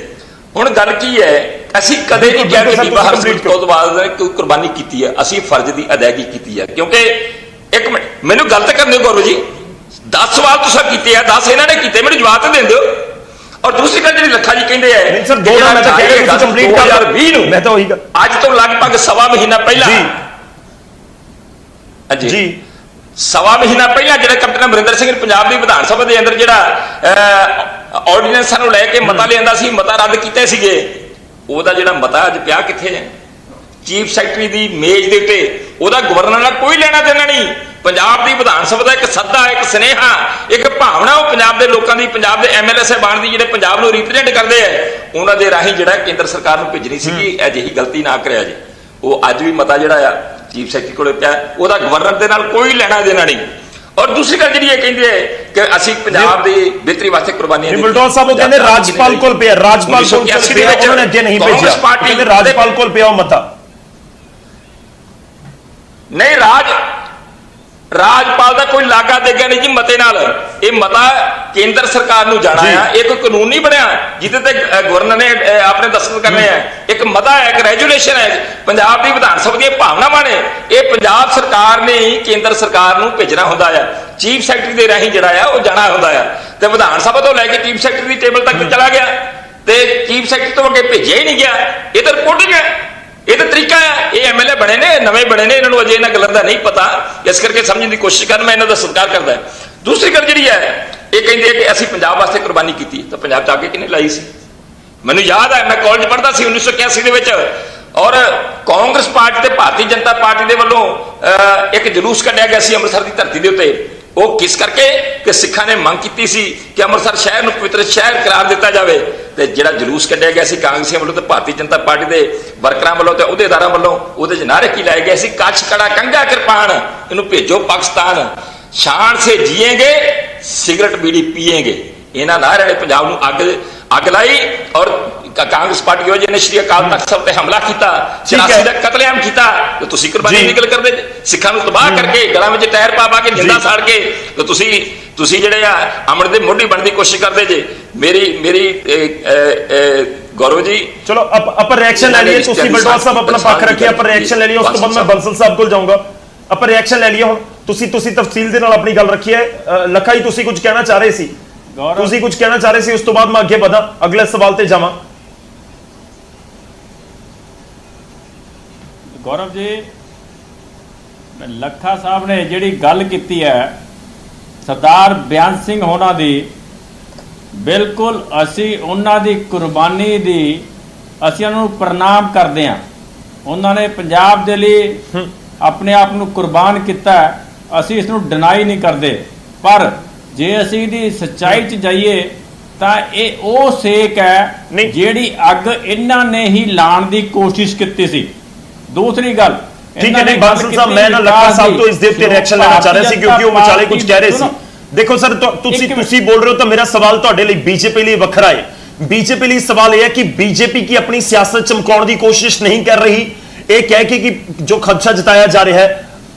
ਹੁਣ ਗੱਲ ਕੀ ਹੈ, ਅਸੀਂ ਕਦੇ ਨਹੀਂ ਕਿਹਾ ਕਿ ਬੀਬਾ ਹਰਸਿਮਰਤ ਕੌਰ ਬਾਦਲ ਨੇ ਕੋਈ ਕੁਰਬਾਨੀ ਕੀਤੀ ਹੈ, ਅਸੀਂ ਫਰਜ਼ ਦੀ ਅਦਾਇਗੀ ਕੀਤੀ ਹੈ। ਕਿਉਂਕਿ ਇੱਕ ਮਿੰਟ ਮੈਨੂੰ ਗਲਤ ਕਰਨ ਦਿਓ ਗੌਰਵ ਜੀ, 10 ਸਵਾਲ ਤੁਸੀਂ ਕੀਤੇ ਆ, 10 ਇਹਨਾਂ ਨੇ ਕੀਤੇ, ਮੈਨੂੰ ਜਵਾਬ ਤਾਂ ਦੇ ਦਿਓ। ਔਰ ਦੂਸਰੀ ਗੱਲ ਜਿਹੜੀ ਲੱਖਾ ਜੀ ਕਹਿੰਦੇ ਆ, ਨਹੀਂ ਸਰ, 2 ਮੈਂ ਤਾਂ ਕਹਿ ਰਿਹਾ ਤੁਸੀਂ ਕੰਪਲੀਟ ਕਰ 2020 ਨੂੰ, ਮੈਂ ਤਾਂ ਉਹੀ ਗੱਲ, ਅੱਜ ਤੋਂ ਲਗਭਗ ਸਵਾ ਮਹੀਨਾ ਪਹਿਲਾਂ ਜੀ ਸਵਾ ਮਹੀਨਾ ਪਹਿਲਾਂ ਜਿਹੜਾ ਕੈਪਟਨ ਅਮਰਿੰਦਰ ਸਿੰਘ ਨੇ ਪੰਜਾਬ ਦੀ ਵਿਧਾਨ ਸਭਾ ਦੇ ਅੰਦਰ ਜਿਹੜਾ ਆਰਡੀਨੈਂਸਾਂ ਨੂੰ ਲੈ ਕੇ ਮਤਾ ਲਿਆਂਦਾ ਸੀ, ਮਤਾ ਰੱਦ ਕੀਤੇ ਸੀਗੇ, ਉਹਦਾ ਜਿਹੜਾ ਮਤਾ ਅੱਜ ਪਿਆ ਕਿੱਥੇ ਹੈ? ਚੀਫ ਸੈਕਟਰੀ ਦੀ ਮੇਜ਼ ਦੇ ਉੱਤੇ, ਉਹਦਾ ਗਵਰਨਰ ਨਾਲ ਕੋਈ ਲੈਣਾ ਦੇਣਾ ਨਹੀਂ। ਪੰਜਾਬ ਦੀ ਵਿਧਾਨ ਸਭਾ ਦਾ ਇੱਕ ਸੱਦਾ, ਇੱਕ ਸੁਨੇਹਾ, ਇੱਕ ਭਾਵਨਾ ਉਹ ਪੰਜਾਬ ਦੇ ਲੋਕਾਂ ਦੀ, ਪੰਜਾਬ ਦੇ ਐਮਐਲਏ ਸਾਹਿਬਾਨ ਦੀ ਜਿਹੜੇ ਪੰਜਾਬ ਨੂੰ ਰਿਪਰੈਜ਼ੈਂਟ ਕਰਦੇ ਆ, ਉਹਨਾਂ ਦੇ ਰਾਹੀਂ ਜਿਹੜਾ ਕੇਂਦਰ ਸਰਕਾਰ ਨੂੰ ਭੇਜਣੀ ਸੀਗੀ। ਅਜਿਹੀ ਗਲਤੀ ਨਾ ਕਰਿਆ ਜੀ। ਉਹ ਅੱਜ ਵੀ ਮਤਾ ਜਿਹੜਾ ਆ ਚੀਫ ਸੈਕਟਰੀ ਕੋਲੇ ਪਿਆ, ਉਹਦਾ ਗਵਰਨਰ ਦੇ ਨਾਲ ਕੋਈ ਲੈਣਾ ਦੇਣਾ ਨਹੀਂ। ਔਰ ਦੂਸਰੀ ਗੱਲ ਜਿਹੜੀ ਇਹ ਕਹਿੰਦੇ ਹੈ ਕਿ ਅਸੀਂ ਪੰਜਾਬ ਦੀ ਬਿਹਤਰੀ ਵਾਸਤੇ ਕੁਰਬਾਨੀਆਂ ਦਿੱਤੀਆਂ। ਬਲਟੋਰ ਸਾਹਿਬ ਉਹ ਕਹਿੰਦੇ ਰਾਜਪਾਲ ਕੋਲ ਪਿਆ, ਰਾਜਪਾਲ ਕੋਲ ਪਿਆ, ਉਹਨਾਂ ਨੇ ਅੱਗੇ ਨਹੀਂ ਭੇਜਿਆ, ਕਹਿੰਦੇ ਰਾਜਪਾਲ ਕੋਲ ਪਿਆ ਉਹ ਮਤਾ। ਨਹੀਂ, ਰਾਜਪਾਲ ਦਾ ਕੋਈ ਲਾਗਾ ਦੇਗਾ ਨਹੀਂ ਜੀ ਮਤੇ ਨਾਲ। ਇਹ ਮਤਾ ਕੇਂਦਰ ਸਰਕਾਰ ਨੂੰ ਜਾਣਾ ਆ, ਇੱਕ ਕਾਨੂੰਨ ਨਹੀਂ ਬਣਿਆ ਜਿਹਦੇ ਤੇ ਗਵਰਨਰ ਨੇ ਆਪਣੇ ਦਸਤਖਤ ਕਰਨੇ ਆ। ਇੱਕ ਮਤਾ ਹੈ, ਇੱਕ ਰੈਜੂਲੇਸ਼ਨ ਹੈ, ਪੰਜਾਬ ਦੀ ਵਿਧਾਨ ਸਭਾ ਦੀਆਂ ਭਾਵਨਾਵਾਂ ਨੇ। ਇਹ ਪੰਜਾਬ ਸਰਕਾਰ ਨੇ ਹੀ ਕੇਂਦਰ ਸਰਕਾਰ ਨੂੰ ਭੇਜਣਾ ਹੁੰਦਾ ਆ, ਚੀਫ ਸੈਕਟਰੀ ਦੇ ਰਾਹੀਂ ਜਿਹੜਾ ਆ ਉਹ ਜਾਣਾ ਹੁੰਦਾ ਆ। ਤੇ ਵਿਧਾਨ ਸਭਾ ਤੋਂ ਲੈ ਕੇ ਚੀਫ ਸੈਕਟਰੀ ਦੀ ਟੇਬਲ ਤੱਕ ਚਲਾ ਗਿਆ ਤੇ ਚੀਫ ਸੈਕਟਰੀ ਤੋਂ ਅੱਗੇ ਭੇਜਿਆ ਹੀ ਨਹੀਂ ਗਿਆ। ਇਹ ਤਾਂ ਰਿਪੋਰਟਿੰਗ ਹੈ, ਇਹ ਤਾਂ ਤਰੀਕਾ ਹੈ। ਇਹ ਐਮਐਲਏ ਬਣੇ ਨੇ, ਨਵੇਂ ਬਣੇ ਨੇ, ਇਹਨਾਂ ਨੂੰ ਅਜੇ ਇਹਨਾਂ ਗੱਲਾਂ ਦਾ ਨਹੀਂ ਪਤਾ, ਇਸ ਕਰਕੇ ਸਮਝਣ ਦੀ ਕੋਸ਼ਿਸ਼ ਕਰਨ। ਮੈਂ ਇਹਨਾਂ ਦਾ ਸਤਿਕਾਰ ਕਰਦਾ। ਦੂਸਰੀ ਗੱਲ ਜਿਹੜੀ ਹੈ, ਇਹ ਕਹਿੰਦੇ ਕਿ ਅਸੀਂ ਪੰਜਾਬ ਵਾਸਤੇ ਕੁਰਬਾਨੀ ਕੀਤੀ, ਤਾਂ ਪੰਜਾਬ ਜਾ ਕੇ ਕਿਹਨੇ ਲਾਈ ਸੀ? ਮੈਨੂੰ ਯਾਦ ਹੈ, ਮੈਂ ਕਾਲਜ ਪੜ੍ਹਦਾ ਸੀ 1981 ਦੇ ਵਿੱਚ, ਔਰ ਕਾਂਗਰਸ ਪਾਰਟੀ ਤੇ ਭਾਰਤੀ ਜਨਤਾ ਪਾਰਟੀ ਦੇ ਵੱਲੋਂ ਇੱਕ ਜਲੂਸ ਕੱਢਿਆ ਗਿਆ ਸੀ ਅੰਮ੍ਰਿਤਸਰ ਦੀ ਧਰਤੀ ਦੇ ਉੱਤੇ। ਉਹ ਕਿਸ ਕਰਕੇ ਕਿ ਸਿੱਖਾਂ ਨੇ ਮੰਗ ਕੀਤੀ ਸੀ ਕਿ ਅੰਮ੍ਰਿਤਸਰ ਸ਼ਹਿਰ ਨੂੰ ਪਵਿੱਤਰ ਸ਼ਹਿਰ ਕਰਾਰ ਦਿੱਤਾ ਜਾਵੇ। ਤੇ ਜਿਹੜਾ ਜਲੂਸ ਕੱਢਿਆ ਗਿਆ ਸੀ ਕਾਂਗਰਸੀਆਂ ਵੱਲੋਂ ਤੇ ਭਾਰਤੀ ਜਨਤਾ ਪਾਰਟੀ ਦੇ ਵਰਕਰਾਂ ਵੱਲੋਂ ਤੇ ਅਹੁਦੇਦਾਰਾਂ ਵੱਲੋਂ, ਉਹਦੇ 'ਚ ਨਾਅਰੇ ਕੀ ਲਾਏ ਗਏ ਸੀ? ਕੱਛ ਕੜਾ ਕੰਘਾ ਕਿਰਪਾਨ, ਇਹਨੂੰ ਭੇਜੋ ਪਾਕਿਸਤਾਨ, ਸ਼ਾਨ ਸੇ ਜੀਏਂਗੇ, ਸਿਗਰਟ ਬੀੜੀ ਪੀਏਂਗੇ। ਇਹਨਾਂ ਨਾਅਰਿਆਂ ਨੇ ਪੰਜਾਬ ਨੂੰ ਅੱਗ ਲਾਈ। ਔਰ ਕਾਂਗਰਸ ਪਾਰਟੀ ਜਿਹਨੇ ਸ਼੍ਰੀ ਅਕਾਲ ਤਖਤ ਸਾਹਿਬ ਤੇ ਹਮਲਾ ਕੀਤਾ, 84 ਦਾ ਕਤਲੇਆਮ ਕੀਤਾ, ਤੇ ਤੁਸੀਂ ਕੁਰਬਾਨੀ ਨਿਕਲ ਕਰਦੇ ਸਿੱਖਾਂ ਨੂੰ ਤਬਾਹ ਕਰਕੇ, ਗਲਾਂ ਵਿੱਚ ਟਾਇਰ ਪਾ ਕੇ, ਜਿੰਦਾ ਸਾੜ ਕੇ, ਤੇ ਤੁਸੀਂ ਜਿਹੜੇ ਆ ਅਮਰ ਦੇ ਮੋਢੀ ਬਣਨ ਦੀ ਕੋਸ਼ਿਸ਼ ਕਰਦੇ ਜੇ। ਮੇਰੀ ਗੌਰਵ ਜੀ, ਚਲੋ ਆਪਾਂ ਰਿਐਕਸ਼ਨ ਲੈ ਲਈਏ। ਤੁਸੀਂ ਬਲਟੋਰ ਸਾਹਿਬ ਆਪਣਾ ਪੱਖ ਰੱਖਿਆ, ਆਪਾਂ ਰਿਐਕਸ਼ਨ ਲੈ ਲਈਏ। ਉਸ ਤੋਂ ਬਾਅਦ ਮੈਂ ਬੰਸਲ ਸਾਹਿਬ ਕੋਲ ਜਾਊਂਗਾ। ਆਪਾਂ ਰਿਐਕਸ਼ਨ ਲੈ ਲਈਏ। ਹੁਣ ਤੁਸੀਂ ਤਫਸੀਲ ਦੇ ਨਾਲ ਆਪਣੀ ਗੱਲ ਰੱਖੀ ਹੈ। ਲੱਖਾ ਜੀ, ਤੁਸੀਂ ਕੁਝ ਕਹਿਣਾ ਚਾਹ ਰਹੇ ਸੀ, ਤੁਸੀਂ ਕੁਝ ਕਹਿਣਾ ਚਾਹ ਰਹੇ ਸੀ, ਉਸ ਤੋਂ ਬਾਅਦ ਮੈਂ ਅੱਗੇ ਵਧਾਂ, ਅਗਲੇ ਸਵਾਲ ਤੇ ਜਾਵਾਂ। ਗੌਰਵ ਜੀ, ਲੱਖਾ ਸਾਹਿਬ ਨੇ ਜਿਹੜੀ ਗੱਲ ਕੀਤੀ ਹੈ ਸਰਦਾਰ ਬਿਆਨ ਸਿੰਘ ਹੋਣਾ ਦੀ, ਬਿਲਕੁਲ ਅਸੀਂ ਉਹਨਾਂ ਦੀ ਕੁਰਬਾਨੀ ਦੀ ਅਸੀਂ ਉਹਨਾਂ ਨੂੰ ਪ੍ਰਣਾਮ ਕਰਦੇ ਹਾਂ। ਉਹਨਾਂ ਨੇ ਪੰਜਾਬ ਦੇ ਲਈ ਆਪਣੇ ਆਪ ਨੂੰ ਕੁਰਬਾਨ ਕੀਤਾ, ਅਸੀਂ ਇਸ ਨੂੰ ਡਿਨਾਈ ਨਹੀਂ ਕਰਦੇ। ਪਰ ਜੇ ਅਸੀਂ ਇਹਦੀ ਸੱਚਾਈ 'ਚ ਜਾਈਏ ਤਾਂ ਇਹ ਉਹ ਸੇਕ ਹੈ ਜਿਹੜੀ ਅੱਗ ਇਹਨਾਂ ਨੇ ਹੀ ਲਾਉਣ ਦੀ ਕੋਸ਼ਿਸ਼ ਕੀਤੀ ਸੀ। ਦੂਸਰੀ ਗੱਲ, ਠੀਕ ਹੈ, ਨਹੀਂ ਬਾਂਸਲ ਸਾਹਿਬ, ਮੈਂ ਨਾ ਲੱਖਾ ਸਾਹਿਬ ਤੋਂ ਇਸ ਦੇ ਉੱਤੇ ਰਿਐਕਸ਼ਨ ਲੈਣਾ ਚਾਹ ਰਿਹਾ ਸੀ ਕਿਉਂਕਿ ਉਹ ਵਿਚਾਲੇ ਕੁਝ ਕਹਿ ਰਹੇ ਸੀ। ਦੇਖੋ ਸਰ, ਤੁਸੀਂ ਬੋਲ ਰਹੇ ਹੋ ਤਾਂ ਮੇਰਾ ਸਵਾਲ ਤੁਹਾਡੇ ਲਈ ਬੀਜੇਪੀ ਲਈ ਵੱਖਰਾ ਹੈ। ਬੀਜੇਪੀ ਲਈ ਸਵਾਲ ਇਹ ਹੈ ਕਿ ਬੀਜੇਪੀ ਕੀ ਆਪਣੀ ਸਿਆਸਤ ਚਮਕਾਉਣ ਦੀ ਕੋਸ਼ਿਸ਼ ਨਹੀਂ ਕਰ ਰਹੀ, ਇਹ ਕਹਿ ਕੇ ਕਿ ਜੋ ਖਦਸ਼ਾ ਜਤਾਇਆ ਜਾ ਰਿਹਾ ਹੈ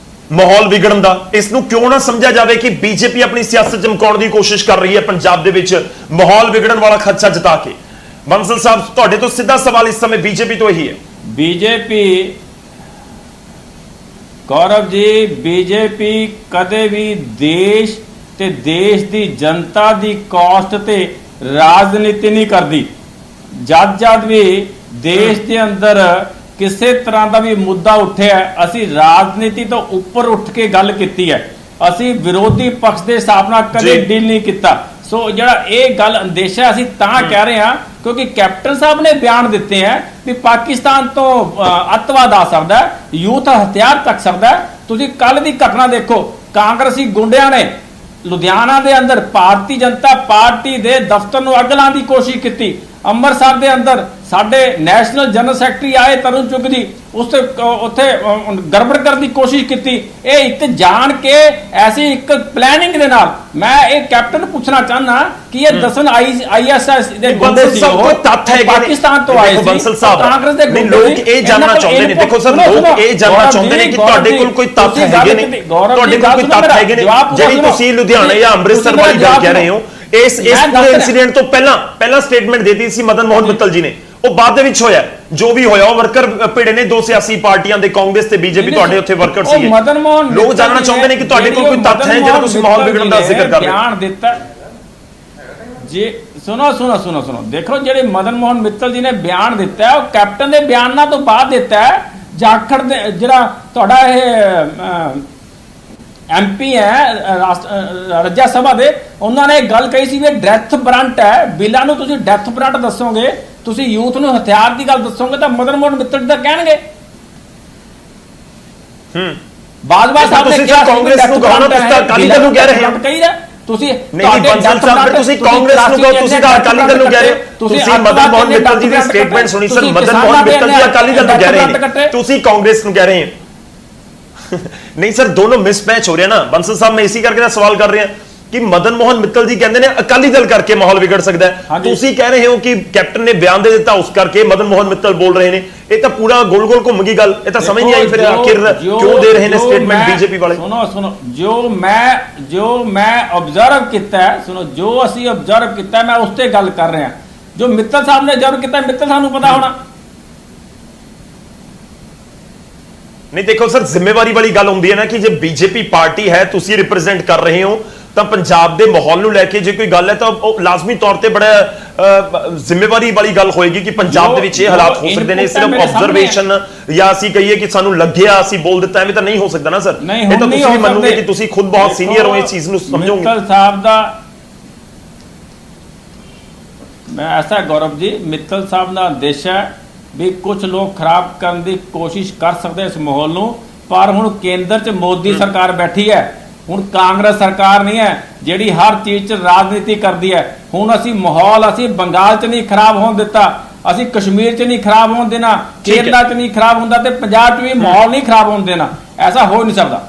ਮਾਹੌਲ ਵਿਗੜਨ ਦਾ, ਇਸ ਨੂੰ ਕਿਉਂ ਨਾ ਸਮਝਿਆ ਜਾਵੇ ਕਿ ਬੀਜੇਪੀ ਆਪਣੀ ਸਿਆਸਤ ਚਮਕਾਉਣ ਦੀ ਕੋਸ਼ਿਸ਼ ਕਰ ਰਹੀ ਹੈ ਪੰਜਾਬ ਦੇ ਵਿੱਚ ਮਾਹੌਲ ਵਿਗੜਨ ਵਾਲਾ ਖਦਸ਼ਾ ਜਤਾ ਕੇ। ਬੰਸਲ ਸਾਹਿਬ, ਤੁਹਾਡੇ ਤੋਂ ਸਿੱਧਾ ਸਵਾਲ ਇਸ ਸਮੇਂ ਬੀਜੇਪੀ ਤੋਂ ਇਹੀ ਹੈ। ਬੀਜੇਪੀ, ਗੌਰਵ ਜੀ, ਬੀਜੇਪੀ ਕਦੇ ਵੀ ਦੇਸ਼ ਤੇ ਦੇਸ਼ ਦੀ ਜਨਤਾ ਦੀ ਕਾਸਟ ਤੇ ਰਾਜਨੀਤੀ ਨਹੀਂ ਕਰਦੀ। ਜਦ ਵੀ ਦੇਸ਼ ਦੇ ਅੰਦਰ ਕਿਸੇ ਤਰ੍ਹਾਂ ਦਾ ਵੀ ਮੁੱਦਾ ਉੱਠਿਆ, ਅਸੀਂ ਰਾਜਨੀਤੀ ਤੋਂ ਉੱਪਰ ਉੱਠ ਕੇ ਗੱਲ ਕੀਤੀ ਹੈ। ਅਸੀਂ ਵਿਰੋਧੀ ਪਕਸ਼ ਦੇ ਹਿਸਾਬ ਨਾਲ ਕਦੇ ਡੀਲ ਨਹੀਂ ਕੀਤਾ। ਸੋ ਜਿਹੜਾ ਇਹ ਗੱਲ ਅੰਦੇਸ਼ਾ ਅਸੀਂ ਤਾਂ ਕਹਿ ਰਹੇ ਹਾਂ ਕਿਉਂਕਿ ਕੈਪਟਨ ਸਾਹਿਬ ਨੇ ਬਿਆਨ ਦਿੱਤੇ ਹੈ ਵੀ ਪਾਕਿਸਤਾਨ ਤੋਂ ਅੱਤਵਾਦ ਆ ਸਕਦਾ ਹੈ, ਯੂਥ ਹਥਿਆਰ ਚੱਕ ਸਕਦਾ ਹੈ। ਤੁਸੀਂ ਕੱਲ ਦੀ ਘਟਨਾ ਦੇਖੋ, ਕਾਂਗਰਸੀ ਗੁੰਡਿਆਂ ਨੇ ਲੁਧਿਆਣਾ ਦੇ ਅੰਦਰ ਭਾਰਤੀ ਜਨਤਾ ਪਾਰਟੀ ਦੇ ਦਫ਼ਤਰ ਨੂੰ ਅੱਗ ਲਾਉਣ ਦੀ ਕੋਸ਼ਿਸ਼ ਕੀਤੀ। ਅੰਮ੍ਰਿਤਸਰ ਦੇ ਅੰਦਰ ਸਾਡੇ ਨੈਸ਼ਨਲ ਜਨਰਲ ਸੈਕਟਰੀ ਆਏ ਤਰੁਣ ਚੁੱਗ ਦੀ, ਉੱਥੇ ਗੜਬੜ ਕਰਨ ਦੀ ਕੋਸ਼ਿਸ਼ ਕੀਤੀ। ਇਹ ਇੱਕ ਜਾਣ ਕੇ ਐਸੀ ਇੱਕ ਪਲੈਨਿੰਗ ਦੇ ਨਾਲ, ਮੈਂ ਇਹ ਕੈਪਟਨ ਨੂੰ ਪੁੱਛਣਾ ਚਾਹੁੰਦਾ ਕਿ ਇਹ ਦੱਸਣ ISS ਦੇ ਗੁੰਡੇ ਸੀ ਉਹ ਪਾਕਿਸਤਾਨ ਤੋਂ ਆਏ ਸੀ, ਕਾਂਗਰਸ ਦੇ ਗੁੰਡੇ ਲੋਕ ਇਹ ਜਾਨਣਾ ਚਾਹੁੰਦੇ ਨੇ। ਦੇਖੋ ਸਰ, ਲੋਕ ਇਹ ਜਾਨਣਾ ਚਾਹੁੰਦੇ ਨੇ ਕਿ ਤੁਹਾਡੇ ਕੋਲ ਕੋਈ ਤੱਥ ਹੈਗੇ ਨੇ, ਤੁਹਾਡੇ ਕੋਲ ਕੋਈ ਤੱਥ ਹੈਗੇ ਨੇ ਜਿਹੜੀ ਤੁਸੀਂ ਲੁਧਿਆਣਾ ਜਾਂ ਅੰਮ੍ਰਿਤਸਰ ਵਾਲੀ ਗੱਲ ਕਹਿ ਰਹੇ ਹੋ। ਇਸ ਪੂਰੇ ਇਨਸੀਡੈਂਟ ਤੋਂ ਪਹਿਲਾਂ ਸਟੇਟਮੈਂਟ ਦਿੱਤੀ ਸੀ ਮਦਨ ਮੋਹਨ ਮਿੱਤਲ ਜੀ ਨੇ, ਉਹ ਬਾਅਦ ਦੇ ਵਿੱਚ ਹੋਇਆ ਜੋ ਵੀ ਹੋਇਆ। ਉਹ ਵਰਕਰ ਭਿੜੇ ਨੇ ਦੋ ਸਿਆਸੀ ਪਾਰਟੀਆਂ ਦੇ, ਕਾਂਗਰਸ ਤੇ ਬੀਜੇਪੀ, ਤੁਹਾਡੇ ਉੱਥੇ ਵਰਕਰ ਸੀ। ਲੋਕ ਜਾਣਨਾ ਚਾਹੁੰਦੇ ਨੇ ਕਿ ਤੁਹਾਡੇ ਕੋਲ ਕੋਈ ਤੱਥ ਹੈ ਜਿਹੜਾ ਤੁਸੀਂ ਮਾਹੌਲ ਵਿਗੜਨ ਦਾ ਜ਼ਿਕਰ ਕਰ ਰਹੇ ਹੋ। ਬਿਆਨ ਦਿੱਤਾ ਜੀ, ਸੁਣੋ ਦੇਖੋ, ਜਿਹੜੇ ਮਦਨ ਮੋਹਨ ਮਿੱਤਲ ਜੀ ਨੇ ਬਿਆਨ ਦਿੱਤਾ ਉਹ ਕੈਪਟਨ ਦੇ ਬਿਆਨਾਂ ਤੋਂ ਬਾਅਦ ਦਿੱਤਾ ਹੈ। ਜਾਖੜ ਦੇ ਜਿਹੜਾ ਤੁਹਾਡਾ ਇਹ MP ਹੈ ਰਾਜ ਸਭਾ ਦੇ, ਉਹਨਾਂ ਨੇ ਗੱਲ ਕਹੀ ਸੀ ਵੀ ਡੈਥ ਵਾਰੰਟ ਹੈ, ਬਿੱਲਾਂ ਨੂੰ ਤੁਸੀਂ ਡੈਥ ਵਾਰੰਟ ਦੱਸੋਗੇ, ਤੁਸੀਂ ਯੂਥ ਨੂੰ ਹਥਿਆਰ ਦੀ ਗੱਲ ਦੱਸੋਗੇ ਤਾਂ ਮਦਨ ਮੋਹਨ ਮਿੱਤਲ ਦਾ ਕਹਿਣਗੇ ਬਾਜਵਾ ਸਾਹਿਬ ਨੇ ਤੁਸੀਂ ਕਾਂਗਰਸ ਨੂੰ ਕਹੋ ਨਾ, ਤੁਸੀਂ ਤਾਂ ਅਕਾਲੀ ਦਲ ਨੂੰ ਕਹਿ ਰਹੇ ਹੋ। ਕਹੀ ਰਿਹਾ ਤੁਸੀਂ ਨਹੀਂ ਬੰਸਲ ਸਾਹਿਬ, ਫਿਰ ਤੁਸੀਂ ਕਾਂਗਰਸ ਨੂੰ ਕਹੋ, ਤੁਸੀਂ ਤਾਂ ਅਕਾਲੀ ਦਲ ਨੂੰ ਕਹਿ ਰਹੇ ਹੋ। ਤੁਸੀਂ ਮਦਨ ਮੋਹਨ ਮਿੱਤਲ ਜੀ ਦੀ ਸਟੇਟਮੈਂਟ ਸੁਣੀ ਸਰ, ਮਦਨ ਮੋਹਨ ਮਿੱਤਲ ਜੀ ਅਕਾਲੀ ਦਲ ਨੂੰ ਕਹਿ ਰਹੇ ਨੇ, ਤੁਸੀਂ ਕਾਂਗਰਸ ਨੂੰ ਕਹਿ ਰਹੇ ਹੋ। ਨਹੀਂ ਸਰ, ਦੋਨੋਂ ਮਿਸਮੈਚ ਹੋ ਰਿਹਾ ਨਾ ਬੰਸਲ ਸਾਹਿਬ। ਮੈਂ ਇਸੇ ਕਰਕੇ ਤਾਂ ਸਵਾਲ ਕਰ ਰਿਹਾ ਕਿ ਮਦਨ ਮੋਹਨ ਮਿੱਤਲ ਜੀ ਕਹਿੰਦੇ ਨੇ ਅਕਾਲੀ ਦਲ ਕਰਕੇ ਮਾਹੌਲ ਵਿਗੜ ਸਕਦਾ ਹੈ, ਤੁਸੀਂ ਕਹਿ ਰਹੇ ਹੋ ਕਿ ਕੈਪਟਨ ਨੇ ਬਿਆਨ ਦੇ ਦਿੱਤਾ ਉਸ ਕਰਕੇ ਮਦਨ ਮੋਹਨ ਮਿੱਤਲ ਬੋਲ ਰਹੇ ਨੇ। ਇਹ ਤਾਂ ਪੂਰਾ ਗੋਲ ਗੋਲ ਘੁੰਮ ਗਈ ਗੱਲ। ਇਹ ਤਾਂ ਸਮਝ ਨਹੀਂ ਆਈ ਫਿਰ ਆਖਿਰ ਕਿਉਂ ਦੇ ਰਹੇ ਨੇ ਸਟੇਟਮੈਂਟ ਬੀਜੇਪੀ ਵਾਲੇ। ਸੁਣੋ ਜੋ ਮੈਂ ਆਬਜ਼ਰਵ ਕੀਤਾ ਹੈ, ਸੁਣੋ ਜੋ ਅਸੀਂ ਆਬਜ਼ਰਵ ਕੀਤਾ ਮੈਂ ਉਸ ਤੇ ਗੱਲ ਕਰ ਰਿਹਾ। ਜੋ ਮਿੱਤਲ ਸਾਹਿਬ ਨੇ ਆਬਜ਼ਰਵ ਕੀਤਾ, ਮਿੱਤਲ ਸਾਹਿਬ ਨੂੰ ਪਤਾ ਹੋਣਾ। ਨਹੀਂ ਦੇਖੋ ਸਰ, ਜ਼ਿੰਮੇਵਾਰੀ ਵਾਲੀ ਗੱਲ ਹੁੰਦੀ ਹੈ ਨਾ ਕਿ ਜੇ ਬੀਜੇਪੀ ਪਾਰਟੀ ਹੈ, ਤੁਸੀਂ ਰਿਪਰੈਜ਼ੈਂਟ ਕਰ ਰਹੇ ਹੋ, ਤਾਂ ਪੰਜਾਬ ਦੇ ਮਾਹੌਲ ਨੂੰ ਲੈ ਕੇ ਜੇ ਕੋਈ ਗੱਲ ਹੈ ਤਾਂ ਉਹ ਲਾਜ਼ਮੀ ਤੌਰ ਤੇ ਬੜਾ ਜ਼ਿੰਮੇਵਾਰੀ ਵਾਲੀ ਗੱਲ ਹੋਏਗੀ ਕਿ ਪੰਜਾਬ ਦੇ ਵਿੱਚ ਇਹ ਹਾਲਾਤ ਹੋ ਸਕਦੇ ਨੇ। ਸਿਰਫ ਆਬਜ਼ਰਵੇਸ਼ਨ ਜਾਂ ਅਸੀਂ ਕਹੀਏ ਕਿ ਸਾਨੂੰ ਲੱਗਿਆ ਅਸੀਂ ਬੋਲ ਦਿੱਤਾ, ਐਵੇਂ ਤਾਂ ਨਹੀਂ ਹੋ ਸਕਦਾ ਨਾ ਸਰ। ਇਹ ਤਾਂ ਤੁਸੀਂ ਵੀ ਮੰਨੋਗੇ ਕਿ ਤੁਸੀਂ ਖੁਦ ਬਹੁਤ ਸੀਨੀਅਰ ਹੋ, ਇਸ ਚੀਜ਼ ਨੂੰ ਸਮਝੋਗੇ। ਮਿੱਤਲ ਸਾਹਿਬ ਦਾ ਮੈਂ ਐਸਾ ਗੌਰਵ ਜੀ, ਮਿੱਤਲ ਸਾਹਿਬ ਦਾ ਉਦੇਸ਼ ਹੈ ਵੀ ਕੁਝ ਲੋਕ ਖਰਾਬ ਕਰਨ ਦੀ ਕੋਸ਼ਿਸ਼ ਕਰ ਸਕਦੇ ਇਸ ਮਾਹੌਲ ਨੂੰ, ਪਰ ਹੁਣ ਕੇਂਦਰ 'ਚ ਮੋਦੀ ਸਰਕਾਰ ਬੈਠੀ ਹੈ, ਹੁਣ ਕਾਂਗਰਸ ਸਰਕਾਰ ਨਹੀਂ ਹੈ ਜਿਹੜੀ ਹਰ ਚੀਜ਼ 'ਚ ਰਾਜਨੀਤੀ ਕਰਦੀ ਹੈ। ਹੁਣ ਅਸੀਂ ਮਾਹੌਲ ਅਸੀਂ ਬੰਗਾਲ 'ਚ ਨਹੀਂ ਖਰਾਬ ਹੋਣ ਦਿੱਤਾ, ਅਸੀਂ ਕਸ਼ਮੀਰ 'ਚ ਨਹੀਂ ਖਰਾਬ ਹੋਣ ਦੇਣਾ, ਕੇਰਲਾ 'ਚ ਨਹੀਂ ਖਰਾਬ ਹੁੰਦਾ ਤੇ ਪੰਜਾਬ 'ਚ ਵੀ ਮਾਹੌਲ ਨਹੀਂ ਖਰਾਬ ਹੋਣ ਦੇਣਾ। ਐਸਾ ਹੋ ਨਹੀਂ ਸਕਦਾ।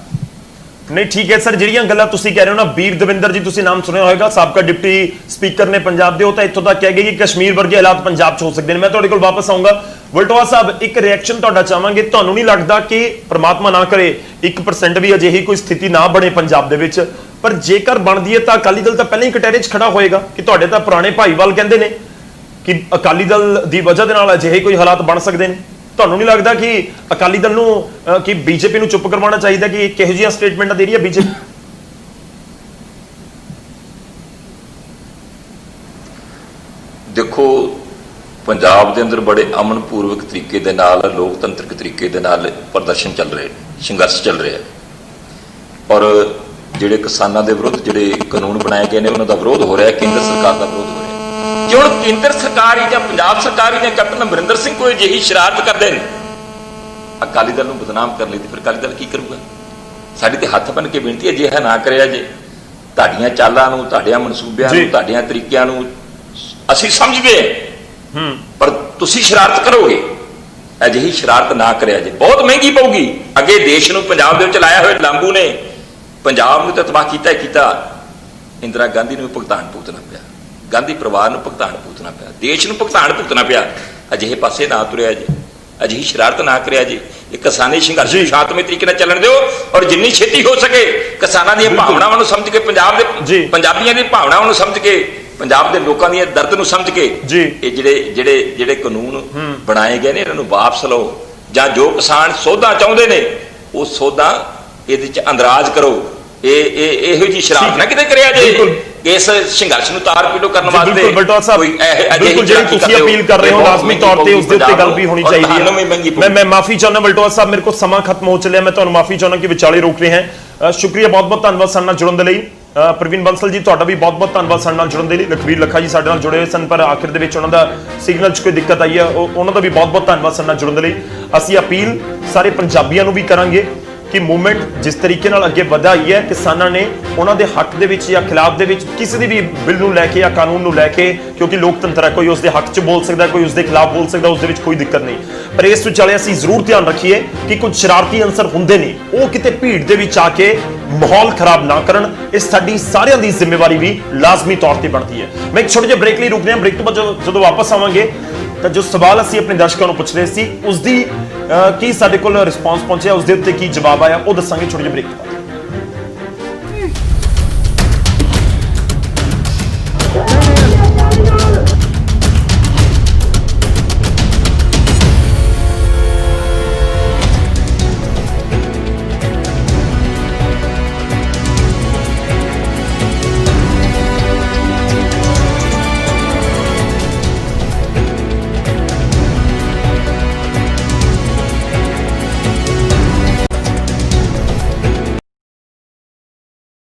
ਨਹੀਂ ਠੀਕ ਹੈ ਸਰ, ਜਿਹੜੀਆਂ ਗੱਲਾਂ ਤੁਸੀਂ ਕਹਿ ਰਹੇ ਹੋ ਨਾ, ਵੀਰ ਦਵਿੰਦਰ ਜੀ ਤੁਸੀਂ ਨਾਮ ਸੁਣਿਆ ਹੋਵੇਗਾ, ਸਾਬਕਾ ਡਿਪਟੀ ਸਪੀਕਰ ਨੇ ਪੰਜਾਬ ਦੇ, ਉਹ ਤਾਂ ਇੱਥੋਂ ਤੱਕ ਕਹਿ ਗਏ ਕਿ ਕਸ਼ਮੀਰ ਵਰਗੇ ਹਾਲਾਤ ਪੰਜਾਬ 'ਚ ਹੋ ਸਕਦੇ ਨੇ। ਮੈਂ ਤੁਹਾਡੇ ਕੋਲ ਵਾਪਸ ਆਉਂਗਾ। ਵਲਟੋਆ ਸਾਹਿਬ, ਇੱਕ ਰਿਐਕਸ਼ਨ ਤੁਹਾਡਾ ਚਾਹਾਂਗੇ। ਤੁਹਾਨੂੰ ਨਹੀਂ ਲੱਗਦਾ ਕਿ ਪ੍ਰਮਾਤਮਾ ਨਾ ਕਰੇ 1% ਵੀ ਅਜਿਹੀ ਕੋਈ ਸਥਿਤੀ ਨਾ ਬਣੇ ਪੰਜਾਬ ਦੇ ਵਿੱਚ, ਪਰ ਜੇਕਰ ਬਣਦੀ ਹੈ ਤਾਂ ਅਕਾਲੀ ਦਲ ਤਾਂ ਪਹਿਲਾਂ ਹੀ ਕਟਹਿਰੇ 'ਚ ਖੜਾ ਹੋਏਗਾ ਕਿ ਤੁਹਾਡੇ ਤਾਂ ਪੁਰਾਣੇ ਭਾਈਵਾਲ ਕਹਿੰਦੇ ਨੇ ਕਿ ਅਕਾਲੀ ਦਲ ਦੀ ਵਜ੍ਹਾ ਦੇ ਨਾਲ ਅਜਿਹੇ ਕੋਈ ਹਾਲਾਤ ਬਣ ਸਕਦੇ ਨੇ। ਤੁਹਾਨੂੰ ਨਹੀਂ ਲੱਗਦਾ ਕਿ ਅਕਾਲੀ ਦਲ ਨੂੰ ਕਿ ਬੀਜੇਪੀ ਨੂੰ ਚੁੱਪ ਕਰਵਾਉਣਾ ਚਾਹੀਦਾ ਕਿ ਕਿਹੋ ਜਿਹੀਆਂ ਸਟੇਟਮੈਂਟਾਂ ਦੇ ਰਹੀ ਹੈ ਬੀਜੇਪੀ? ਦੇਖੋ, ਪੰਜਾਬ ਦੇ ਅੰਦਰ ਬੜੇ ਅਮਨਪੂਰਵਕ ਤਰੀਕੇ ਦੇ ਨਾਲ, ਲੋਕਤੰਤਰਿਕ ਤਰੀਕੇ ਦੇ ਨਾਲ ਪ੍ਰਦਰਸ਼ਨ ਚੱਲ ਰਹੇ ਨੇ, ਸੰਘਰਸ਼ ਚੱਲ ਰਿਹਾ ਔਰ ਜਿਹੜੇ ਕਿਸਾਨਾਂ ਦੇ ਵਿਰੁੱਧ ਜਿਹੜੇ ਕਾਨੂੰਨ ਬਣਾਏ ਗਏ ਨੇ ਉਹਨਾਂ ਦਾ ਵਿਰੋਧ ਹੋ ਰਿਹਾ, ਕੇਂਦਰ ਸਰਕਾਰ ਦਾ ਵਿਰੋਧ ਹੋ ਰਿਹਾ। ਜੇ ਹੁਣ ਕੇਂਦਰ ਸਰਕਾਰ ਹੀ ਜਾਂ ਪੰਜਾਬ ਸਰਕਾਰ ਹੀ ਜਾਂ ਕੈਪਟਨ ਅਮਰਿੰਦਰ ਸਿੰਘ ਕੋਈ ਅਜਿਹੀ ਸ਼ਰਾਰਤ ਕਰਦੇ ਨੇ ਅਕਾਲੀ ਦਲ ਨੂੰ ਬਦਨਾਮ ਕਰਨ ਲਈ, ਤੇ ਫਿਰ ਅਕਾਲੀ ਦਲ ਕੀ ਕਰੂਗਾ? ਸਾਡੀ ਤੇ ਹੱਥ ਬੰਨ੍ਹ ਕੇ ਬੇਨਤੀ ਹੈ, ਅਜਿਹਾ ਨਾ ਕਰਿਆ ਜੇ। ਤੁਹਾਡੀਆਂ ਚਾਲਾਂ ਨੂੰ, ਤੁਹਾਡਿਆਂ ਮਨਸੂਬਿਆਂ ਨੂੰ, ਤੁਹਾਡਿਆਂ ਤਰੀਕਿਆਂ ਨੂੰ ਅਸੀਂ ਸਮਝਦੇ ਹਾਂ, ਪਰ ਤੁਸੀਂ ਸ਼ਰਾਰਤ ਕਰੋਗੇ, ਅਜਿਹੀ ਸ਼ਰਾਰਤ ਨਾ ਕਰਿਆ ਜੇ। ਬਹੁਤ ਮਹਿੰਗੀ ਪਊਗੀ ਅੱਗੇ ਦੇਸ਼ ਨੂੰ। ਪੰਜਾਬ ਦੇ ਵਿੱਚ ਲਾਇਆ ਹੋਇਆ ਲਾਂਬੂ ਨੇ ਪੰਜਾਬ ਨੂੰ ਤਾਂ ਤਬਾਹ ਕੀਤਾ। ਇੰਦਰਾ ਗਾਂਧੀ ਨੂੰ ਭੁਗਤਾਨ ਭੁਗਤਣਾ ਪਿਆ, ਗਾਂਧੀ ਪਰਿਵਾਰ ਨੂੰ ਭੁਗਤਾਨ ਭੁਗਤਣਾ ਪਿਆ, ਦੇਸ਼ ਨੂੰ ਭੁਗਤਾਨ ਭੁਗਤਣਾ ਪਿਆ। ਅਜਿਹੇ ਪਾਸੇ ਨਾ ਤੁਰਿਆ ਜੇ, ਅਜਿਹੀ ਸ਼ਰਾਰਤ ਨਾ ਕਰਿਆ ਜੇ। ਇਹ ਕਿਸਾਨੀ ਸੰਘਰਸ਼ ਨੂੰ ਸ਼ਾਂਤਮਈ ਤਰੀਕੇ ਨਾਲ ਚੱਲਣ ਦਿਓ ਔਰ ਜਿੰਨੀ ਛੇਤੀ ਹੋ ਸਕੇ ਕਿਸਾਨਾਂ ਦੀਆਂ ਭਾਵਨਾਵਾਂ ਨੂੰ ਸਮਝ ਕੇ, ਪੰਜਾਬੀਆਂ ਦੀ ਭਾਵਨਾਵਾਂ ਨੂੰ ਸਮਝ ਕੇ, ਪੰਜਾਬ ਦੇ ਲੋਕਾਂ ਦੀਆਂ ਦਰਦ ਨੂੰ ਸਮਝ ਕੇ ਇਹ ਜਿਹੜੇ ਕਾਨੂੰਨ ਬਣਾਏ ਗਏ ਨੇ ਇਹਨਾਂ ਨੂੰ ਵਾਪਸ ਲਓ, ਜਾਂ ਜੋ ਕਿਸਾਨ ਸੋਧਾਂ ਚਾਹੁੰਦੇ ਨੇ ਉਹ ਸੋਧਾਂ ਇਹਦੇ ਚ ਅੰਦਰਾਜ ਕਰੋ। ਇਹੋ ਜਿਹੀ ਸ਼ਰਾਰਤ ਨਾ ਕਿਤੇ ਕਰਿਆ ਜੇ। ਇਸ ਸੰਘਰਸ਼ ਨੂੰ ਤਾਰ ਪੀੜੋ ਕਰਨ ਵਾਸਤੇ ਬਿਲਕੁਲ ਜਿਹੜੀ ਤੁਸੀਂ ਅਪੀਲ ਕਰ ਰਹੇ ਹੋ ਲਾਜ਼ਮੀ ਤੌਰ ਤੇ ਉਸ ਦੇ ਉੱਤੇ ਗੱਲ ਵੀ ਹੋਣੀ ਚਾਹੀਦੀ ਹੈ। ਮੈਂ ਮਾਫੀ ਚਾਹੁੰਦਾ ਵਲਟੋਆ ਸਾਹਿਬ, ਮੇਰੇ ਕੋਲ ਸਮਾਂ ਖਤਮ ਹੋ ਚੱਲਿਆ, ਮੈਂ ਤੁਹਾਨੂੰ ਮਾਫੀ ਚਾਹੁੰਦਾ ਕਿ ਵਿਚਾਲੇ ਰੋਕ ਰਹੇ ਹਾਂ। ਸ਼ੁਕਰੀਆ, ਬਹੁਤ ਬਹੁਤ ਧੰਨਵਾਦ ਸਾਡੇ ਨਾਲ ਜੁੜਨ ਦੇ ਲਈ। ਪ੍ਰਵੀਨ ਬੰਸਲ ਜੀ, ਤੁਹਾਡਾ ਵੀ ਬਹੁਤ ਬਹੁਤ ਧੰਨਵਾਦ ਸਾਡੇ ਨਾਲ ਜੁੜਨ ਦੇ ਲਈ। ਲਖਵੀਰ ਲੱਖਾ ਜੀ ਸਾਡੇ ਨਾਲ ਜੁੜੇ ਹੋਏ ਸਨ, ਪਰ ਆਖਿਰ ਦੇ ਵਿੱਚ ਉਹਨਾਂ ਦਾ ਸਿਗਨਲ 'ਚ ਕੋਈ ਦਿੱਕਤ ਆਈ ਹੈ, ਉਹਨਾਂ ਦਾ ਵੀ ਬਹੁਤ ਬਹੁਤ ਧੰਨਵਾਦ ਸਾਡੇ ਨਾਲ ਜੁੜਨ ਦੇ ਲਈ। ਅਸੀਂ ਅਪੀਲ ਸਾਰੇ ਪੰਜਾਬੀਆਂ ਨੂੰ ਵੀ ਕਰਾਂਗੇ ਕਿ ਮੂਵਮੈਂਟ ਜਿਸ ਤਰੀਕੇ ਨਾਲ ਅੱਗੇ ਵਧਾਈ ਹੈ, ਕਿਸਾਨਾਂ ਨੇ ਉਹਨਾਂ ਦੇ ਹੱਕ ਦੇ ਵਿੱਚ ਜਾਂ ਖਿਲਾਫ ਦੇ ਵਿੱਚ ਕਿਸੇ ਦੀ ਵੀ ਬਿੱਲ ਨੂੰ ਲੈ ਕੇ ਜਾਂ ਕਾਨੂੰਨ ਨੂੰ ਲੈ ਕੇ, ਕਿਉਂਕਿ ਲੋਕਤੰਤਰ ਹੈ, ਕੋਈ ਉਸ ਦੇ ਹੱਕ 'ਚ ਬੋਲ ਸਕਦਾ, ਕੋਈ ਉਸ ਦੇ ਖਿਲਾਫ ਬੋਲ ਸਕਦਾ, ਉਸ ਦੇ ਵਿੱਚ ਕੋਈ ਦਿੱਕਤ ਨਹੀਂ। ਪਰ ਇਸ ਵਿਚਾਲੇ ਅਸੀਂ ਜ਼ਰੂਰ ਧਿਆਨ ਰੱਖੀਏ ਕਿ ਕੁਝ ਸ਼ਰਾਰਤੀ ਅੰਸਰ ਹੁੰਦੇ ਨੇ, ਉਹ ਕਿਤੇ ਭੀੜ ਦੇ ਵਿੱਚ ਆ ਕੇ ਮਾਹੌਲ ਖਰਾਬ ਨਾ ਕਰਨ। ਇਹ ਸਾਡੀ ਸਾਰਿਆਂ ਦੀ ਜ਼ਿੰਮੇਵਾਰੀ ਵੀ ਲਾਜ਼ਮੀ ਤੌਰ ਤੇ ਬਣਦੀ ਹੈ। ਮੈਂ ਇੱਕ ਛੋਟੇ ਜਿਹੇ ਬ੍ਰੇਕ ਲਈ ਰੁਕਦੇ ਹਾਂ। ਬ੍ਰੇਕ ਤੋਂ ਬਾਅਦ ਜਦੋਂ ਵਾਪਸ ਆਵਾਂਗੇ ਤਾਂ ਜੋ ਸਵਾਲ ਅਸੀਂ ਆਪਣੇ ਦਰਸ਼ਕਾਂ ਨੂੰ ਪੁੱਛ ਰਹੇ ਸੀ, ਉਸ ਦੀ ਕੀ ਸਾਡੇ ਕੋਲ ਰਿਸਪੌਂਸ ਪਹੁੰਚਿਆ, ਉਸ ਦੇ ਉੱਤੇ ਕੀ ਜਵਾਬ ਆਇਆ, ਉਹ ਦੱਸਾਂਗੇ ਛੋਟੇ ਜਿਹੇ ਬ੍ਰੇਕ ਤੋਂ ਬਾਅਦ।